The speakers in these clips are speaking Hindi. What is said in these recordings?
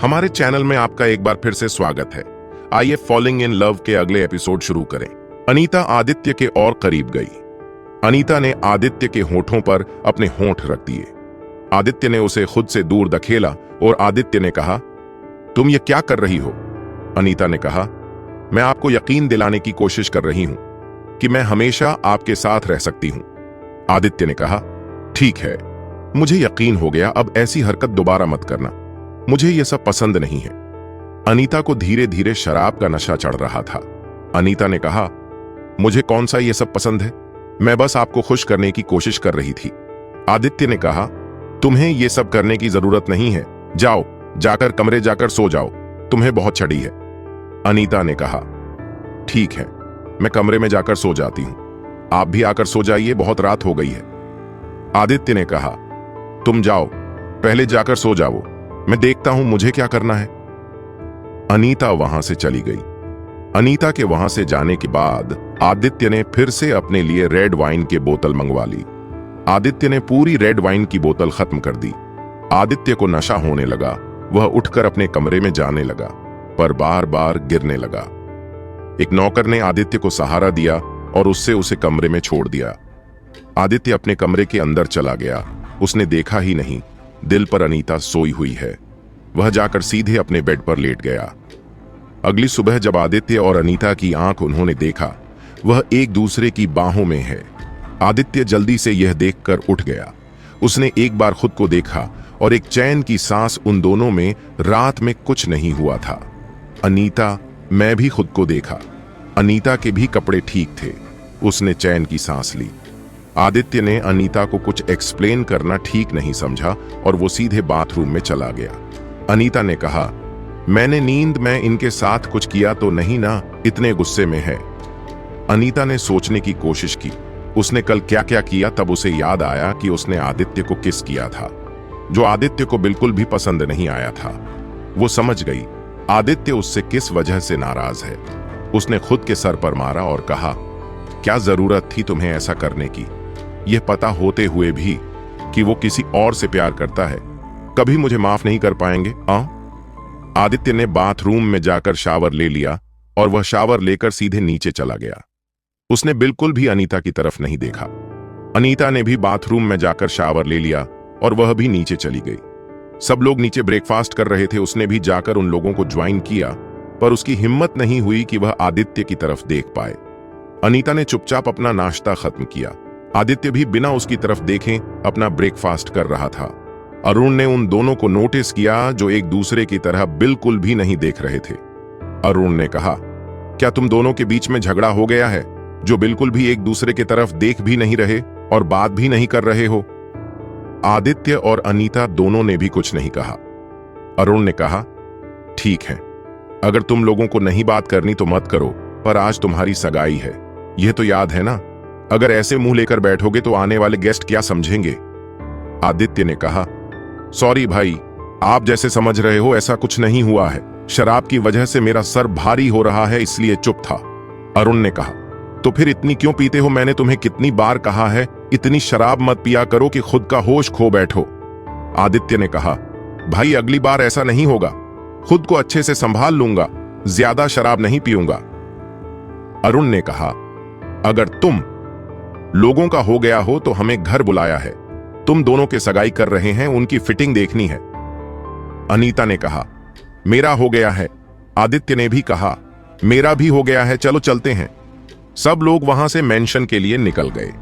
हमारे चैनल में आपका एक बार फिर से स्वागत है। आइए फॉलिंग इन लव के अगले एपिसोड शुरू करें। अनीता आदित्य के और करीब गई। अनीता ने आदित्य के होठों पर अपने होंठ रख दिए। आदित्य ने उसे खुद से दूर धकेला और आदित्य ने कहा, तुम ये क्या कर रही हो? अनीता ने कहा, मैं आपको यकीन दिलाने की कोशिश कर रही हूं कि मैं हमेशा आपके साथ रह सकती हूं। आदित्य ने कहा, ठीक है, मुझे यकीन हो गया, अब ऐसी हरकत दोबारा मत करना, मुझे यह सब पसंद नहीं है। अनीता को धीरे धीरे शराब का नशा चढ़ रहा था। अनीता ने कहा, मुझे कौन सा यह सब पसंद है, मैं बस आपको खुश करने की कोशिश कर रही थी। आदित्य ने कहा, तुम्हें यह सब करने की जरूरत नहीं है, जाओ, जाकर कमरे जाकर सो जाओ, तुम्हें बहुत चढ़ी है। अनीता ने कहा, ठीक है, मैं कमरे में जाकर सो जाती हूं, आप भी आकर सो जाइए, बहुत रात हो गई है। आदित्य ने कहा, तुम जाओ, पहले जाकर सो जाओ, मैं देखता हूं मुझे क्या करना है। अनीता वहां से चली गई। अनीता के वहां से जाने के बाद आदित्य ने फिर से अपने लिए रेड वाइन की बोतल मंगवा ली। आदित्य ने पूरी रेड वाइन की बोतल खत्म कर दी। आदित्य को नशा होने लगा। वह उठकर अपने कमरे में जाने लगा, पर बार बार गिरने लगा। एक नौकर ने आदित्य को सहारा दिया और उससे उसे कमरे में छोड़ दिया। आदित्य अपने कमरे के अंदर चला गया। उसने देखा ही नहीं, दिल पर अनीता सोई हुई है। वह जाकर सीधे अपने बेड पर लेट गया। अगली सुबह जब आदित्य और अनीता की आंख उन्होंने देखा, वह एक दूसरे की बाहों में है। आदित्य जल्दी से यह देखकर उठ गया। उसने एक बार खुद को देखा और एक चैन की सांस उन दोनों में। रात में कुछ नहीं हुआ था। अनीता, मैं भी खुद को देखा। अनीता के भी कपड़े ठीक थे। उसने चैन की सांस ली। आदित्य ने अनीता को कुछ एक्सप्लेन करना ठीक नहीं समझा और वो सीधे बाथरूम में चला गया। अनीता ने कहा, मैंने नींद में इनके साथ कुछ किया तो नहीं ना, इतने गुस्से में है। अनीता ने सोचने की कोशिश की, उसने कल क्या क्या किया। तब उसे याद आया कि उसने आदित्य को किस किया था, जो आदित्य को बिल्कुल भी पसंद नहीं आया था। वो समझ गई आदित्य उससे किस वजह से नाराज है। उसने खुद के सर पर मारा और कहा, क्या जरूरत थी तुम्हें ऐसा करने की, यह पता होते हुए भी कि वो किसी और से प्यार करता है। कभी मुझे माफ नहीं कर पाएंगे? आदित्य ने बाथरूम में जाकर शावर ले लिया और वह शावर लेकर सीधे नीचे चला गया। उसने बिल्कुल भी अनीता की तरफ नहीं देखा। अनीता ने भी बाथरूम में जाकर शावर ले लिया और वह भी नीचे चली गई। सब लोग नीचे ब्रेकफास्ट कर रहे थे। उसने भी जाकर उन लोगों को ज्वाइन किया, पर उसकी हिम्मत नहीं हुई कि वह आदित्य की तरफ देख पाए। अनीता ने चुपचाप अपना नाश्ता खत्म किया। आदित्य भी बिना उसकी तरफ देखे अपना ब्रेकफास्ट कर रहा था। अरुण ने उन दोनों को नोटिस किया, जो एक दूसरे की तरह बिल्कुल भी नहीं देख रहे थे। अरुण ने कहा, क्या तुम दोनों के बीच में झगड़ा हो गया है, जो बिल्कुल भी एक दूसरे की तरफ देख भी नहीं रहे और बात भी नहीं कर रहे हो? आदित्य और अनीता दोनों ने भी कुछ नहीं कहा। अरुण ने कहा, ठीक है, अगर तुम लोगों को नहीं बात करनी तो मत करो, पर आज तुम्हारी सगाई है, यह तो याद है ना? अगर ऐसे मुंह लेकर बैठोगे तो आने वाले गेस्ट क्या समझेंगे? आदित्य ने कहा, सॉरी भाई, आप जैसे समझ रहे हो ऐसा कुछ नहीं हुआ है। शराब की वजह से मेरा सर भारी हो रहा है, इसलिए चुप था। अरुण ने कहा, तो फिर इतनी क्यों पीते हो? मैंने तुम्हें कितनी बार कहा है, इतनी शराब मत पिया करो कि खुद का होश खो बैठो। आदित्य ने कहा, भाई अगली बार ऐसा नहीं होगा, खुद को अच्छे से संभाल लूंगा, ज्यादा शराब नहीं पीऊंगा। अरुण ने कहा, अगर तुम लोगों का हो गया हो तो हमें घर बुलाया है, तुम दोनों के सगाई कर रहे हैं, उनकी फिटिंग देखनी है। अनीता ने कहा, मेरा हो गया है। आदित्य ने भी कहा, मेरा भी हो गया है, चलो चलते हैं। सब लोग वहां से मेंशन के लिए निकल गए।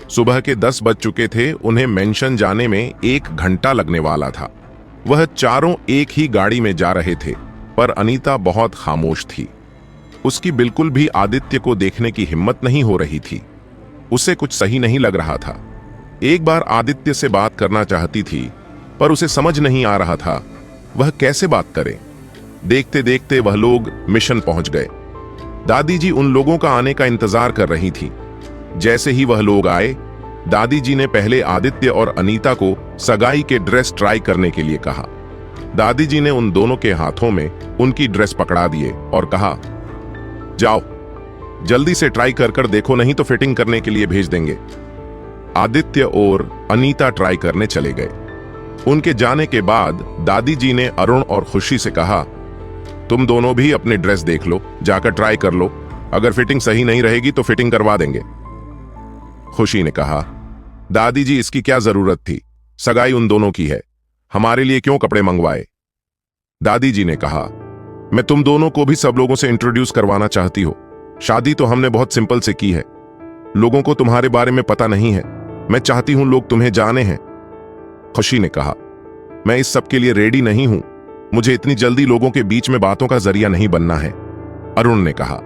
सुबह के 10 बज चुके थे। उन्हें मेंशन जाने में 1 घंटा लगने वाला था। वह चारों एक ही गाड़ी में जा रहे थे, पर अनीता बहुत खामोश थी। उसकी बिल्कुल भी आदित्य को देखने की हिम्मत नहीं हो रही थी। उसे कुछ सही नहीं लग रहा था। एक बार आदित्य से बात करना चाहती थी, पर उसे समझ नहीं आ रहा था वह कैसे बात करे। देखते देखते वह लोग मिशन पहुंच गए। दादी जी उन लोगों का आने का इंतजार कर रही थी। जैसे ही वह लोग आए, दादी जी ने पहले आदित्य और अनीता को सगाई के ड्रेस ट्राई करने के लिए कहा। दादी जी ने उन दोनों के हाथों में उनकी ड्रेस पकड़ा दिए और कहा, जाओ जल्दी से ट्राई कर देखो, नहीं तो फिटिंग करने के लिए भेज देंगे। आदित्य और अनीता ट्राई करने चले गए। उनके जाने के बाद दादी जी ने अरुण और खुशी से कहा, तुम दोनों भी अपने ड्रेस देख लो, जाकर ट्राई कर लो, अगर फिटिंग सही नहीं रहेगी तो फिटिंग करवा देंगे। खुशी ने कहा, दादी जी इसकी क्या जरूरत थी, सगाई उन दोनों की है, हमारे लिए क्यों कपड़े मंगवाए। दादी जी ने कहा, मैं तुम दोनों को भी सब लोगों से इंट्रोड्यूस करवाना चाहती हो, शादी तो हमने बहुत सिंपल से की है, लोगों को तुम्हारे बारे में पता नहीं है, मैं चाहती हूं लोग तुम्हें जाने हैं। खुशी ने कहा, मैं इस सब के लिए रेडी नहीं हूं, मुझे इतनी जल्दी लोगों के बीच में बातों का जरिया नहीं बनना है। अरुण ने कहा,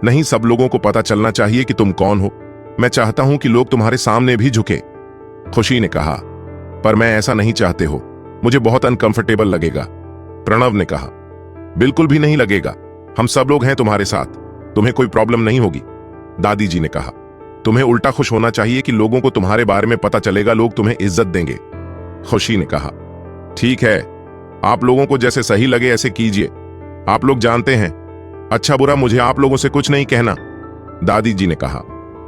नहीं, सब लोगों को पता चलना चाहिए कि तुम कौन हो, मैं चाहता हूं कि लोग तुम्हारे सामने भी झुके। खुशी ने कहा, पर मैं ऐसा नहीं चाहते हो, मुझे बहुत अनकंफर्टेबल लगेगा। प्रणव ने कहा, बिल्कुल भी नहीं लगेगा, हम सब लोग हैं तुम्हारे साथ, तुम्हें कोई प्रॉब्लम नहीं होगी। दादी जी ने कहा, तुम्हें उल्टा खुश होना चाहिए कि लोगों को तुम्हारे बारे में पता चलेगा, लोग तुम्हें इज्जत देंगे। खुशी ने कहा, ठीक है, आप लोगों को जैसे सही लगे ऐसे कीजिए, आप लोग जानते हैं, अच्छा बुरा मुझे आप लोगों से कुछ नहीं कहना। दादी जी ने कहा,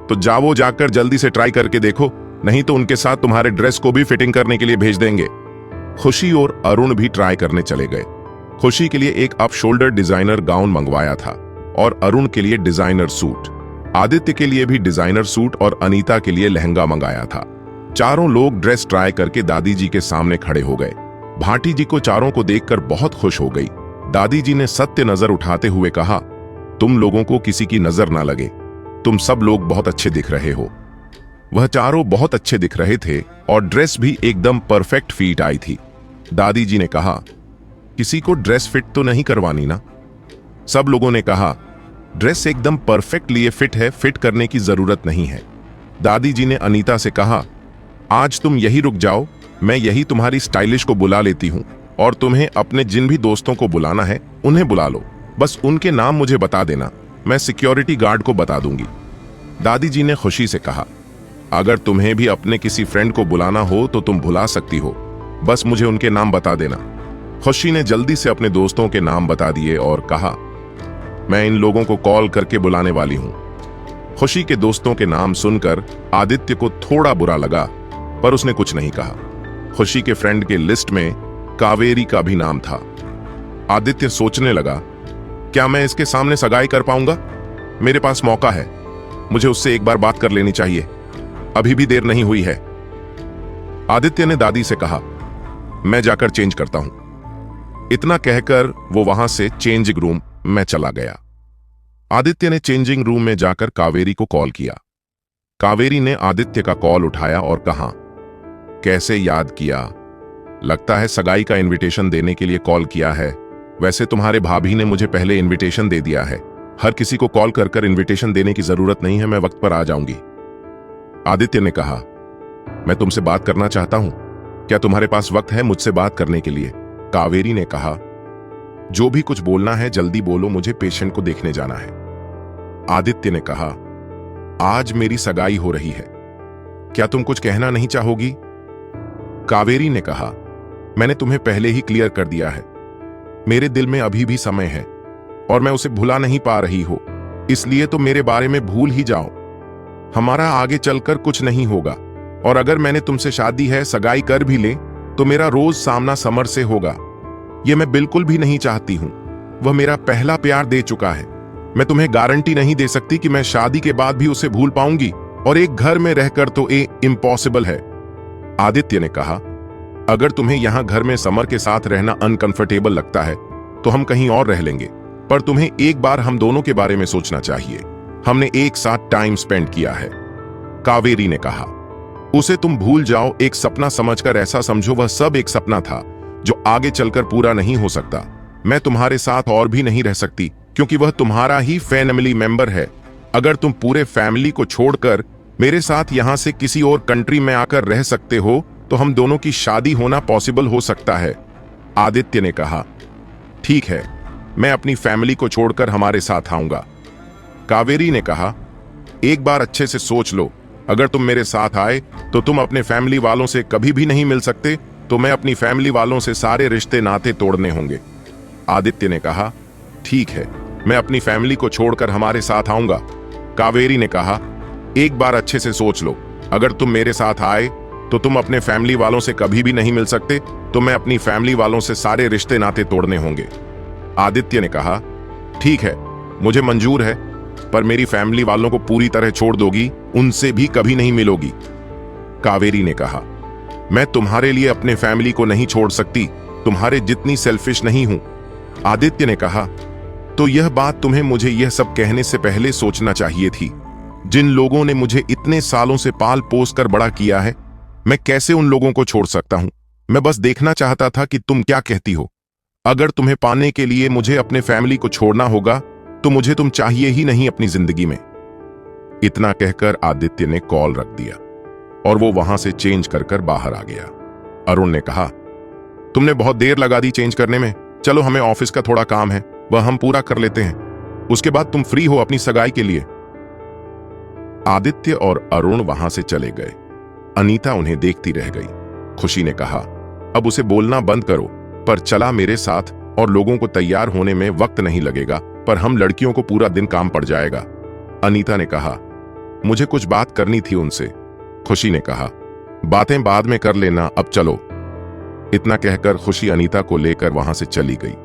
तो जाओ, जाकर जल्दी से ट्राई करके देखो, नहीं तो उनके साथ तुम्हारे ड्रेस को भी फिटिंग करने के लिए भेज देंगे। खुशी और अरुण भी ट्राई करने चले गए। खुशी के लिए एक अप शोल्डर डिजाइनर गाउन मंगवाया था और अरुण के लिए डिजाइनर सूट, आदित्य के लिए भी डिजाइनर सूट और अनीता के लिए लहंगा मंगाया था। चारों लोग ड्रेस ट्राई करके दादी जी के सामने खड़े हो गए। भाटी जी को चारों को देखकर बहुत खुश हो गई। दादी जी ने सत्य नजर उठाते हुए कहा, तुम लोगों को किसी की नजर ना लगे, तुम सब लोग बहुत अच्छे दिख रहे हो। वह चारों बहुत अच्छे दिख रहे थे और ड्रेस भी एकदम परफेक्ट फिट आई थी। दादी जी ने कहा, किसी को ड्रेस फिट तो नहीं करवानी ना। सब लोगों ने कहा, ड्रेस एकदम परफेक्ट लिए फिट है, फिट करने की जरूरत नहीं है। दादी जी ने अनीता से कहा, आज तुम यही रुक जाओ, मैं यही तुम्हारी स्टाइलिश को बुला लेती हूं और तुम्हें अपने जिन भी दोस्तों को बुलाना है उन्हें बुला लो, बस उनके नाम मुझे बता देना, मैं सिक्योरिटी गार्ड को बता दूंगी। दादी जी ने खुशी से कहा, अगर तुम्हें भी अपने किसी फ्रेंड को बुलाना हो तो तुम बुला सकती हो, बस मुझे उनके नाम बता देना। खुशी ने जल्दी से अपने दोस्तों के नाम बता दिए और कहा, मैं इन लोगों को कॉल करके बुलाने वाली हूं। खुशी के दोस्तों के नाम सुनकर आदित्य को थोड़ा बुरा लगा, पर उसने कुछ नहीं कहा। खुशी के फ्रेंड के लिस्ट में कावेरी का भी नाम था। आदित्य सोचने लगा, क्या मैं इसके सामने सगाई कर पाऊंगा? मेरे पास मौका है, मुझे उससे एक बार बात कर लेनी चाहिए, अभी भी देर नहीं हुई है। आदित्य ने दादी से कहा, मैं जाकर चेंज करता हूं। इतना कहकर वो वहां से चेंजिंग रूम में चला गया। आदित्य ने चेंजिंग रूम में जाकर कावेरी को कॉल किया। कावेरी ने आदित्य का कॉल उठाया और कहा, कैसे याद किया? लगता है सगाई का इनविटेशन देने के लिए कॉल किया है। वैसे तुम्हारे भाभी ने मुझे पहले इनविटेशन दे दिया है, हर किसी को कॉल कर कर इनविटेशन देने की जरूरत नहीं है, मैं वक्त पर आ जाऊंगी। आदित्य ने कहा, मैं तुमसे बात करना चाहता हूं, क्या तुम्हारे पास वक्त है मुझसे बात करने के लिए? कावेरी ने कहा, जो भी कुछ बोलना है जल्दी बोलो, मुझे पेशेंट को देखने जाना है। आदित्य ने कहा, आज मेरी सगाई हो रही है, क्या तुम कुछ कहना नहीं चाहोगी? कावेरी ने कहा, मैंने तुम्हें पहले ही क्लियर कर दिया है, मेरे दिल में अभी भी समय है और मैं उसे भुला नहीं पा रही हो, इसलिए तो मेरे बारे में भूल ही जाओ। हमारा आगे चलकर कुछ नहीं होगा और अगर मैंने तुमसे शादी है, सगाई कर भी ले तो मेरा रोज सामना समर से होगा, यह मैं बिल्कुल भी नहीं चाहती हूं। वह मेरा पहला प्यार दे चुका है, मैं तुम्हें गारंटी नहीं दे सकती कि मैं शादी के बाद भी उसे भूल पाऊंगी और एक घर में रहकर तो ये इम्पॉसिबल है। आदित्य ने कहा, अगर तुम्हें यहां घर में समर के साथ रहना अनकंफर्टेबल लगता है तो हम कहीं और रह लेंगे, पर तुम्हें एक बार हम दोनों के बारे में सोचना चाहिए, हमने एक साथ टाइम स्पेंड किया है। कावेरी ने कहा, उसे तुम भूल जाओ, एक सपना समझकर ऐसा समझो वह सब एक सपना था जो आगे चलकर पूरा नहीं हो सकता। मैं तुम्हारे साथ और भी नहीं रह सकती क्योंकि वह तुम्हारा ही फैमिली मेंबर है। अगर तुम पूरे फैमिली को छोड़कर मेरे साथ यहां से किसी और कंट्री में आकर रह सकते हो तो हम दोनों की शादी होना पॉसिबल हो सकता है। आदित्य ने कहा, ठीक है, मैं अपनी फैमिली को छोड़कर हमारे साथ आऊंगा। कावेरी ने कहा, एक बार अच्छे से सोच लो, अगर तुम मेरे साथ आए तो तुम अपने फैमिली वालों से कभी भी नहीं मिल सकते, तो मैं अपनी फैमिली वालों से सारे रिश्ते नाते तोड़ने होंगे। आदित्य ने कहा, ठीक है, मैं अपनी फैमिली को छोड़कर हमारे साथ आऊंगा। कावेरी ने कहा, एक बार अच्छे से सोच लो, अगर तुम मेरे साथ आए तो तुम अपने फैमिली वालों से कभी भी नहीं मिल सकते, तो मैं अपनी फैमिली वालों से सारे रिश्ते नाते तोड़ने होंगे। आदित्य ने कहा, ठीक है, मुझे मंजूर है, पर मेरी फैमिली वालों को पूरी तरह छोड़ दोगी, उनसे भी कभी नहीं मिलोगी। कावेरी ने कहा, मैं तुम्हारे लिए अपने फैमिली को नहीं छोड़ सकती, तुम्हारे जितनी सेल्फिश नहीं हूं। आदित्य ने कहा, तो यह बात तुम्हें मुझे यह सब कहने से पहले सोचना चाहिए थी। जिन लोगों ने मुझे इतने सालों से पाल पोस कर बड़ा किया है, मैं कैसे उन लोगों को छोड़ सकता हूं? मैं बस देखना चाहता था कि तुम क्या कहती हो। अगर तुम्हें पाने के लिए मुझे अपने फैमिली को छोड़ना होगा, तो मुझे तुम चाहिए ही नहीं अपनी जिंदगी में। इतना कहकर आदित्य ने कॉल रख दिया और वो वहां से चेंज कर बाहर आ गया। अरुण ने कहा, तुमने बहुत देर लगा दी चेंज करने में, चलो हमें ऑफिस का थोड़ा काम है, वह हम पूरा कर लेते हैं, उसके बाद तुम फ्री हो अपनी सगाई के लिए। आदित्य और अरुण वहां से चले गए। अनीता उन्हें देखती रह गई। खुशी ने कहा, अब उसे बोलना बंद करो, पर चला मेरे साथ, और लोगों को तैयार होने में वक्त नहीं लगेगा, पर हम लड़कियों को पूरा दिन काम पड़ जाएगा। अनीता ने कहा, मुझे कुछ बात करनी थी उनसे। खुशी ने कहा, बातें बाद में कर लेना, अब चलो। इतना कहकर खुशी अनीता को लेकर वहां से चली गई।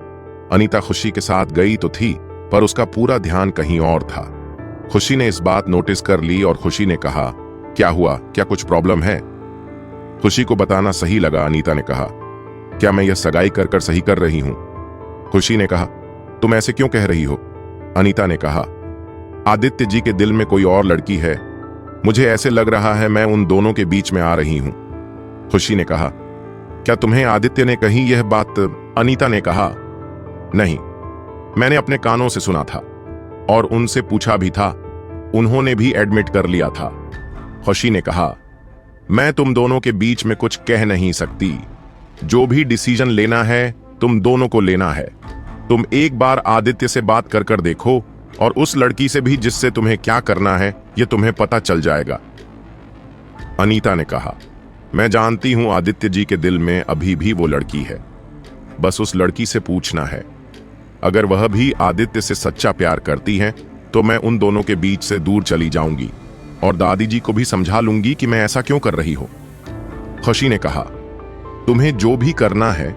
अनीता खुशी के साथ गई तो थी, पर उसका पूरा ध्यान कहीं और था। खुशी ने इस बात नोटिस कर ली और खुशी ने कहा, क्या हुआ, क्या कुछ प्रॉब्लम है? खुशी को बताना सही लगा। अनीता ने कहा, क्या मैं यह सगाई कर सही कर रही हूं? खुशी ने कहा, तुम ऐसे क्यों कह रही हो? अनीता ने कहा, आदित्य जी के दिल में कोई और लड़की है, मुझे ऐसे लग रहा है मैं उन दोनों के बीच में आ रही हूं। खुशी ने कहा, क्या तुम्हें आदित्य ने कही यह बात? अनीता ने कहा, नहीं, मैंने अपने कानों से सुना था और उनसे पूछा भी था, उन्होंने भी एडमिट कर लिया था। खुशी ने कहा, मैं तुम दोनों के बीच में कुछ कह नहीं सकती, जो भी डिसीजन लेना है तुम दोनों को लेना है। तुम एक बार आदित्य से बात कर देखो, और उस लड़की से भी जिससे तुम्हें क्या करना है यह तुम्हें पता चल जाएगा। अनीता ने कहा, मैं जानती हूं आदित्य जी के दिल में अभी भी वो लड़की है, बस उस लड़की से पूछना है। अगर वह भी आदित्य से सच्चा प्यार करती है तो मैं उन दोनों के बीच से दूर चली जाऊंगी और दादी जी को भी समझा लूंगी कि मैं ऐसा क्यों कर रही हूं। खुशी ने कहा, तुम्हें जो भी करना है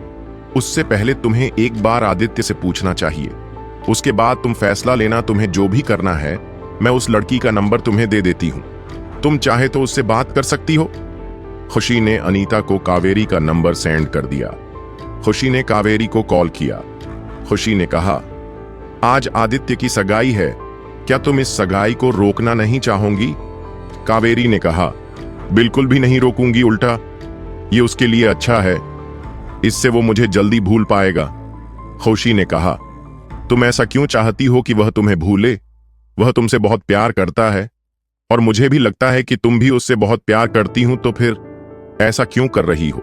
उससे पहले तुम्हें एक बार आदित्य से पूछना चाहिए, उसके बाद तुम फैसला लेना। तुम्हें जो भी करना है, मैं उस लड़की का नंबर तुम्हें दे देती हूं, तुम चाहे तो उससे बात कर सकती हो। खुशी ने अनीता को कावेरी का नंबर सेंड कर दिया। खुशी ने कावेरी को कॉल किया। खुशी ने कहा, आज आदित्य की सगाई है, क्या तुम इस सगाई को रोकना नहीं चाहोगी? कावेरी ने कहा, बिल्कुल भी नहीं रोकूंगी, उल्टा ये उसके लिए अच्छा है, इससे वो मुझे जल्दी भूल पाएगा। खुशी ने कहा, तुम ऐसा क्यों चाहती हो कि वह तुम्हें भूले? वह तुमसे बहुत प्यार करता है और मुझे भी लगता है कि तुम भी उससे बहुत प्यार करती हो, तो फिर ऐसा क्यों कर रही हो?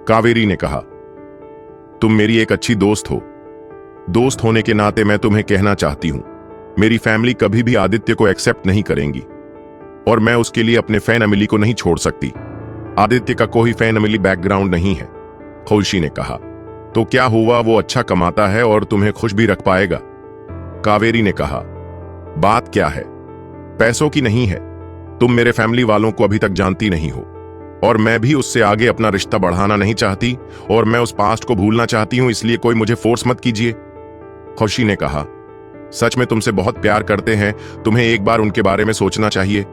कावेरी ने कहा, तुम मेरी एक अच्छी दोस्त हो, दोस्त होने के नाते मैं तुम्हें कहना चाहती हूं, मेरी फैमिली कभी भी आदित्य को एक्सेप्ट नहीं करेंगी और मैं उसके लिए अपने फैमिली को नहीं छोड़ सकती। आदित्य का कोई फैमिली बैकग्राउंड नहीं है। खुशी ने कहा, तो क्या हुआ, वो अच्छा कमाता है और तुम्हें खुश भी रख पाएगा। कावेरी ने कहा, बात क्या है, पैसों की नहीं है, तुम मेरे फैमिली वालों को अभी तक जानती नहीं हो और मैं भी उससे आगे अपना रिश्ता बढ़ाना नहीं चाहती और मैं उस पास्ट को भूलना चाहती हूं, इसलिए कोई मुझे फोर्स मत कीजिए। खुशी ने कहा, सच में तुमसे बहुत प्यार करते हैं, तुम्हें एक बार उनके बारे में सोचना चाहिए।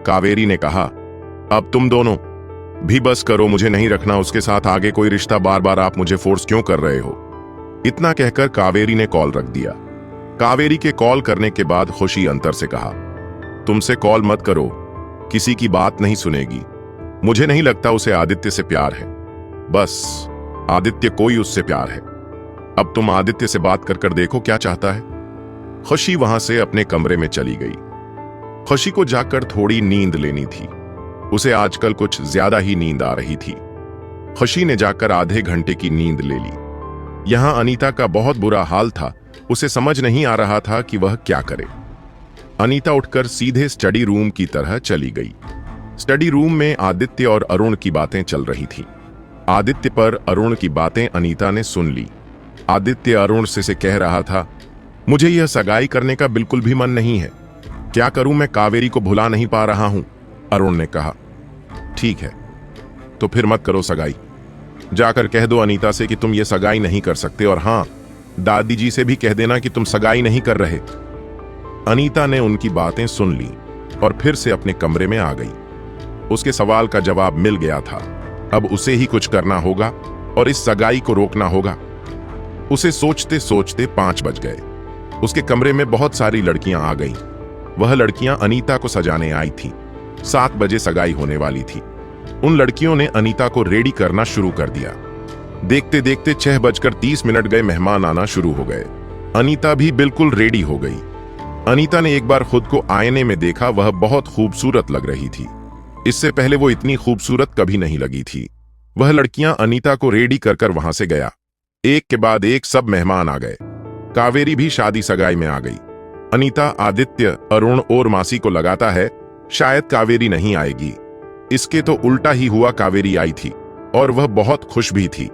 कावेरी ने कहा, अब तुम दोनों भी बस करो, मुझे नहीं रखना उसके साथ आगे कोई रिश्ता, बार बार आप मुझे फोर्स क्यों कर रहे हो? इतना कहकर कावेरी ने कॉल रख दिया। कावेरी के कॉल करने के बाद खुशी अंतर से कहा, तुमसे कॉल मत करो, किसी की बात नहीं सुनेगी, मुझे नहीं लगता उसे आदित्य से प्यार है, बस आदित्य कोई उससे प्यार है। अब तुम आदित्य से बात कर देखो क्या चाहता है। खुशी वहां से अपने कमरे में चली गई। खुशी को जाकर थोड़ी नींद लेनी थी, उसे आजकल कुछ ज्यादा ही नींद आ रही थी। खुशी ने जाकर आधे घंटे की नींद ले ली। यहां अनीता का बहुत बुरा हाल था, उसे समझ नहीं आ रहा था कि वह क्या करे। अनीता उठकर सीधे स्टडी रूम की तरह चली गई। स्टडी रूम में आदित्य और अरुण की बातें चल रही थीं। आदित्य पर अरुण की बातें अनीता ने सुन ली। आदित्य अरुण से कह रहा था, मुझे यह सगाई करने का बिल्कुल भी मन नहीं है, क्या करूं, मैं कावेरी को भुला नहीं पा रहा हूं। अरुण ने कहा, ठीक है, तो फिर मत करो सगाई। जाकर कह दो अनीता से कि तुम ये सगाई नहीं कर सकते, और हां, दादी जी से भी कह देना कि तुम सगाई नहीं कर रहे। अनीता ने उनकी बातें सुन ली और फिर से अपने कमरे में आ गई। उसके सवाल का जवाब मिल गया था। अब उसे ही कुछ करना होगा और इस सगाई को रोकना होगा। उसे सोचते सोचते 5 बज गए। उसके कमरे में बहुत सारी लड़कियां आ गईं। वह लड़कियां अनीता को सजाने आई थीं। 7 बजे सगाई होने वाली थी। उन लड़कियों ने अनीता को रेडी करना शुरू कर दिया। देखते देखते 6:30 गए। मेहमान आना शुरू हो गए। अनीता भी बिल्कुल रेडी हो गई। अनीता ने एक बार खुद को आईने में देखा। वह बहुत खूबसूरत लग रही थी। इससे पहले वो इतनी खूबसूरत कभी नहीं लगी थी। वह लड़कियां अनीता को रेडी कर कर वहां से गया। एक के बाद एक सब मेहमान आ गए। कावेरी भी शादी सगाई में आ गई। अनीता, आदित्य, अरुण और मासी को लगाता है शायद कावेरी नहीं आएगी। इसके तो उल्टा ही हुआ। कावेरी आई थी और वह बहुत खुश भी थी।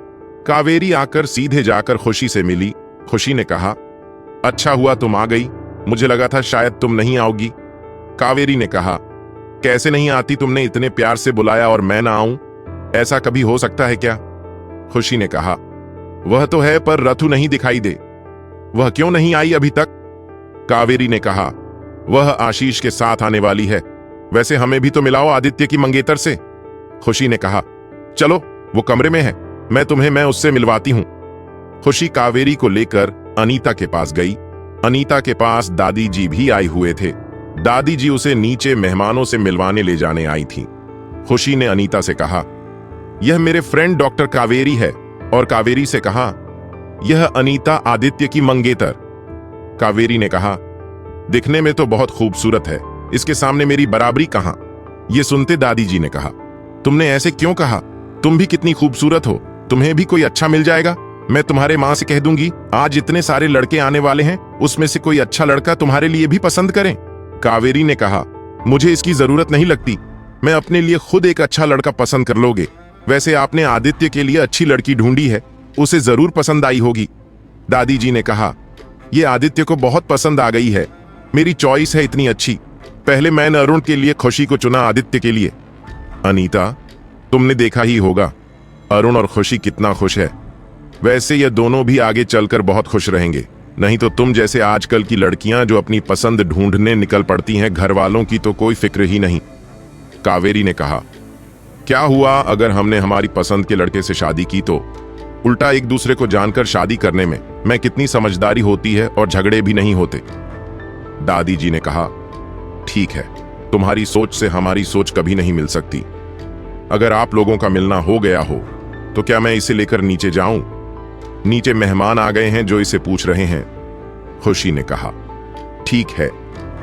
कावेरी आकर सीधे जाकर खुशी से मिली। खुशी ने कहा, अच्छा हुआ तुम आ गई, मुझे लगा था शायद तुम नहीं आओगी। कावेरी ने कहा, कैसे नहीं आती, तुमने इतने प्यार से बुलाया और मैं ना आऊं, ऐसा कभी हो सकता है क्या? खुशी ने कहा, वह तो है, पर रथु नहीं दिखाई दे, वह क्यों नहीं आई अभी तक? कावेरी ने कहा, वह आशीष के साथ आने वाली है, वैसे हमें भी तो मिलाओ आदित्य की मंगेतर से। खुशी ने कहा, चलो वो कमरे में है, मैं उससे मिलवाती हूं। खुशी कावेरी को लेकर अनीता के पास गई। अनीता के पास दादी जी भी आए हुए थे। दादी जी उसे नीचे मेहमानों से मिलवाने ले जाने आई थी। खुशी ने अनीता से कहा, यह मेरे फ्रेंड डॉक्टर कावेरी है, और कावेरी से कहा, यह अनीता आदित्य की मंगेतर। कावेरी ने कहा, दिखने में तो बहुत खूबसूरत है, इसके सामने मेरी बराबरी कहां? यह सुनते दादी जी ने कहा, तुमने ऐसे क्यों कहा? तुम भी कितनी खूबसूरत हो, तुम्हें भी कोई अच्छा मिल जाएगा। मैं तुम्हारे मां से कह दूंगी, आज इतने सारे लड़के आने वाले हैं, उसमें से कोई अच्छा लड़का तुम्हारे लिए भी पसंद करें। कावेरी ने कहा, मुझे इसकी जरूरत नहीं लगती, मैं अपने लिए खुद एक अच्छा लड़का पसंद कर लोगे। वैसे आपने आदित्य के लिए अच्छी लड़की ढूंढी है, उसे जरूर पसंद आई होगी। दादी जी ने कहा, यह आदित्य को बहुत पसंद आ गई है, मेरी चॉइस है इतनी अच्छी। पहले मैंने अरुण के लिए खुशी को चुना, आदित्य के लिए। अनीता, तुमने देखा ही होगा अरुण और खुशी कितना खुश है। वैसे ये दोनों भी आगे चलकर बहुत खुश रहेंगे, नहीं तो तुम जैसे आजकल की लड़कियां जो अपनी पसंद ढूंढने निकल पड़ती हैं, घर वालों की तो कोई फिक्र ही नहीं। कावेरी ने कहा, क्या हुआ अगर हमने हमारी पसंद के लड़के से शादी की तो? उल्टा एक दूसरे को जानकर शादी करने में मैं कितनी समझदारी होती है और झगड़े भी नहीं होते। दादी जी ने कहा, ठीक है, तुम्हारी सोच से हमारी सोच कभी नहीं मिल सकती। अगर आप लोगों का मिलना हो गया हो तो क्या मैं इसे लेकर नीचे जाऊं? नीचे मेहमान आ गए हैं जो इसे पूछ रहे हैं। खुशी ने कहा, ठीक है,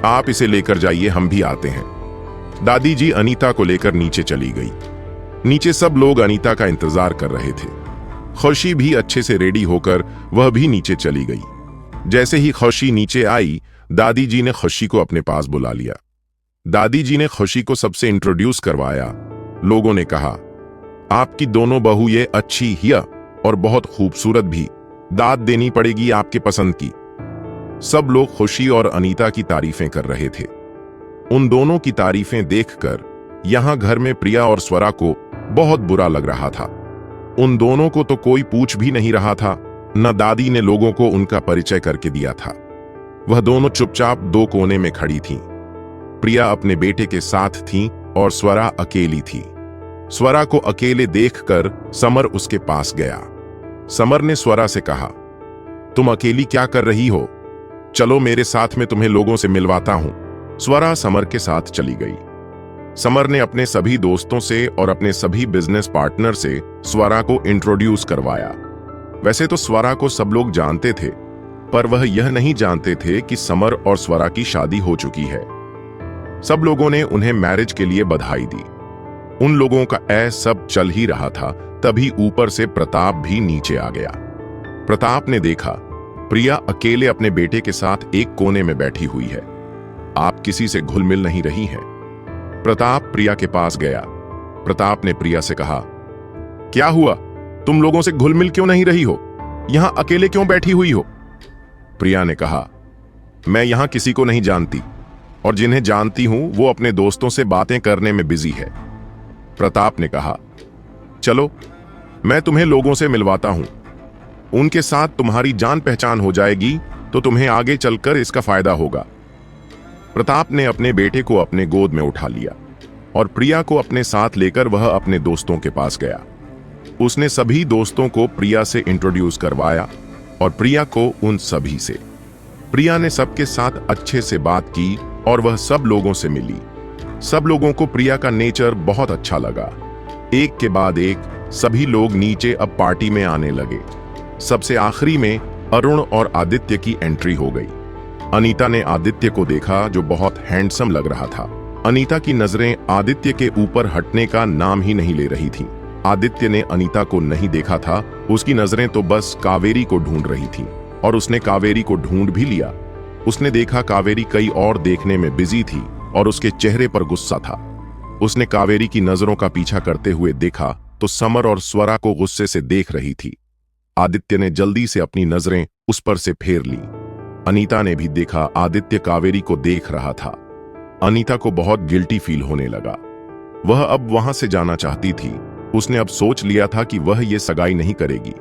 आप इसे लेकर जाइए, हम भी आते हैं। दादी जी अनीता को लेकर नीचे चली गई। नीचे सब लोग अनीता का इंतजार कर रहे थे। खुशी भी अच्छे से रेडी होकर वह भी नीचे चली गई। जैसे ही खुशी नीचे आई, दादी जी ने खुशी को अपने पास बुला लिया। दादी जी ने खुशी को सबसे इंट्रोड्यूस करवाया। लोगों ने कहा, आपकी दोनों बहू ये अच्छी ही और बहुत खूबसूरत भी, दाद देनी पड़ेगी आपके पसंद की। सब लोग खुशी और अनीता की तारीफें कर रहे थे। उन दोनों की तारीफें देखकर यहां घर में प्रिया और स्वरा को बहुत बुरा लग रहा था। उन दोनों को तो कोई पूछ भी नहीं रहा था, न दादी ने लोगों को उनका परिचय करके दिया था। वह दोनों चुपचाप 2 कोने में खड़ी थीं। प्रिया अपने बेटे के साथ थी और स्वरा अकेली थी। स्वरा को अकेले देखकर समर उसके पास गया। समर ने स्वरा से कहा, तुम अकेली क्या कर रही हो? चलो मेरे साथ, में तुम्हें लोगों से मिलवाता हूं। स्वरा समर के साथ चली गई। समर ने अपने सभी दोस्तों से और अपने सभी बिजनेस पार्टनर से स्वरा को इंट्रोड्यूस करवाया। वैसे तो स्वरा को सब लोग जानते थे, पर वह यह नहीं जानते थे कि समर और स्वरा की शादी हो चुकी है। सब लोगों ने उन्हें मैरिज के लिए बधाई दी। उन लोगों का सब चल ही रहा था, तभी ऊपर से प्रताप भी नीचे आ गया। प्रताप ने देखा प्रिया अकेले अपने बेटे के साथ एक कोने में बैठी हुई है। आप किसी से घुल मिल नहीं रही हैं। प्रताप प्रिया के पास गया। प्रताप ने प्रिया से कहा, क्या हुआ, तुम लोगों से घुल मिल क्यों नहीं रही हो? यहां अकेले क्यों बैठी हुई हो? प्रिया ने कहा, मैं यहां किसी को नहीं जानती, और जिन्हें जानती हूं वो अपने दोस्तों से बातें करने में बिजी है। प्रताप ने कहा, चलो मैं तुम्हें लोगों से मिलवाता हूं, उनके साथ तुम्हारी जान पहचान हो जाएगी तो तुम्हें आगे चलकर इसका फायदा होगा। प्रताप ने अपने बेटे को अपने गोद में उठा लिया और प्रिया को अपने साथ लेकर वह अपने दोस्तों के पास गया। उसने सभी दोस्तों को प्रिया से इंट्रोड्यूस करवाया और प्रिया को उन सभी से। प्रिया ने सबके साथ अच्छे से बात की और वह सब लोगों से मिली। सब लोगों को प्रिया का नेचर बहुत अच्छा लगा। एक के बाद एक सभी लोग नीचे अब पार्टी में आने लगे। सबसे आखिरी में अरुण और आदित्य की एंट्री हो गई। अनीता ने आदित्य को देखा जो बहुत हैंडसम लग रहा था। अनीता की नजरें आदित्य के ऊपर हटने का नाम ही नहीं ले रही थीं। आदित्य ने अनीता को नहीं देखा था, उसकी नजरें तो बस कावेरी को ढूंढ रही थीं और उसने कावेरी को ढूंढ भी लिया। उसने देखा कावेरी कई और देखने में बिजी थी और उसके चेहरे पर गुस्सा था। उसने कावेरी की नजरों का पीछा करते हुए देखा तो समर और स्वरा को गुस्से से देख रही थी। आदित्य ने जल्दी से अपनी नजरें उस पर से फेर ली। अनीता ने भी देखा आदित्य कावेरी को देख रहा था। अनीता को बहुत गिल्टी फील होने लगा। वह अब वहां से जाना चाहती थी। उसने अब सोच लिया था कि वह ये सगाई नहीं करेगी।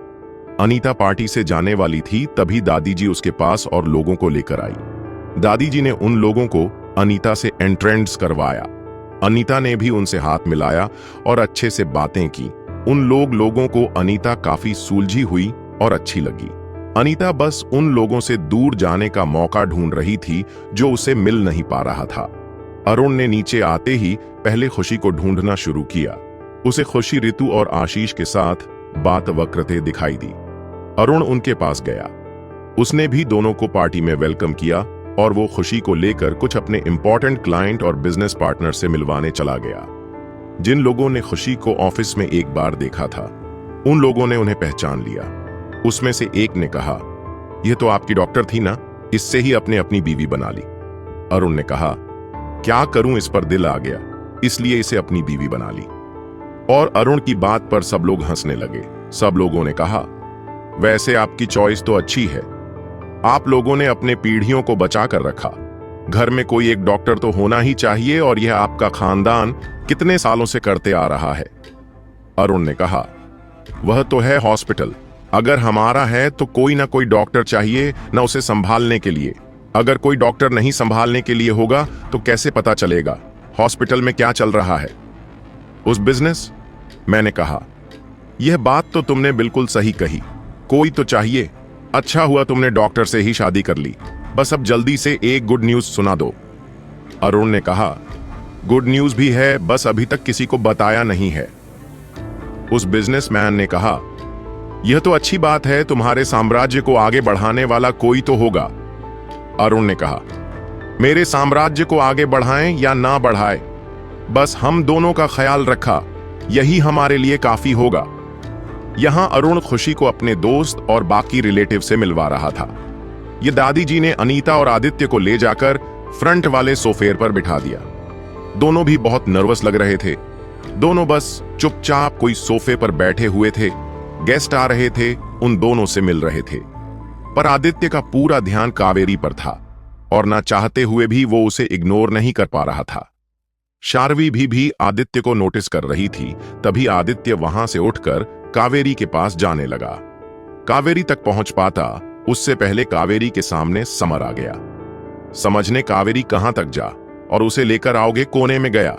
अनीता पार्टी से जाने वाली थी तभी दादी जी उसके पास और लोगों को लेकर आई। दादी जी ने उन लोगों को अनीता से एंट्रेंस करवाया। अनीता ने भी उनसे हाथ मिलाया और अच्छे से बातें की। उन लोगों को अनीता काफी सुलझी हुई और अच्छी लगी। अनीता बस उन लोगों से दूर जाने का मौका ढूंढ रही थी जो उसे मिल नहीं पा रहा था। अरुण ने नीचे आते ही पहले खुशी को ढूंढना शुरू किया। उसे खुशी ऋतु और आशीष के साथ बात वक्रते दिखाई दी। अरुण उनके पास गया। उसने भी दोनों को पार्टी में वेलकम किया और वो खुशी को लेकर कुछ अपने इंपॉर्टेंट क्लाइंट और बिजनेस पार्टनर से मिलवाने चला गया। जिन लोगों ने खुशी को ऑफिस में एक बार देखा था, उन लोगों ने उन्हें पहचान लिया। उसमें से एक ने कहा, यह तो आपकी डॉक्टर थी ना, इससे ही अपने अपनी बीवी बना ली। अरुण ने कहा, क्या करूं, इस पर दिल आ गया, इसलिए इसे अपनी बीवी बना ली। और अरुण की बात पर सब लोग हंसने लगे। सब लोगों ने कहा, वैसे आपकी चॉइस तो अच्छी है, आप लोगों ने अपने पीढ़ियों को बचा कर रखा। घर में कोई एक डॉक्टर तो होना ही चाहिए और यह आपका खानदान कितने सालों से करते आ रहा है। अरुण ने कहा, वह तो है हॉस्पिटल, अगर हमारा है तो कोई ना कोई डॉक्टर चाहिए ना उसे संभालने के लिए। अगर कोई डॉक्टर नहीं संभालने के लिए होगा तो कैसे पता चलेगा हॉस्पिटल में क्या चल रहा है। उस बिजनेस, मैंने कहा, यह बात तो तुमने बिल्कुल सही कही, कोई तो चाहिए। अच्छा हुआ तुमने डॉक्टर से ही शादी कर ली, बस अब जल्दी से एक गुड न्यूज सुना दो। अरुण ने कहा, गुड न्यूज भी है, बस अभी तक किसी को बताया नहीं है। उस बिजनेसमैन ने कहा, यह तो अच्छी बात है, तुम्हारे साम्राज्य को आगे बढ़ाने वाला कोई तो होगा। अरुण ने कहा, मेरे साम्राज्य को आगे बढ़ाएं या ना बढ़ाएं, बस हम दोनों का ख्याल रखा, यही हमारे लिए काफी होगा। यहां अरुण खुशी को अपने दोस्त और बाकी रिलेटिव से मिलवा रहा था। यह दादी जी ने अनीता और आदित्य को ले जाकर फ्रंट वाले सोफे पर बिठा दिया। दोनों भी बहुत नर्वस लग रहे थे। दोनों बस चुपचाप कोई सोफे पर बैठे हुए थे। गेस्ट आ रहे थे, उन दोनों से मिल रहे थे, पर आदित्य का पूरा ध्यान कावेरी पर था और ना चाहते हुए भी वो उसे इग्नोर नहीं कर पा रहा था। शार्वी भी आदित्य को नोटिस कर रही थी। तभी आदित्य वहां से उठकर कावेरी के पास जाने लगा। कावेरी तक पहुंच पाता उससे पहले कावेरी के सामने समर आ गया। समझने कावेरी कहां तक जा और उसे लेकर आओगे कोने में गया।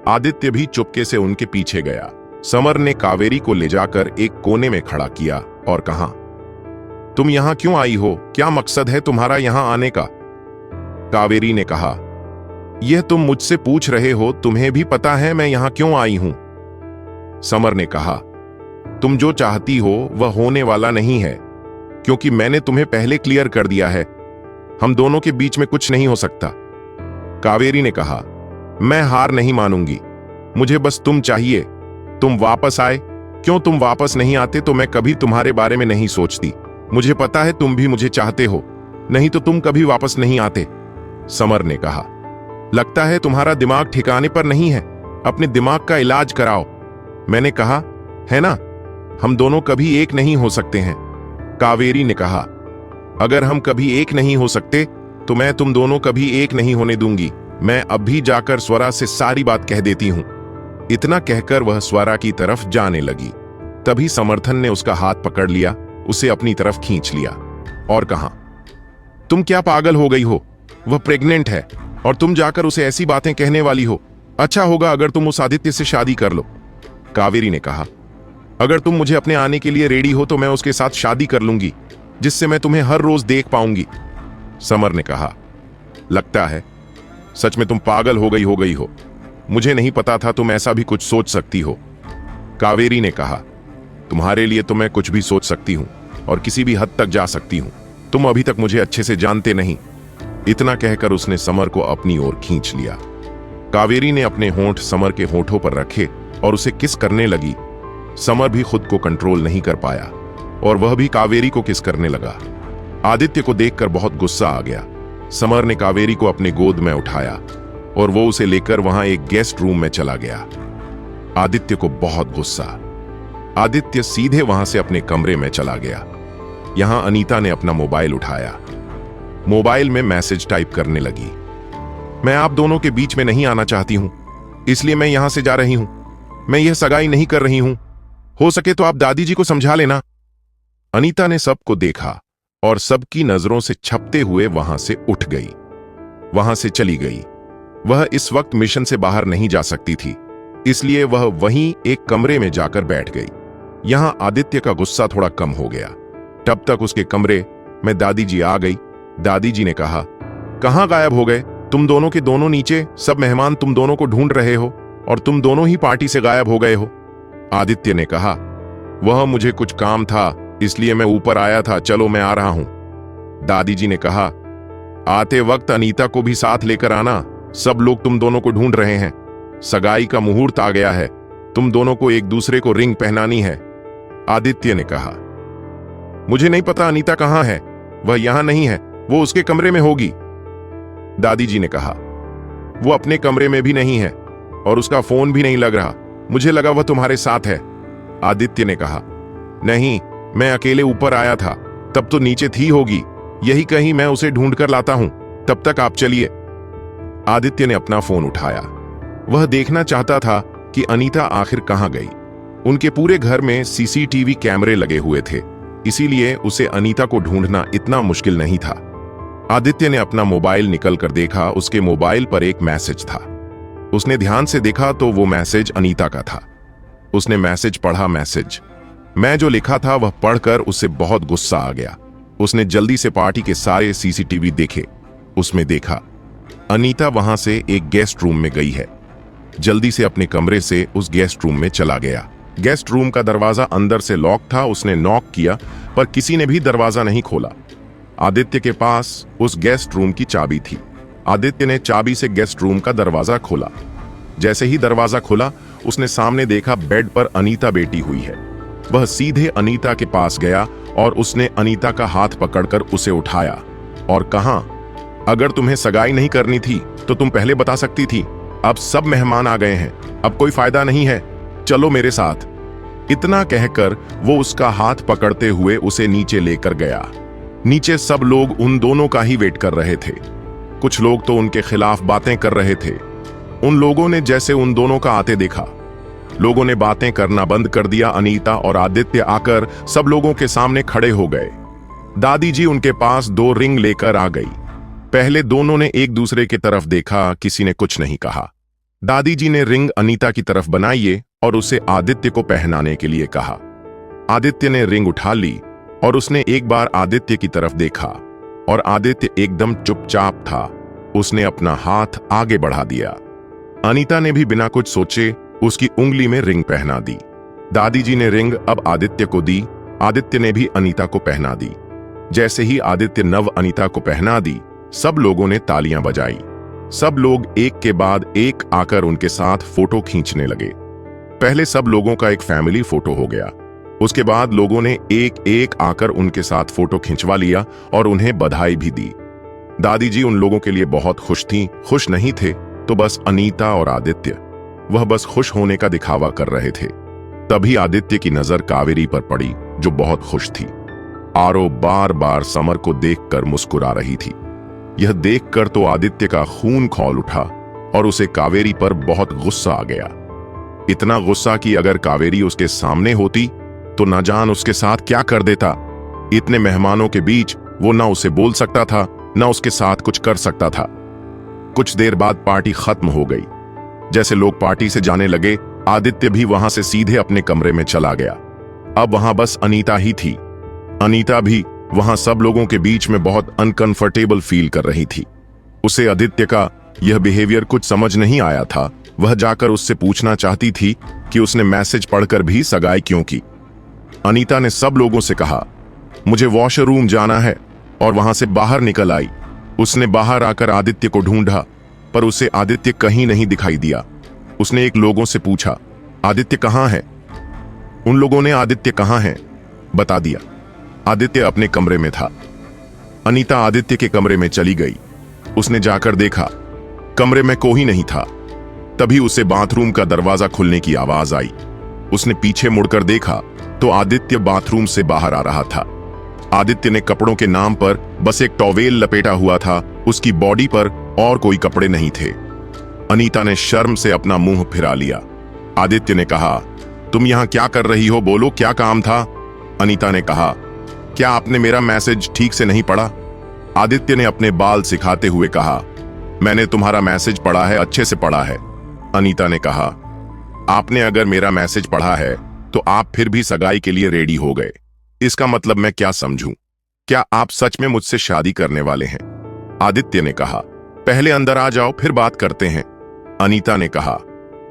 आदित्य भी चुपके से उनके पीछे गया। समर ने कावेरी को ले जाकर एक कोने में खड़ा किया और कहा, तुम यहां क्यों आई हो, क्या मकसद है तुम्हारा यहां आने का। कावेरी ने कहा, यह तुम मुझसे पूछ रहे हो, तुम्हें भी पता है मैं यहां क्यों आई हूं। समर ने कहा, तुम जो चाहती हो वह होने वाला नहीं है, क्योंकि मैंने तुम्हें पहले क्लियर कर दिया है, हम दोनों के बीच में कुछ नहीं हो सकता। कावेरी ने कहा, मैं हार नहीं मानूंगी, मुझे बस तुम चाहिए। तुम वापस आए, क्यों तुम वापस नहीं आते तो मैं कभी तुम्हारे बारे में नहीं सोचती। मुझे पता है तुम भी मुझे चाहते हो, नहीं तो तुम कभी वापस नहीं आते। समर ने कहा, लगता है तुम्हारा दिमाग ठिकाने पर नहीं है, अपने दिमाग का इलाज कराओ। मैंने कहा है ना, हम दोनों कभी एक नहीं हो सकते हैं। कावेरी ने कहा, अगर हम कभी एक नहीं हो सकते तो मैं तुम दोनों कभी एक नहीं होने दूंगी। मैं अब भी जाकर स्वरा से सारी बात कह देती हूं। इतना कहकर वह स्वरा की तरफ जाने लगी। तभी समर्थन ने उसका हाथ पकड़ लिया, उसे अपनी तरफ खींच लिया और कहा, तुम क्या पागल हो गई हो? वह प्रेग्नेंट है और तुम जाकर उसे ऐसी बातें कहने वाली हो। अच्छा होगा अगर तुम उस आदित्य से शादी कर लो। कावेरी ने कहा, अगर तुम मुझे अपने आने के लिए रेडी हो तो मैं उसके साथ शादी कर लूंगी, जिससे मैं तुम्हें हर रोज देख पाऊंगी। समर ने कहा, लगता है सच में तुम पागल हो गई हो। मुझे नहीं पता था तुम ऐसा भी कुछ सोच सकती हो। कावेरी ने कहा, तुम्हारे लिए तो मैं कुछ भी सोच सकती हूं और किसी भी हद तक जा सकती हूं। तुम अभी तक मुझे अच्छे से जानते नहीं। इतना कहकर उसने समर को अपनी ओर खींच लिया। कावेरी ने अपने होंठ समर के होठों पर रखे और उसे किस करने लगी। समर भी खुद को कंट्रोल नहीं कर पाया और वह भी कावेरी को किस करने लगा। आदित्य को देखकर बहुत गुस्सा आ गया। समर ने कावेरी को अपने गोद में उठाया और वो उसे लेकर वहां एक गेस्ट रूम में चला गया। आदित्य को बहुत गुस्सा। आदित्य सीधे वहां से अपने कमरे में चला गया। यहां अनीता ने अपना मोबाइल उठाया। मोबाइल में मैसेज टाइप करने लगी, मैं आप दोनों के बीच में नहीं आना चाहती हूं, इसलिए मैं यहां से जा रही हूं। मैं यह सगाई नहीं कर रही हूं। हो सके तो आप दादी जी को समझा लेना। अनीता ने सबको देखा और सबकी नजरों से छपते हुए वहां से उठ गई, वहां से चली गई। वह इस वक्त मिशन से बाहर नहीं जा सकती थी, इसलिए वह वहीं एक कमरे में जाकर बैठ गई। यहां आदित्य का गुस्सा थोड़ा कम हो गया। तब तक उसके कमरे में दादी जी आ गई। दादी जी ने कहा, कहां गायब हो गए? तुम दोनों के दोनों नीचे सब मेहमान तुम दोनों को ढूंढ रहे हो और तुम दोनों ही पार्टी से गायब हो गए हो। आदित्य ने कहा, वह मुझे कुछ काम था इसलिए मैं ऊपर आया था, चलो मैं आ रहा हूं। दादी जी ने कहा, आते वक्त अनीता को भी साथ लेकर आना, सब लोग तुम दोनों को ढूंढ रहे हैं। सगाई का मुहूर्त आ गया है, तुम दोनों को एक दूसरे को रिंग पहनानी है। आदित्य ने कहा, मुझे नहीं पता अनीता कहां है, वह यहां नहीं है, वो उसके कमरे में होगी। दादी जी ने कहा, वो अपने कमरे में भी नहीं है और उसका फोन भी नहीं लग रहा, मुझे लगा वह तुम्हारे साथ है। आदित्य ने कहा, नहीं, मैं अकेले ऊपर आया था, तब तो नीचे थी होगी, यही कहीं मैं उसे ढूंढ कर लाता हूं, तब तक आप चलिए। आदित्य ने अपना फोन उठाया। वह देखना चाहता था कि अनीता आखिर कहां गई। उनके पूरे घर में सीसीटीवी कैमरे लगे हुए थे, इसीलिए उसे अनीता को ढूंढना इतना मुश्किल नहीं था। आदित्य ने अपना मोबाइल निकल कर देखा, उसके मोबाइल पर एक मैसेज था। उसने ध्यान से देखा तो वो मैसेज अनीता का था। उसने मैसेज पढ़ा। मैसेज मैं जो लिखा था वह पढ़कर उसे बहुत गुस्सा आ गया। उसने जल्दी से पार्टी के सारे सीसीटीवी देखे। उसमें देखा अनीता वहां से एक गेस्ट रूम में गई है। जल्दी से अपने कमरे से उस गेस्ट रूम में चला गया। गेस्ट रूम का दरवाजा अंदर से लॉक था। उसने नॉक किया पर किसी ने भी दरवाजा नहीं खोला। आदित्य के पास उस गेस्ट रूम की चाबी थी। आदित्य ने चाबी से गेस्ट रूम का दरवाजा खोला। जैसे ही दरवाजा खुला उसने सामने देखा बेड पर अनीता लेटी हुई है। वह सीधे अनीता के पास गया और उसने अनीता का हाथ पकड़कर उसे उठाया और कहा, अगर तुम्हें सगाई नहीं करनी थी तो तुम पहले बता सकती थी। अब सब मेहमान आ गए हैं, अब कोई फायदा नहीं है, चलो मेरे साथ। इतना कहकर वो उसका हाथ पकड़ते हुए उसे नीचे लेकर गया। नीचे सब लोग उन दोनों का ही वेट कर रहे थे। कुछ लोग तो उनके खिलाफ बातें कर रहे थे। उन लोगों ने जैसे उन दोनों का आते देखा, लोगों ने बातें करना बंद कर दिया। अनीता और आदित्य आकर सब लोगों के सामने खड़े हो गए। दादी जी उनके पास 2 रिंग लेकर आ गई। पहले दोनों ने एक दूसरे की तरफ देखा, किसी ने कुछ नहीं कहा। दादी जी ने रिंग अनीता की तरफ बनाई और उसे आदित्य को पहनाने के लिए कहा। आदित्य ने रिंग उठा ली और उसने एक बार आदित्य की तरफ देखा और आदित्य एकदम चुपचाप था। उसने अपना हाथ आगे बढ़ा दिया। अनीता ने भी बिना कुछ सोचे उसकी उंगली में रिंग पहना दी। दादी जी ने रिंग अब आदित्य को दी। आदित्य ने भी अनीता को पहना दी। जैसे ही आदित्य नव अनीता को पहना दी, सब लोगों ने तालियां बजाई। सब लोग एक के बाद एक आकर उनके साथ फोटो खींचने लगे। पहले सब लोगों का एक फैमिली फोटो हो गया। उसके बाद लोगों ने एक एक आकर उनके साथ फोटो खिंचवा लिया और उन्हें बधाई भी दी। दादी जी उन लोगों के लिए बहुत खुश थीं। खुश नहीं थे तो बस अनीता और आदित्य, वह बस खुश होने का दिखावा कर रहे थे। तभी आदित्य की नजर कावेरी पर पड़ी जो बहुत खुश थी। आरो बार बार समर को देखकर मुस्कुरा रही थी। यह देखकर तो आदित्य का खून खौल उठा और उसे कावेरी पर बहुत गुस्सा आ गया। इतना गुस्सा कि अगर कावेरी उसके सामने होती तो न जान उसके साथ क्या कर देता। इतने मेहमानों के बीच वो ना उसे बोल सकता था, ना उसके साथ कुछ कर सकता था। कुछ देर बाद पार्टी खत्म हो गई। जैसे लोग पार्टी से जाने लगे, आदित्य भी वहां से सीधे अपने कमरे में चला गया। अब वहां बस अनीता ही थी। अनीता भी वहां सब लोगों के बीच में बहुत अनकंफर्टेबल फील कर रही थी। उसे आदित्य का यह बिहेवियर कुछ समझ नहीं आया था। वह जाकर उससे पूछना चाहती थी कि उसने मैसेज पढ़कर भी सगाई क्यों की। अनीता ने सब लोगों से कहा, मुझे वॉशरूम जाना है, और वहां से बाहर निकल आई। उसने बाहर आकर आदित्य को ढूंढा, पर उसे आदित्य कहीं नहीं दिखाई दिया। उसने एक लोगों से पूछा, आदित्य कहाँ है? उन लोगों ने आदित्य कहाँ है बता दिया। आदित्य अपने कमरे में था। अनीता आदित्य के कमरे में चली गई। उसने जाकर देखा, कमरे में कोई नहीं था। तभी उसे बाथरूम का दरवाजा खुलने की आवाज आई। उसने पीछे मुड़कर देखा तो आदित्य बाथरूम से बाहर आ रहा था। आदित्य ने कपड़ों के नाम पर बस एक टॉवेल लपेटा हुआ था। उसकी बॉडी पर और कोई कपड़े नहीं थे। अनीता ने शर्म से अपना मुंह फिरा लिया। आदित्य ने कहा, तुम यहां क्या कर रही हो? बोलो, क्या काम था? अनीता ने कहा, क्या आपने मेरा मैसेज ठीक से नहीं पढ़ा? आदित्य ने अपने बाल सिखाते हुए कहा, मैंने तुम्हारा मैसेज पढ़ा है, अच्छे से पढ़ा है। अनीता ने कहा, आपने अगर मेरा मैसेज पढ़ा है तो आप फिर भी सगाई के लिए रेडी हो गए। इसका मतलब मैं क्या समझूं? क्या आप सच में मुझसे शादी करने वाले हैं? आदित्य ने कहा, पहले अंदर आ जाओ, फिर बात करते हैं। अनीता ने कहा,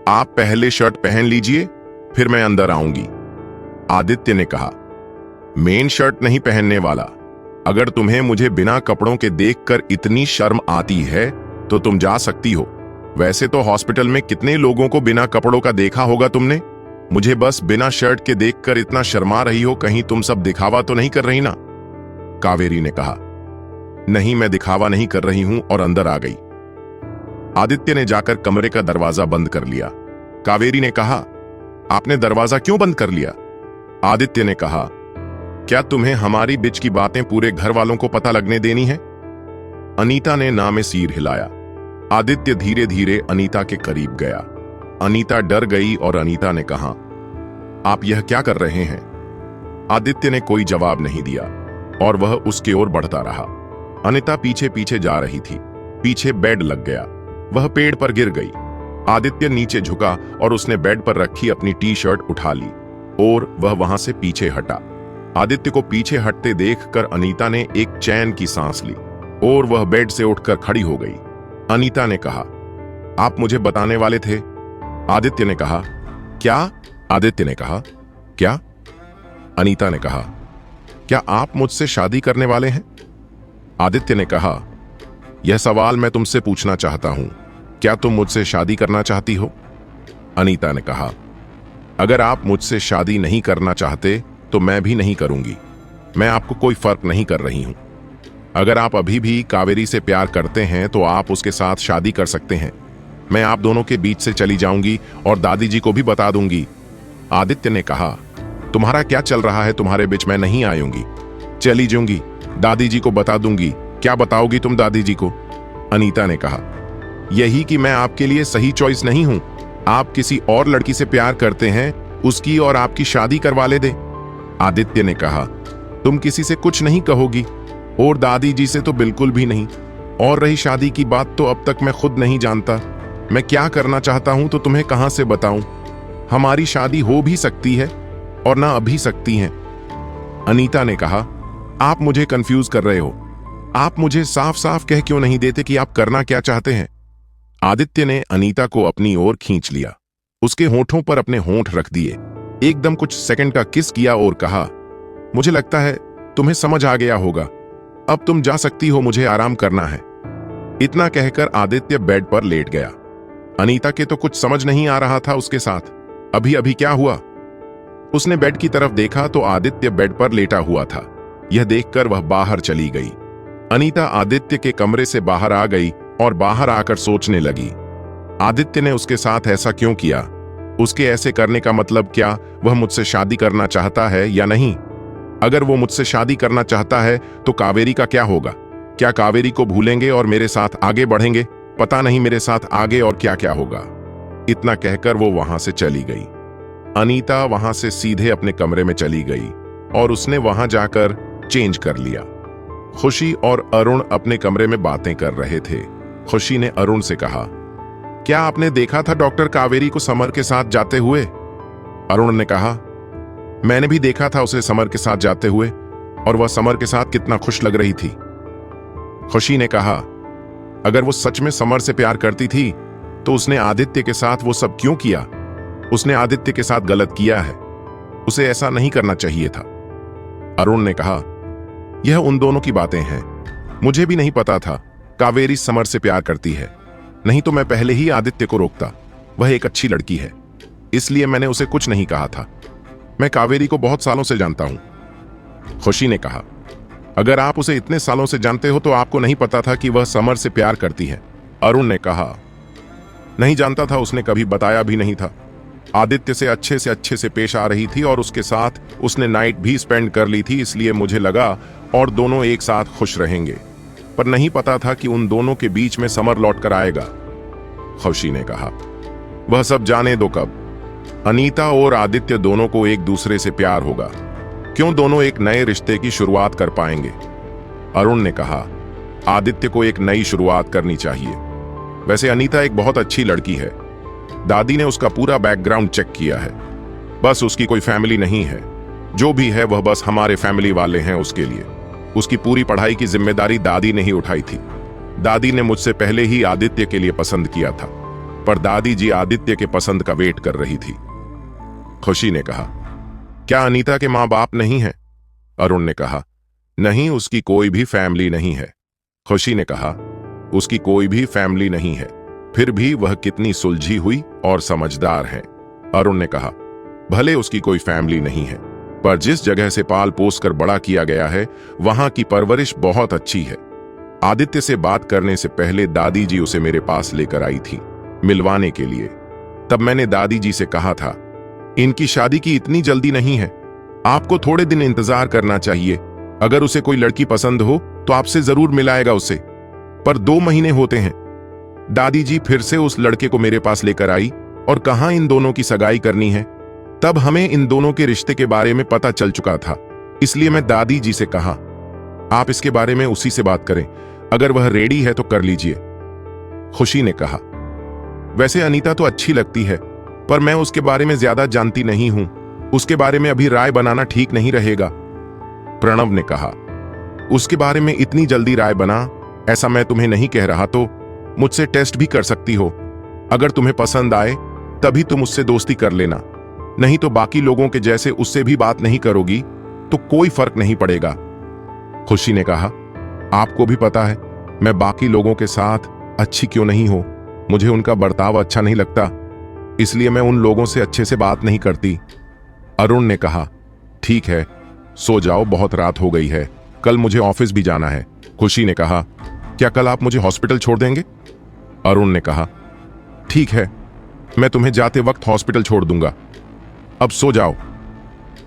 आप पहले शर्ट पहन लीजिए, फिर मैं अंदर आऊंगी। आदित्य ने कहा, मेन शर्ट नहीं पहनने वाला। अगर तुम्हें मुझे बिना कपड़ों के देखकर इतनी शर्म आती है तो तुम जा सकती हो। वैसे तो हॉस्पिटल में कितने लोगों को बिना कपड़ों का देखा होगा तुमने। मुझे बस बिना शर्ट के देखकर इतना शर्मा रही हो, कहीं तुम सब दिखावा तो नहीं कर रही ना? कावेरी ने कहा, नहीं, मैं दिखावा नहीं कर रही हूं, और अंदर आ गई। आदित्य ने जाकर कमरे का दरवाजा बंद कर लिया। कावेरी ने कहा, आपने दरवाजा क्यों बंद कर लिया? आदित्य ने कहा, क्या तुम्हें हमारी बीच की बातें पूरे घर वालों को पता लगने देनी है? अनीता ने ना में सिर हिलाया। आदित्य धीरे धीरे अनीता के करीब गया। अनीता डर गई और अनीता ने कहा, आप यह क्या कर रहे हैं? आदित्य ने कोई जवाब नहीं दिया और वह उसकी ओर बढ़ता रहा। अनीता पीछे पीछे जा रही थी। पीछे बेड लग गया। वह पेड़ पर गिर गई। आदित्य नीचे झुका और उसने बेड पर रखी अपनी टी शर्ट उठा ली और वह वहां से पीछे हटा। आदित्य को पीछे हटते देखकर अनीता ने एक चैन की सांस ली और वह बेड से उठकर खड़ी हो गई। अनीता ने कहा, आप मुझे बताने वाले थे? आदित्य ने कहा, क्या? आदित्य ने कहा, क्या? अनीता ने कहा, क्या आप मुझसे शादी करने वाले हैं? आदित्य ने कहा, यह सवाल मैं तुमसे पूछना चाहता हूं, क्या तुम मुझसे शादी करना चाहती हो? अनीता ने कहा, अगर आप मुझसे शादी नहीं करना चाहते तो मैं भी नहीं करूंगी। मैं आपको कोई फर्क नहीं कर रही हूं। अगर आप अभी भी कावेरी से प्यार करते हैं तो आप उसके साथ शादी कर सकते हैं। मैं आप दोनों के बीच से चली जाऊंगी और दादी जी को भी बता दूंगी। आदित्य ने कहा, तुम्हारा क्या चल रहा है? तुम्हारे बीच में नहीं आऊंगी, चली जाऊंगी, दादी जी को बता दूंगी। क्या बताओगी तुम दादी जी को? अनीता ने कहा, यही कि मैं आपके लिए सही चॉइस नहीं हूं। आप किसी और लड़की से प्यार करते हैं, उसकी और आपकी शादी करवा ले दे। आदित्य ने कहा, तुम किसी से कुछ नहीं कहोगी और दादी जी से तो बिल्कुल भी नहीं। और रही शादी की बात, तो अब तक मैं खुद नहीं जानता मैं क्या करना चाहता हूं, तो तुम्हें कहां से बताऊं। हमारी शादी हो भी सकती है और ना अभी सकती है। अनीता ने कहा, आप मुझे कंफ्यूज कर रहे हो। आप मुझे साफ साफ कह क्यों नहीं देते कि आप करना क्या चाहते हैं? आदित्य ने अनीता को अपनी ओर खींच लिया। उसके होठों पर अपने होंठ रख दिए। एकदम कुछ सेकंड का किस किया और कहा, मुझे लगता है तुम्हें समझ आ गया होगा। अब तुम जा सकती हो, मुझे आराम करना है। इतना कहकर आदित्य बेड पर लेट गया। अनीता के तो कुछ समझ नहीं आ रहा था उसके साथ अभी अभी क्या हुआ। उसने बेड की तरफ देखा तो आदित्य बेड पर लेटा हुआ था। यह देखकर वह बाहर चली गई। अनीता आदित्य के कमरे से बाहर आ गई और बाहर आकर सोचने लगी, आदित्य ने उसके साथ ऐसा क्यों किया? उसके ऐसे करने का मतलब क्या? वह मुझसे शादी करना चाहता है या नहीं? अगर वो मुझसे शादी करना चाहता है तो कावेरी का क्या होगा? क्या कावेरी को भूलेंगे और मेरे साथ आगे बढ़ेंगे? पता नहीं मेरे साथ आगे और क्या क्या होगा। इतना कहकर वो वहां से चली गई। अनीता वहां से सीधे अपने कमरे में चली गई और उसने वहां जाकर चेंज कर लिया। खुशी और अरुण अपने कमरे में बातें कर रहे थे। खुशी ने अरुण से कहा, क्या आपने देखा था डॉक्टर कावेरी को समर के साथ जाते हुए? अरुण ने कहा, मैंने भी देखा था उसे समर के साथ जाते हुए, और वह समर के साथ कितना खुश लग रही थी। खुशी ने कहा, अगर वो सच में समर से प्यार करती थी तो उसने आदित्य के साथ वो सब क्यों किया? उसने आदित्य के साथ गलत किया है, उसे ऐसा नहीं करना चाहिए था। अरुण ने कहा, यह उन दोनों की बातें हैं, मुझे भी नहीं पता था कावेरी समर से प्यार करती है, नहीं तो मैं पहले ही आदित्य को रोकता। वह एक अच्छी लड़की है, इसलिए मैंने उसे कुछ नहीं कहा था। मैं कावेरी को बहुत सालों से जानता हूं। खुशी ने कहा, अगर आप उसे इतने सालों से जानते हो तो आपको नहीं पता था कि वह समर से प्यार करती है? अरुण ने कहा, नहीं जानता था, उसने कभी बताया भी नहीं था। आदित्य से अच्छे से पेश आ रही थी और उसके साथ उसने नाइट भी स्पेंड कर ली थी, इसलिए मुझे लगा और दोनों एक साथ खुश रहेंगे, पर नहीं पता था कि उन दोनों के बीच में समर लौट कर आएगा। खुशी ने कहा, वह सब जाने दो, कब अनीता और आदित्य दोनों को एक दूसरे से प्यार होगा, क्यों दोनों एक नए रिश्ते की शुरुआत कर पाएंगे? अरुण ने कहा, आदित्य को एक नई शुरुआत करनी चाहिए। वैसे अनीता एक बहुत अच्छी लड़की है, दादी ने उसका पूरा बैकग्राउंड चेक किया है, बस उसकी कोई फैमिली नहीं है, जो भी है वह बस हमारे फैमिली वाले हैं उसके लिए। उसकी पूरी पढ़ाई की जिम्मेदारी दादी ने ही उठाई थी। दादी ने मुझसे पहले ही आदित्य के लिए पसंद किया था, पर दादी जी आदित्य के पसंद का वेट कर रही थी। खुशी ने कहा, क्या अनीता के माँ बाप नहीं हैं? अरुण ने कहा, नहीं, उसकी कोई भी फैमिली नहीं है। खुशी ने कहा, उसकी कोई भी फैमिली नहीं है, फिर भी वह कितनी सुलझी हुई और समझदार है। अरुण ने कहा, भले उसकी कोई फैमिली नहीं है, पर जिस जगह से पाल पोस कर बड़ा किया गया है वहां की परवरिश बहुत अच्छी है। आदित्य से बात करने से पहले दादी जी उसे मेरे पास लेकर आई थी मिलवाने के लिए। तब मैंने दादी जी से कहा था, इनकी शादी की इतनी जल्दी नहीं है, आपको थोड़े दिन इंतजार करना चाहिए। अगर उसे कोई लड़की पसंद हो तो आपसे जरूर मिलाएगा उसे, पर 2 महीने होते हैं। दादी जी फिर से उस लड़के को मेरे पास लेकर आई और कहा इन दोनों की सगाई करनी है। तब हमें इन दोनों के रिश्ते के बारे में पता चल चुका था, इसलिए मैं दादी जी से कहा, आप इसके बारे में उसी से बात करें, अगर वह रेडी है तो कर लीजिए। खुशी ने कहा, वैसे अनीता तो अच्छी लगती है, पर मैं उसके बारे में ज्यादा जानती नहीं हूं, उसके बारे में अभी राय बनाना ठीक नहीं रहेगा। प्रणव ने कहा, उसके बारे में इतनी जल्दी राय बना, ऐसा मैं तुम्हें नहीं कह रहा, तो मुझसे टेस्ट भी कर सकती हो। अगर तुम्हें पसंद आए तभी तुम उससे दोस्ती कर लेना, नहीं तो बाकी लोगों के जैसे उससे भी बात नहीं करोगी तो कोई फर्क नहीं पड़ेगा। खुशी ने कहा, आपको भी पता है मैं बाकी लोगों के साथ अच्छी क्यों नहीं हूं, मुझे उनका बर्ताव अच्छा नहीं लगता, इसलिए मैं उन लोगों से अच्छे से बात नहीं करती। अरुण ने कहा, ठीक है, सो जाओ, बहुत रात हो गई है, कल मुझे ऑफिस भी जाना है। खुशी ने कहा, क्या कल आप मुझे हॉस्पिटल छोड़ देंगे? अरुण ने कहा, ठीक है, मैं तुम्हें जाते वक्त हॉस्पिटल छोड़ दूंगा, अब सो जाओ।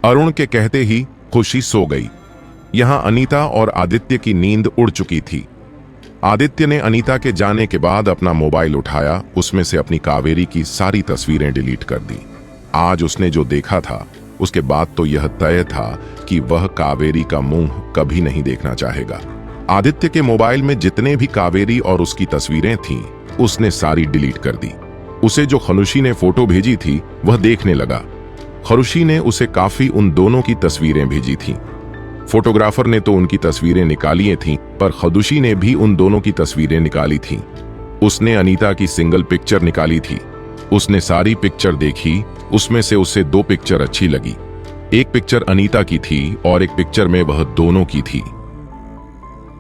अरुण के कहते ही खुशी सो गई। यहां अनीता और आदित्य की नींद उड़ चुकी थी। आदित्य ने अनीता के जाने के बाद अपना मोबाइल उठाया, उसमें से अपनी कावेरी की सारी तस्वीरें डिलीट कर दी। आज उसने जो देखा था उसके बाद तो यह तय था कि वह कावेरी का मुंह कभी नहीं देखना चाहेगा। आदित्य के मोबाइल में जितने भी कावेरी और उसकी तस्वीरें थीं, उसने सारी डिलीट कर दी। उसे जो खनुशी ने फोटो भेजी थी वह देखने लगा। खनुशी ने उसे काफी उन दोनों की तस्वीरें भेजी थीं। फोटोग्राफर ने तो उनकी तस्वीरें निकाली थीं, पर खनुशी ने भी उन दोनों की तस्वीरें निकाली थीं। उसने अनीता की सिंगल पिक्चर निकाली थी। उसने सारी पिक्चर देखी, उसमें से उसे 2 पिक्चर अच्छी लगी। एक पिक्चर अनीता की थी और एक पिक्चर में वह दोनों की थी।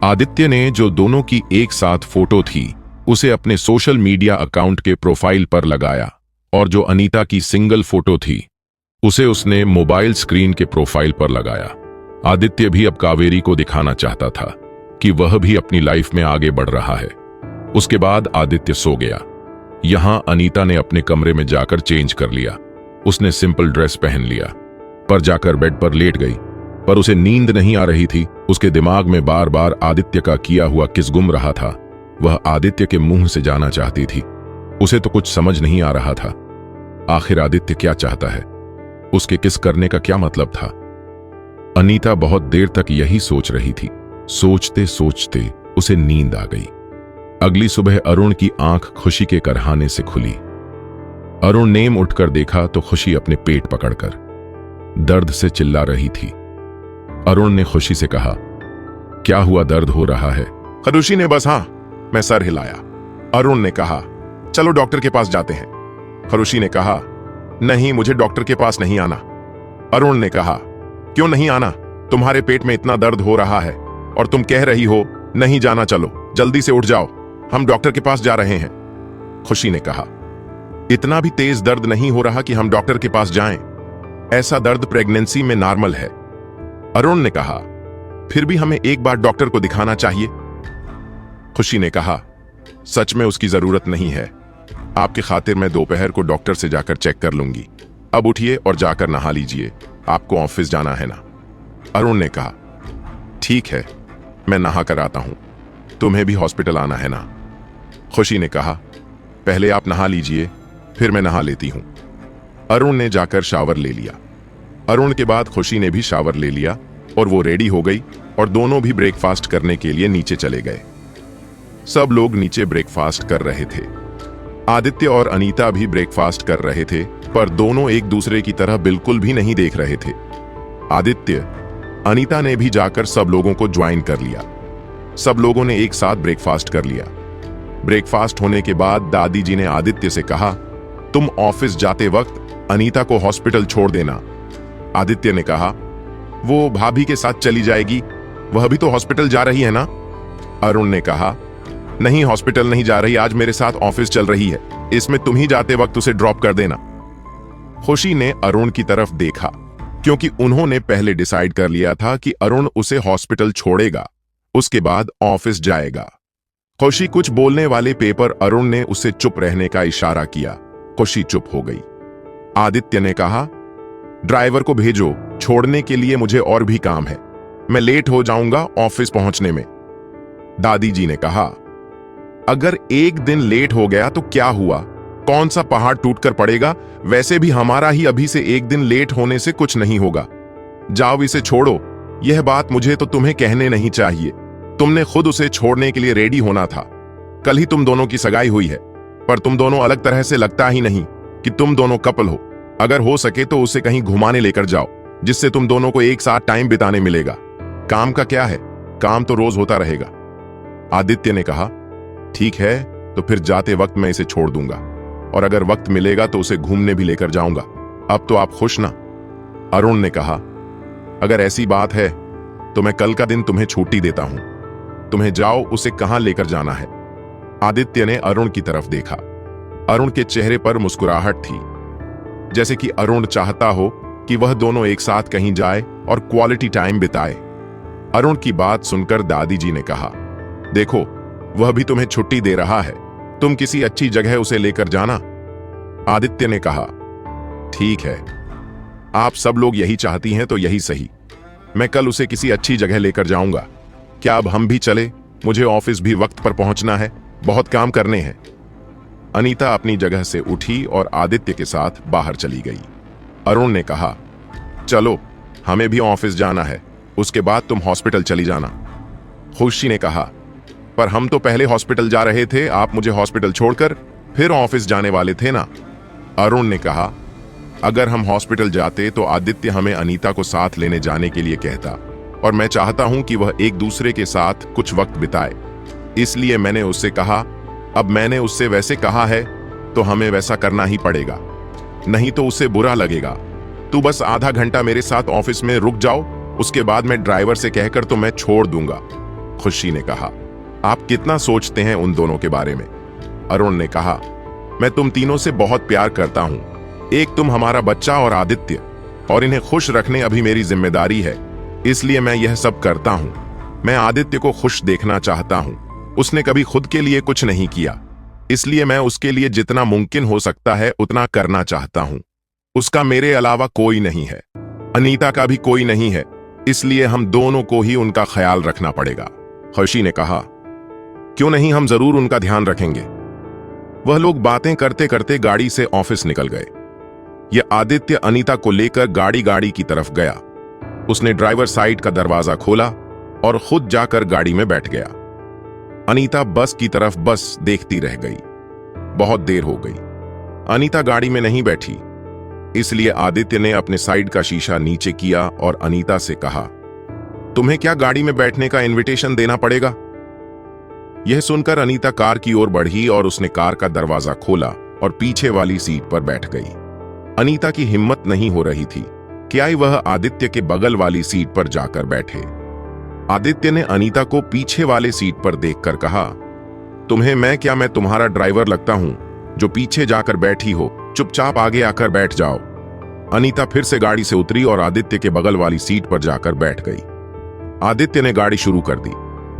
आदित्य ने जो दोनों की एक साथ फोटो थी उसे अपने सोशल मीडिया अकाउंट के प्रोफाइल पर लगाया, और जो अनीता की सिंगल फोटो थी उसे उसने मोबाइल स्क्रीन के प्रोफाइल पर लगाया। आदित्य भी अब कावेरी को दिखाना चाहता था कि वह भी अपनी लाइफ में आगे बढ़ रहा है। उसके बाद आदित्य सो गया। यहां अनीता ने अपने कमरे में जाकर चेंज कर लिया। उसने सिंपल ड्रेस पहन लिया, पर जाकर बेड पर लेट गई, पर उसे नींद नहीं आ रही थी। उसके दिमाग में बार बार आदित्य का किया हुआ किस घूम रहा था। वह आदित्य के मुंह से जाना चाहती थी। उसे तो कुछ समझ नहीं आ रहा था। आखिर आदित्य क्या चाहता है, उसके किस करने का क्या मतलब था। अनीता बहुत देर तक यही सोच रही थी। सोचते सोचते उसे नींद आ गई। अगली सुबह अरुण की आंख खुशी के करहाने से खुली। अरुण नेम उठकर देखा तो खुशी अपने पेट पकड़कर दर्द से चिल्ला रही थी। अरुण ने खुशी से कहा, क्या हुआ, दर्द हो रहा है? खुशी ने बस हाँ मैं सर हिलाया। अरुण ने कहा, चलो डॉक्टर के पास जाते हैं। खुशी ने कहा, नहीं मुझे डॉक्टर के पास नहीं आना। अरुण ने कहा, क्यों नहीं आना? तुम्हारे पेट में इतना दर्द हो रहा है और तुम कह रही हो नहीं जाना। चलो जल्दी से उठ जाओ, हम डॉक्टर के पास जा रहे हैं। खुशी ने कहा, इतना भी तेज दर्द नहीं हो रहा कि हम डॉक्टर के पास जाएं। ऐसा दर्द प्रेगनेंसी में नॉर्मल है। अरुण ने कहा, फिर भी हमें एक बार डॉक्टर को दिखाना चाहिए। खुशी ने कहा, सच में उसकी जरूरत नहीं है। आपकी खातिर मैं दोपहर को डॉक्टर से जाकर चेक कर लूंगी। अब उठिए और जाकर नहा लीजिए, आपको ऑफिस जाना है ना। अरुण ने कहा, ठीक है मैं नहा कर आता हूं, तुम्हें भी हॉस्पिटल आना है ना। खुशी ने कहा, पहले आप नहा लीजिए फिर मैं नहा लेती हूं। अरुण ने जाकर शावर ले लिया। अरुण के बाद खुशी ने भी शावर ले लिया और वो रेडी हो गई और दोनों भी ब्रेकफास्ट करने के लिए नीचे चले गए। सब लोग नीचे ब्रेकफास्ट कर रहे थे। आदित्य और अनीता भी ब्रेकफास्ट कर रहे थे, पर दोनों एक दूसरे की तरह बिल्कुल भी नहीं देख रहे थे। आदित्य, अनीता ने भी जाकर सब लोगों को ज्वाइन कर लिया। सब लोगों ने एक साथ ब्रेकफास्ट कर लिया। ब्रेकफास्ट होने के बाद दादी जी ने आदित्य से कहा, तुम ऑफिस जाते वक्त अनीता को हॉस्पिटल छोड़ देना। आदित्य ने कहा, वो भाभी के साथ चली जाएगी, वह भी तो हॉस्पिटल जा रही है ना। अरुण ने कहा, नहीं हॉस्पिटल नहीं जा रही, आज मेरे साथ ऑफिस चल रही है, इसमें तुम ही जाते वक्त उसे ड्रॉप कर देना। खुशी ने अरुण की तरफ देखा, क्योंकि उन्होंने पहले डिसाइड कर लिया था कि अरुण उसे हॉस्पिटल छोड़ेगा, उसके बाद ऑफिस जाएगा। खुशी कुछ बोलने वाले पेपर अरुण ने उसे चुप रहने का इशारा किया। खुशी चुप हो गई। आदित्य ने कहा, ड्राइवर को भेजो, छोड़ने के लिए मुझे और भी काम है, मैं लेट हो जाऊंगा ऑफिस पहुंचने में। दादी जी ने कहा, अगर एक दिन लेट हो गया तो क्या हुआ, कौन सा पहाड़ टूटकर पड़ेगा, वैसे भी हमारा ही अभी से एक दिन लेट होने से कुछ नहीं होगा। जाओ इसे छोड़ो, यह बात मुझे तो तुम्हें कहने नहीं चाहिए, तुमने खुद उसे छोड़ने के लिए रेडी होना था। कल ही तुम दोनों की सगाई हुई है, पर तुम दोनों अलग तरह से लगता ही नहीं कि तुम दोनों कपल हो। अगर हो सके तो उसे कहीं घुमाने लेकर जाओ, जिससे तुम दोनों को एक साथ टाइम बिताने मिलेगा। काम का क्या है, काम तो रोज होता रहेगा। आदित्य ने कहा, ठीक है तो फिर जाते वक्त मैं इसे छोड़ दूंगा, और अगर वक्त मिलेगा तो उसे घूमने भी लेकर जाऊंगा। अब तो आप खुश ना। अरुण ने कहा, अगर ऐसी बात है तो मैं कल का दिन तुम्हें छुट्टी देता हूं, तुम्हें जाओ उसे कहां लेकर जाना है। आदित्य ने अरुण की तरफ देखा। अरुण के चेहरे पर मुस्कुराहट थी, जैसे कि अरुण चाहता हो कि वह दोनों एक साथ कहीं जाए और क्वालिटी टाइम बिताए। अरुण की बात सुनकर दादी जी ने कहा, देखो वह भी तुम्हें छुट्टी दे रहा है, तुम किसी अच्छी जगह उसे लेकर जाना। आदित्य ने कहा, ठीक है, आप सब लोग यही चाहती हैं तो यही सही, मैं कल उसे किसी अच्छी जगह लेकर जाऊंगा। क्या अब हम भी चले? मुझे ऑफिस भी वक्त पर पहुंचना है, बहुत काम करने हैं। अनीता अपनी जगह से उठी और आदित्य के साथ बाहर चली गई। अरुण ने कहा, चलो हमें भी ऑफिस जाना है, उसके बाद तुम हॉस्पिटल चली जाना। खुशी ने कहा, पर हम तो पहले हॉस्पिटल जा रहे थे, आप मुझे हॉस्पिटल छोड़कर फिर ऑफिस जाने वाले थे ना। अरुण ने कहा, अगर हम हॉस्पिटल जाते तो आदित्य हमें अनीता को साथ लेने जाने के लिए कहता, और मैं चाहता हूं कि वह एक दूसरे के साथ कुछ वक्त बिताए, इसलिए मैंने उससे कहा। अब मैंने उससे वैसे कहा है तो हमें वैसा करना ही पड़ेगा, नहीं तो उसे बुरा लगेगा। तू बस आधा घंटा मेरे साथ ऑफिस में रुक जाओ, उसके बाद मैं ड्राइवर से कहकर तो मैं छोड़ दूंगा। खुशी ने कहा, आप कितना सोचते हैं उन दोनों के बारे में। अरुण ने कहा, मैं तुम तीनों से बहुत प्यार करता हूं, एक तुम हमारा बच्चा और आदित्य, और इन्हें खुश रखने अभी मेरी जिम्मेदारी है, इसलिए मैं यह सब करता हूं। मैं आदित्य को खुश देखना चाहता हूं, उसने कभी खुद के लिए कुछ नहीं किया, इसलिए मैं उसके लिए जितना मुमकिन हो सकता है उतना करना चाहता हूं। उसका मेरे अलावा कोई नहीं है, अनीता का भी कोई नहीं है, इसलिए हम दोनों को ही उनका ख्याल रखना पड़ेगा। खुशी ने कहा, क्यों नहीं, हम जरूर उनका ध्यान रखेंगे। वह लोग बातें करते करते गाड़ी से ऑफिस निकल गए। यह आदित्य अनीता को लेकर गाड़ी की तरफ गया। उसने ड्राइवर साइड का दरवाजा खोला और खुद जाकर गाड़ी में बैठ गया। अनीता बस की तरफ बस देखती रह गई। बहुत देर हो गई। अनीता गाड़ी में नहीं बैठी, इसलिए आदित्य ने अपने साइड का शीशा नीचे किया और अनीता से कहा, तुम्हें क्या गाड़ी में बैठने का इनविटेशन देना पड़ेगा? यह सुनकर अनीता कार की ओर बढ़ी और उसने कार का दरवाजा खोला और पीछे वाली सीट पर बैठ गई। अनीता की हिम्मत नहीं हो रही थी कि आई वह आदित्य के बगल वाली सीट पर जाकर बैठे। आदित्य ने अनीता को पीछे वाले सीट पर देखकर कहा, तुम्हें मैं तुम्हारा ड्राइवर लगता हूं जो पीछे जाकर बैठी हो? चुपचाप आगे आकर बैठ जाओ। अनीता फिर से गाड़ी से उतरी और आदित्य के बगल वाली सीट पर जाकर बैठ गई। आदित्य ने गाड़ी शुरू कर दी।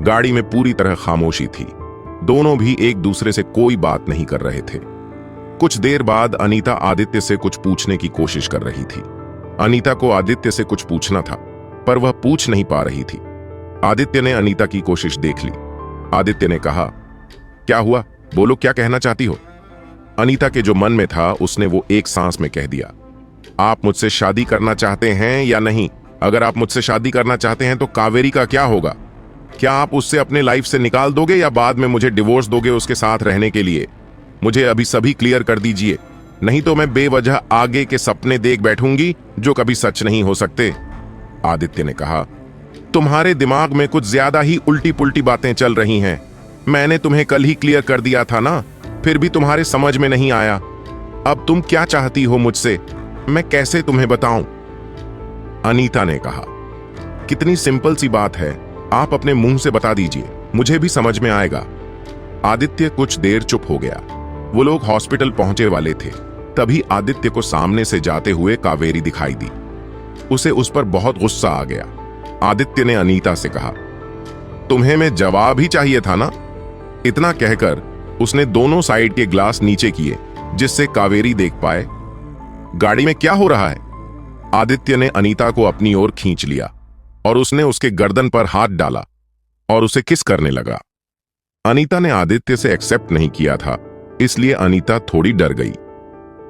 गाड़ी में पूरी तरह खामोशी थी। दोनों भी एक दूसरे से कोई बात नहीं कर रहे थे। कुछ देर बाद अनीता आदित्य से कुछ पूछने की कोशिश कर रही थी। अनीता को आदित्य से कुछ पूछना था, पर वह पूछ नहीं पा रही थी। आदित्य ने अनीता की कोशिश देख ली। आदित्य ने कहा, क्या हुआ? बोलो, क्या कहना चाहती हो? अनीता के जो मन में था उसने वो एक सांस में कह दिया, आप मुझसे शादी करना चाहते हैं या नहीं? अगर आप मुझसे शादी करना चाहते हैं तो कावेरी का क्या होगा? क्या आप उससे अपने लाइफ से निकाल दोगे या बाद में मुझे डिवोर्स दोगे उसके साथ रहने के लिए? मुझे अभी सभी क्लियर कर दीजिए, नहीं तो मैं बेवजह आगे के सपने देख बैठूंगी जो कभी सच नहीं हो सकते। आदित्य ने कहा, तुम्हारे दिमाग में कुछ ज्यादा ही उल्टी पुल्टी बातें चल रही हैं। मैंने तुम्हें कल ही क्लियर कर दिया था ना, फिर भी तुम्हारे समझ में नहीं आया। अब तुम क्या चाहती हो मुझसे? मैं कैसे तुम्हें बताऊं? अनीता ने कहा, कितनी सिंपल सी बात है, आप अपने मुंह से बता दीजिए, मुझे भी समझ में आएगा। आदित्य कुछ देर चुप हो गया। वो लोग हॉस्पिटल पहुंचे वाले थे, तभी आदित्य को सामने से जाते हुए कावेरी दिखाई दी। उसे उस पर बहुत गुस्सा आ गया। आदित्य ने अनीता से कहा, तुम्हें मैं जवाब ही चाहिए था ना? इतना कहकर उसने दोनों साइड के ग्लास नीचे किए जिससे कावेरी देख पाए। गाड़ी में क्या हो रहा है? आदित्य ने अनीता को अपनी ओर खींच लिया और उसने उसके गर्दन पर हाथ डाला और उसे किस करने लगा। अनीता ने आदित्य से एक्सेप्ट नहीं किया था, इसलिए अनीता थोड़ी डर गई।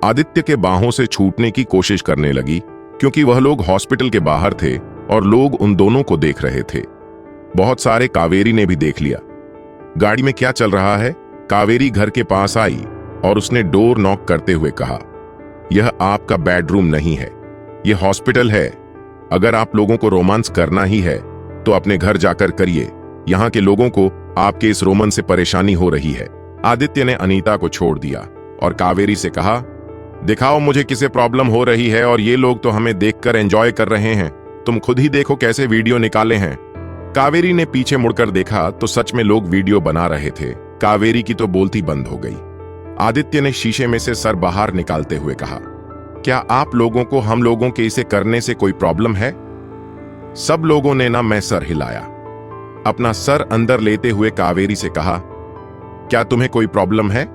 आदित्य के बाहों से छूटने की कोशिश करने लगी क्योंकि वह लोग हॉस्पिटल के बाहर थे और लोग उन दोनों को देख रहे थे। बहुत सारे कावेरी ने भी देख लिया। गाड़ी में क्या चल रहा है? कावेरी घर के पास आई और उसने डोर नॉक करते हुए कहा, यह आपका बेडरूम नहीं है, यह हॉस्पिटल है। अगर आप लोगों को रोमांस करना ही है तो अपने घर जाकर करिए। यहाँ के लोगों को आपके इस रोमांस से परेशानी हो रही है। आदित्य ने अनीता को छोड़ दिया और कावेरी से कहा, दिखाओ मुझे किसे प्रॉब्लम हो रही है, और ये लोग तो हमें देखकर एंजॉय कर रहे हैं। तुम खुद ही देखो कैसे वीडियो निकाले हैं। कावेरी ने पीछे मुड़कर देखा तो सच में लोग वीडियो बना रहे थे। कावेरी की तो बोलती बंद हो गई। आदित्य ने शीशे में से सर बाहर निकालते हुए कहा, क्या आप लोगों को हम लोगों के इसे करने से कोई प्रॉब्लम है? सब लोगों ने ना मैं सर हिलाया। अपना सर अंदर लेते हुए कावेरी से कहा, क्या तुम्हें कोई प्रॉब्लम है?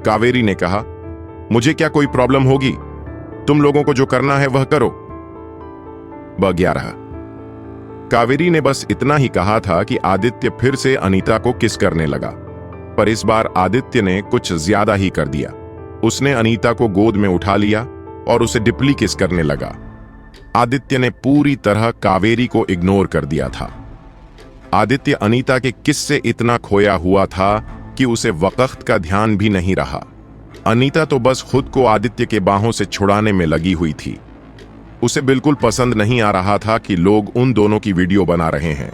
कावेरी ने कहा, मुझे क्या कोई प्रॉब्लम होगी? तुम लोगों को जो करना है वह करो। 11। कावेरी ने बस इतना ही कहा था कि आदित्य फिर से अनीता को किस करने लगा, पर इस बार आदित्य ने कुछ ज्यादा ही कर दिया। उसने अनीता को गोद में उठा लिया और उसे डिपली किस करने लगा। आदित्य ने पूरी तरह कावेरी को इग्नोर कर दिया था। आदित्य अनीता के किस से इतना खोया हुआ था कि उसे वक्त का ध्यान भी नहीं रहा। अनीता तो बस खुद को आदित्य के बाहों से छुड़ाने में लगी हुई थी। उसे बिल्कुल पसंद नहीं आ रहा था कि लोग उन दोनों की वीडियो बना रहे हैं।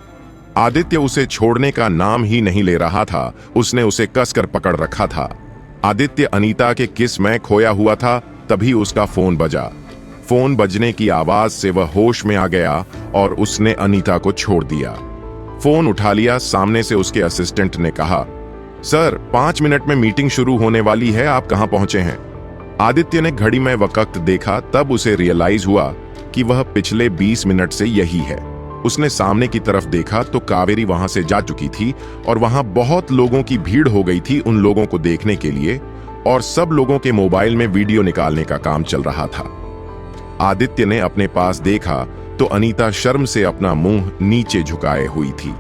आदित्य उसे छोड़ने का नाम ही नहीं ले रहा था। उसने उसे कसकर पकड़ रखा था। आदित्य अनीता के किस में खोया हुआ था, तभी उसका फोन बजा। फोन बजने की आवाज से वह होश में आ गया और उसने अनीता को छोड़ दिया। फोन उठा लिया। सामने से उसके असिस्टेंट ने कहा, सर 5 मिनट में मीटिंग शुरू होने वाली है, आप कहां पहुंचे हैं? आदित्य ने घड़ी में वक्त देखा, तब उसे रियलाइज हुआ कि वह पिछले 20 मिनट से यही है। उसने सामने की तरफ देखा तो कावेरी वहां से जा चुकी थी और वहां बहुत लोगों की भीड़ हो गई थी उन लोगों को देखने के लिए, और सब लोगों के मोबाइल में वीडियो निकालने का काम चल रहा था। आदित्य ने अपने पास देखा तो अनीता शर्म से अपना मुंह नीचे झुकाए हुई थी।